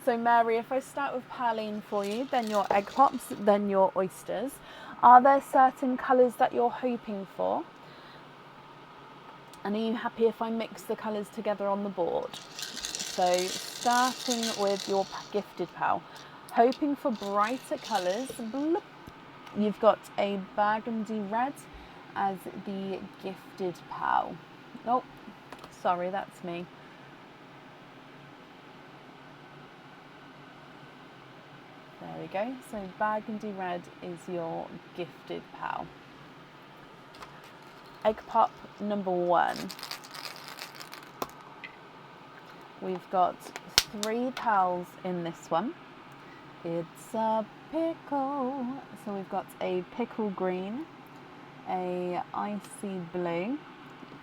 So, Mary, if I start with Perline for you, then your egg pops, then your oysters. Are there certain colours that you're hoping for? And are you happy if I mix the colours together on the board? So starting with your gifted pal, hoping for brighter colours, bloop, you've got a burgundy red as the gifted pal. Oh, sorry, that's me. There we go. So burgundy red is your gifted pal. Egg pop number 1. We've got 3 pals in this one. It's a pickle. So we've got a pickle green, a icy blue,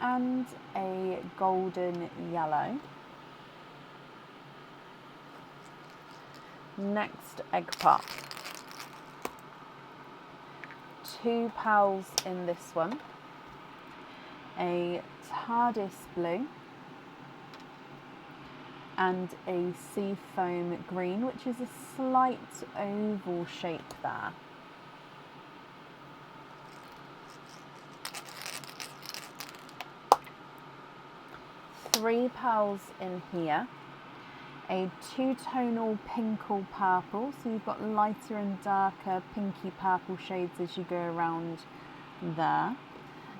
and a golden yellow. Next egg pop. 2 pals in this one. A TARDIS blue and a sea foam green, which is a slight oval shape there. Three pals in here. A two-tonal pinkle purple, so you've got lighter and darker pinky purple shades as you go around there.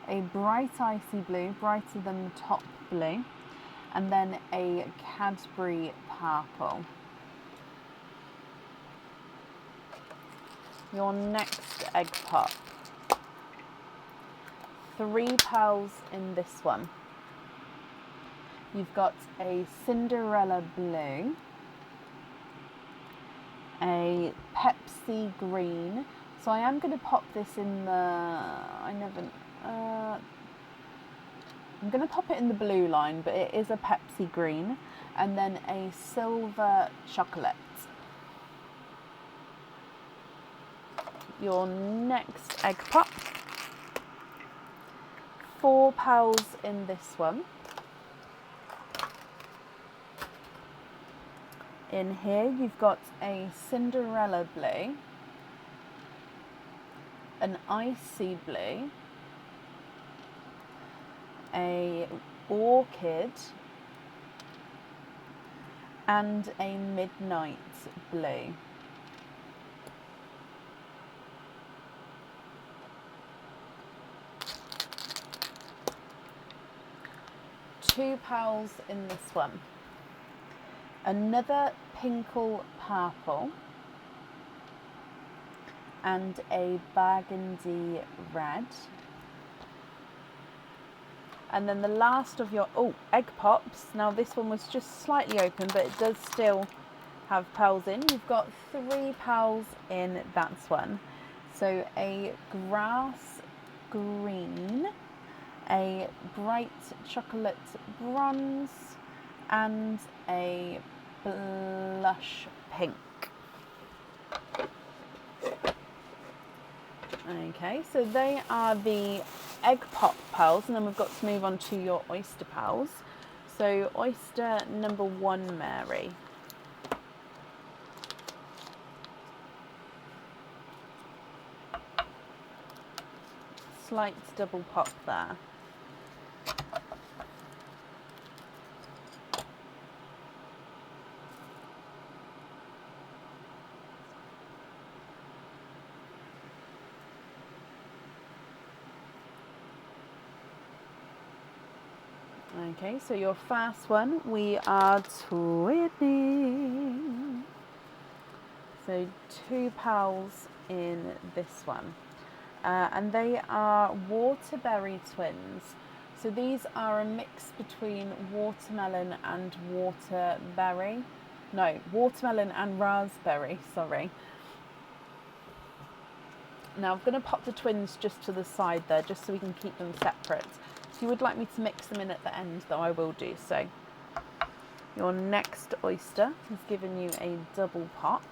A bright icy blue, brighter than the top blue, and then a Cadbury purple. Your next egg pop. 3 pearls in this one. You've got a Cinderella blue, a Pepsi green. So I am going to pop this in the, I'm going to pop it in the blue line, but it is a Pepsi green. And then a silver chocolate. Your next egg pop. 4 pearls in this one. In here you've got a Cinderella blue, an icy blue, a orchid, and a midnight blue. Two pals in this one. Another pinkle purple and a burgundy red. And then the last of your, egg pops. Now this one was just slightly open, but it does still have pearls in. You've got three pearls in that one. So a grass green, a bright chocolate bronze, and a blush pink. Okay, so they are the egg pop pearls, and then we've got to move on to your oyster pearls. So oyster number 1, Mary. Slight double pop there. Okay, so your first one, we are twinning. So 2 pearls in this one. And they are waterberry twins. So these are a mix between watermelon and waterberry. No, watermelon and raspberry, sorry. Now I'm going to pop the twins just to the side there, just so we can keep them separate. If you would like me to mix them in at the end, though, I will do so. Your next oyster has given you a double pop.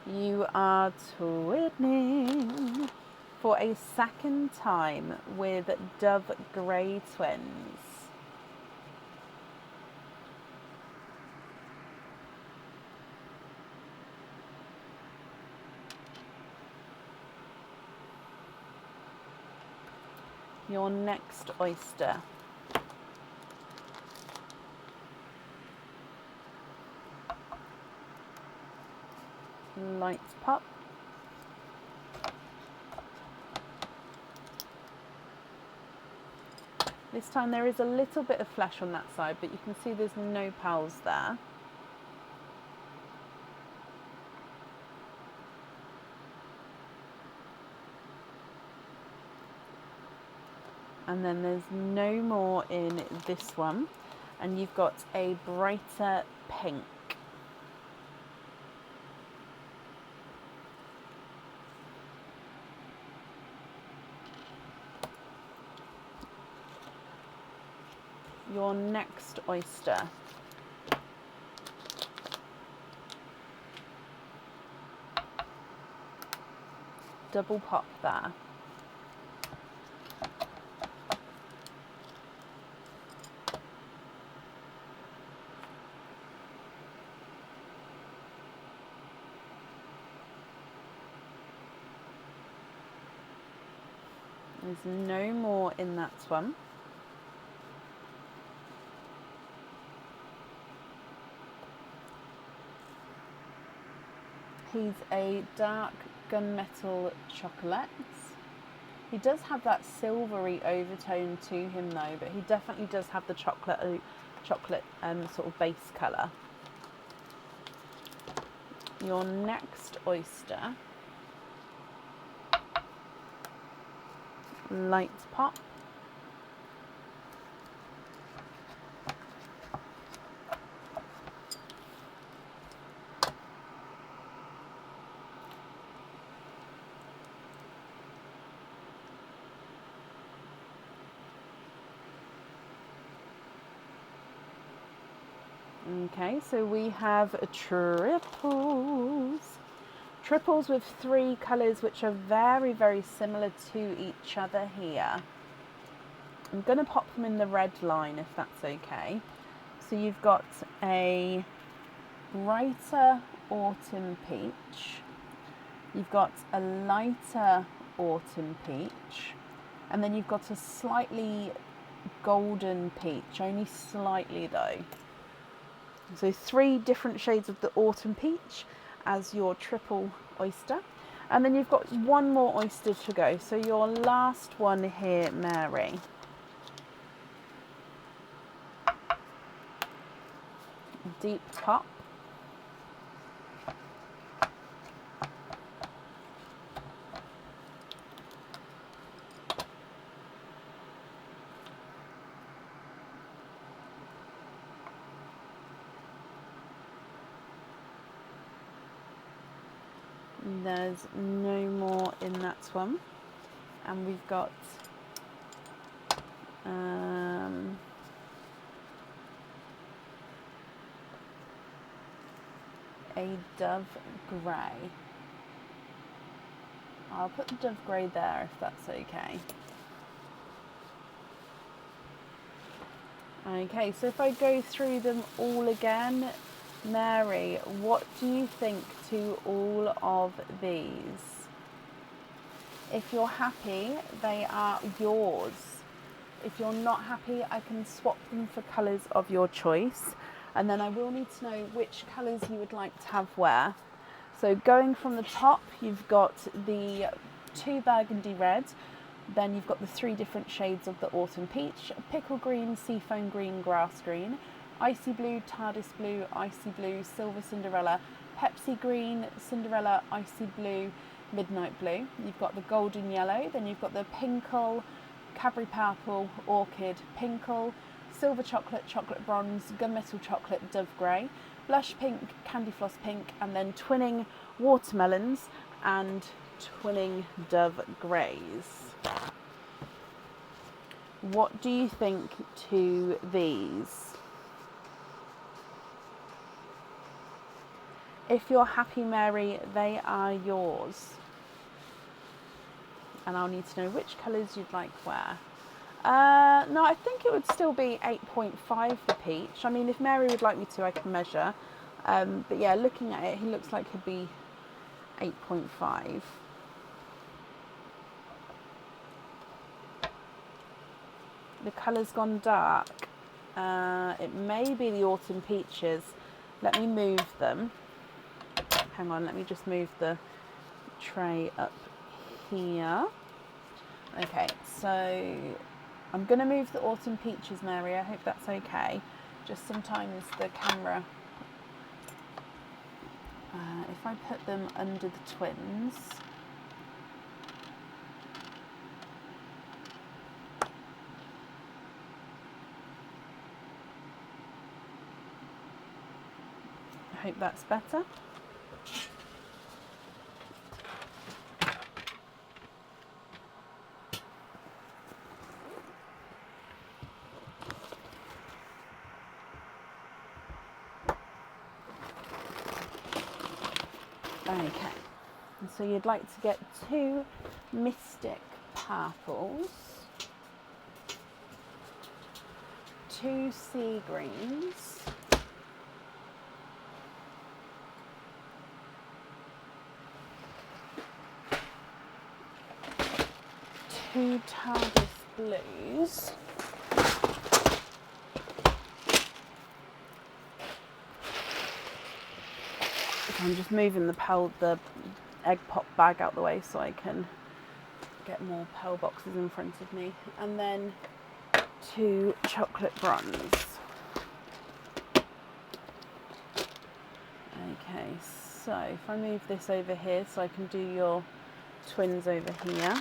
You are twinning for a second time with Dove Grey twins. Your next oyster. Light pop. This time there is a little bit of flesh on that side, but you can see there's no pearls there. And then there's no more in this one. And you've got a brighter pink. Your next oyster. Double pop there. There's no more in that one. He's a dark gunmetal chocolate. He does have that silvery overtone to him though, but he definitely does have the chocolate sort of base colour. Your next oyster. Light pop. Okay, so we have triples. Triples with 3 colours which are very, very similar to each other here. I'm going to pop them in the red line if that's okay. So you've got a brighter autumn peach, you've got a lighter autumn peach, and then you've got a slightly golden peach, only slightly though. So 3 different shades of the autumn peach as your triple oyster. And then you've got 1 more oyster to go. So your last one here, Mary. Deep top. There's no more in that one. And we've got a dove grey. I'll put the dove grey there if that's okay. Okay, so if I go through them all again, Mary, what do you think to all of these? If you're happy, they are yours. If you're not happy, I can swap them for colours of your choice. And then I will need to know which colours you would like to have where. So going from the top, you've got the 2 burgundy red, then you've got the 3 different shades of the autumn peach, pickle green, seafoam green, grass green, icy blue, TARDIS blue, icy blue, silver Cinderella, Pepsi green, Cinderella, icy blue, midnight blue. You've got the golden yellow, then you've got the pinkle, Cadbury purple, orchid, pinkle, silver chocolate, chocolate bronze, gunmetal chocolate, dove grey, blush pink, candy floss pink, and then twinning watermelons and twinning dove greys. What do you think to these? If you're happy, Mary, they are yours. And I'll need to know which colours you'd like where. No, I think it would still be 8.5 for peach. I mean, if Mary would like me to, I can measure. But yeah, looking at it, he looks like he'd be 8.5. The colour's gone dark. It may be the autumn peaches. Let me move them. Hang on, let me just move the tray up here. Okay, so I'm going to move the autumn peaches, Mary. I hope that's okay. Just sometimes the camera, if I put them under the twins, I hope that's better. Okay, and so you'd like to get 2 mystic purples, 2 sea greens, 2 TARDIS blues, I'm just moving the egg pop bag out the way so I can get more pearl boxes in front of me, and then 2 chocolate bronze. Okay, so if I move this over here so I can do your twins over here.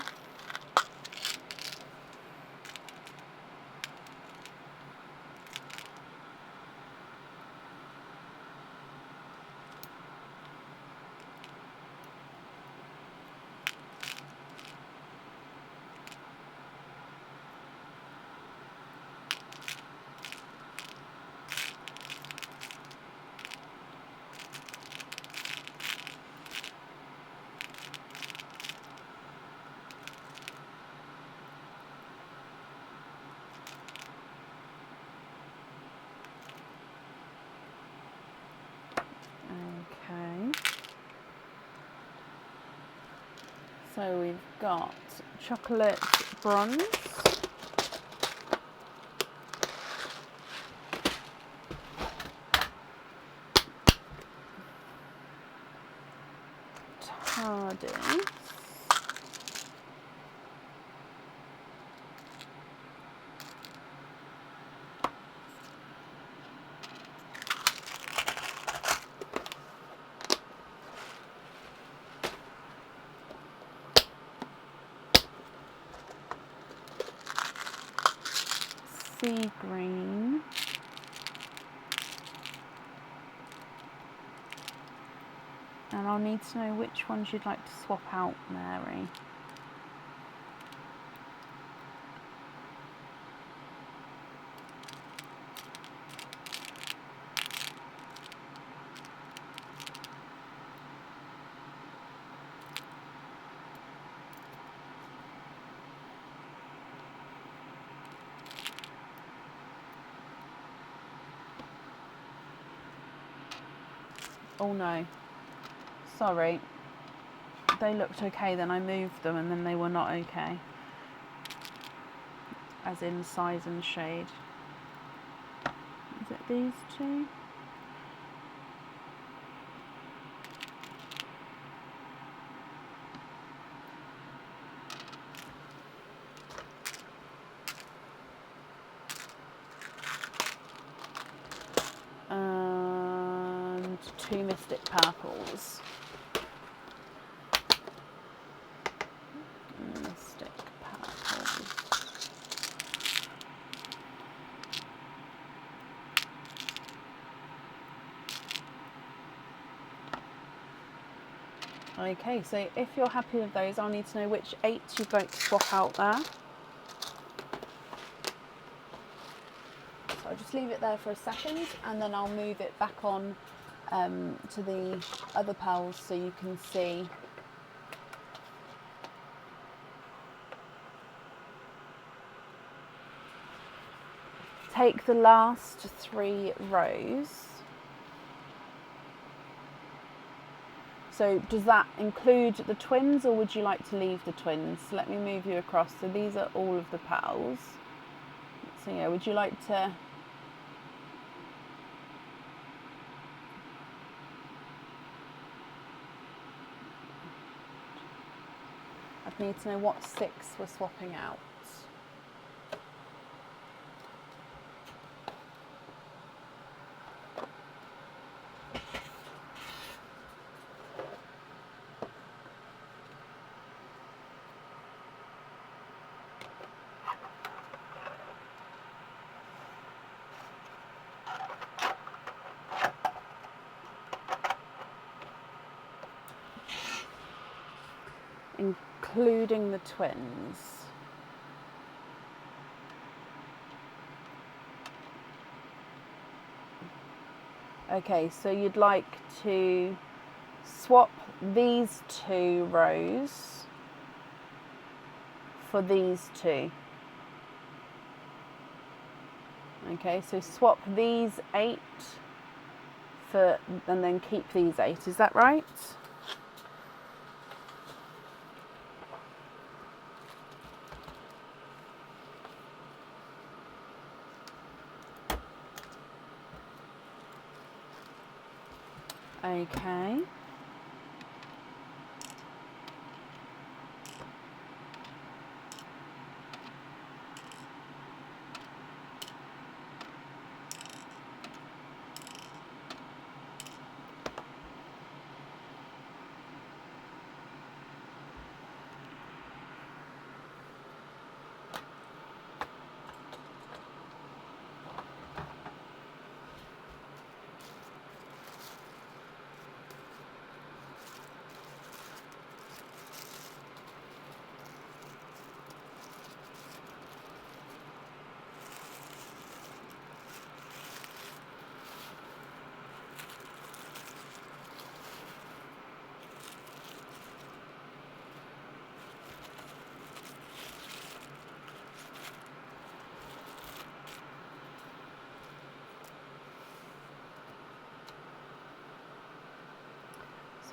So we've got chocolate bronze, TARDIS, sea green, and I'll need to know which ones you'd like to swap out, Mary. Oh no, sorry, they looked okay, then I moved them and then they were not okay, as in size and shade. Is it these two? And two Mystic Purples. Mystic Purples. Okay, so if you're happy with those, I'll need to know which 8s you'd like to swap out there. So I'll just leave it there for a second and then I'll move it back on to the other pearls so you can see. Take the last 3 rows. So does that include the twins or would you like to leave the twins? Let me move you across. So these are all of the pearls. So yeah, would you like to... I'd need to know what 6 we're swapping out. Including the twins. Okay, so you'd like to swap these 2 rows for these 2. Okay, so swap these 8 for, and then keep these 8, is that right? Okay.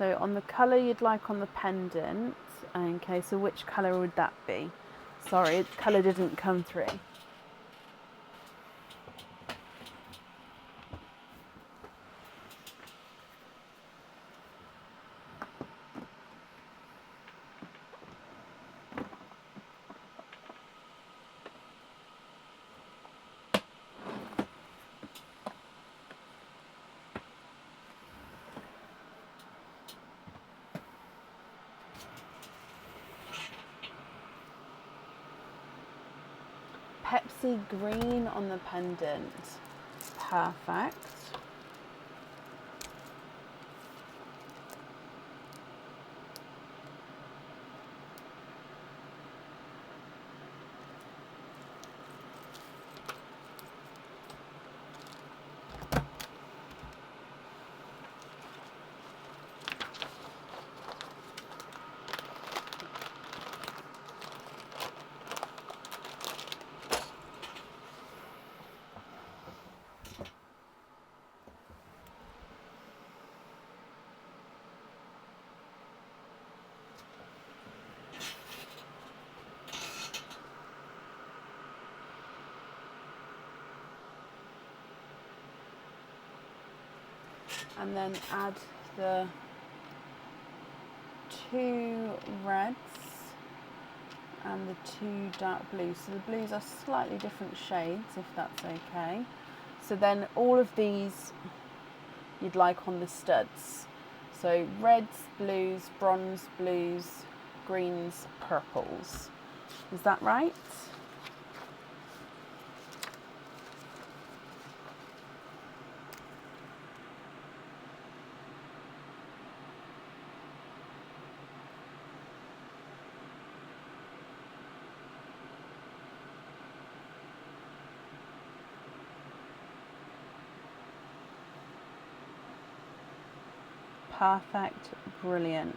So on the colour you'd like on the pendant, okay, so which colour would that be? Sorry, colour didn't come through. Pepsi green on the pendant. Perfect. And then add the 2 reds and the 2 dark blues. So the blues are slightly different shades, if that's okay. So then all of these you'd like on the studs. So reds, blues, bronze, blues, greens, purples. Is that right? Perfect, brilliant.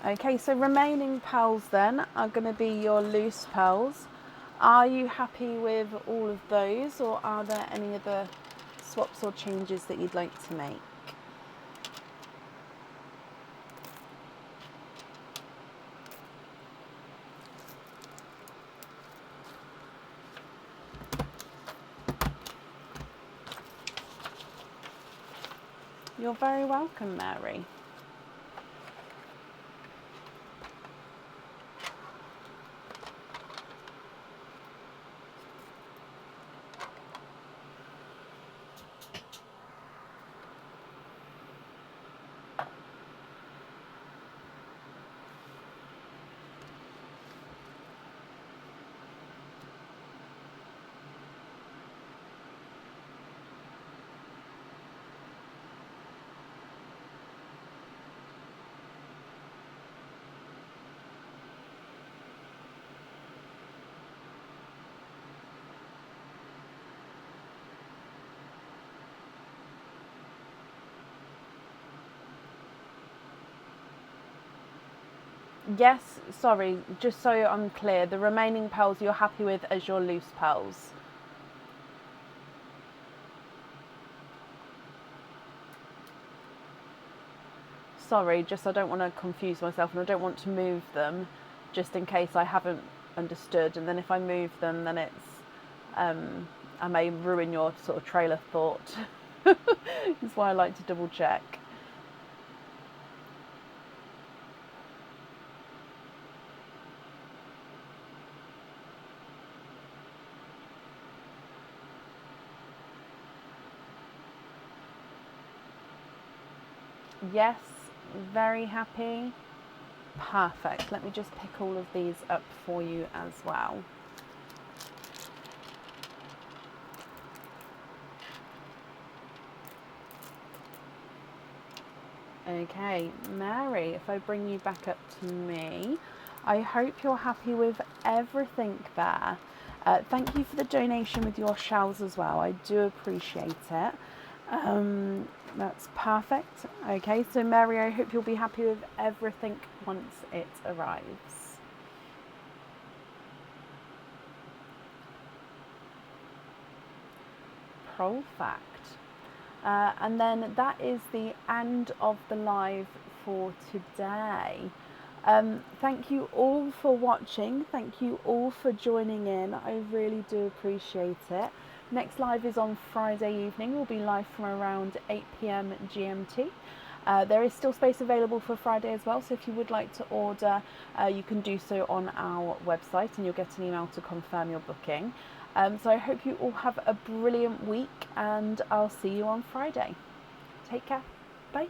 Okay, so remaining pearls then are going to be your loose pearls. Are you happy with all of those, or are there any other swaps or changes that you'd like to make? You're very welcome, Mary. Yes, sorry, just so I'm clear, the remaining pearls you're happy with as your loose pearls? Sorry, just I don't want to confuse myself, and I don't want to move them just in case I haven't understood, and then if I move them then it's I may ruin your sort of trail of thought. That's why I like to double check. Yes, very happy. Perfect. Let me just pick all of these up for you as well. Okay, Mary, if I bring you back up to me, I hope you're happy with everything there. Thank you for the donation with your shells as well. I do appreciate it. That's perfect. Okay, so Mary, I hope you'll be happy with everything once it arrives. troll fact. And then that is the end of the live for today. Thank you all for watching. Thank you all for joining in. I really do appreciate it. Next live is on Friday evening. We'll be live from around 8 p.m. GMT. There is still space available for Friday as well, so if you would like to order, you can do so on our website and you'll get an email to confirm your booking. So I hope you all have a brilliant week and I'll see you on Friday. Take care. Bye.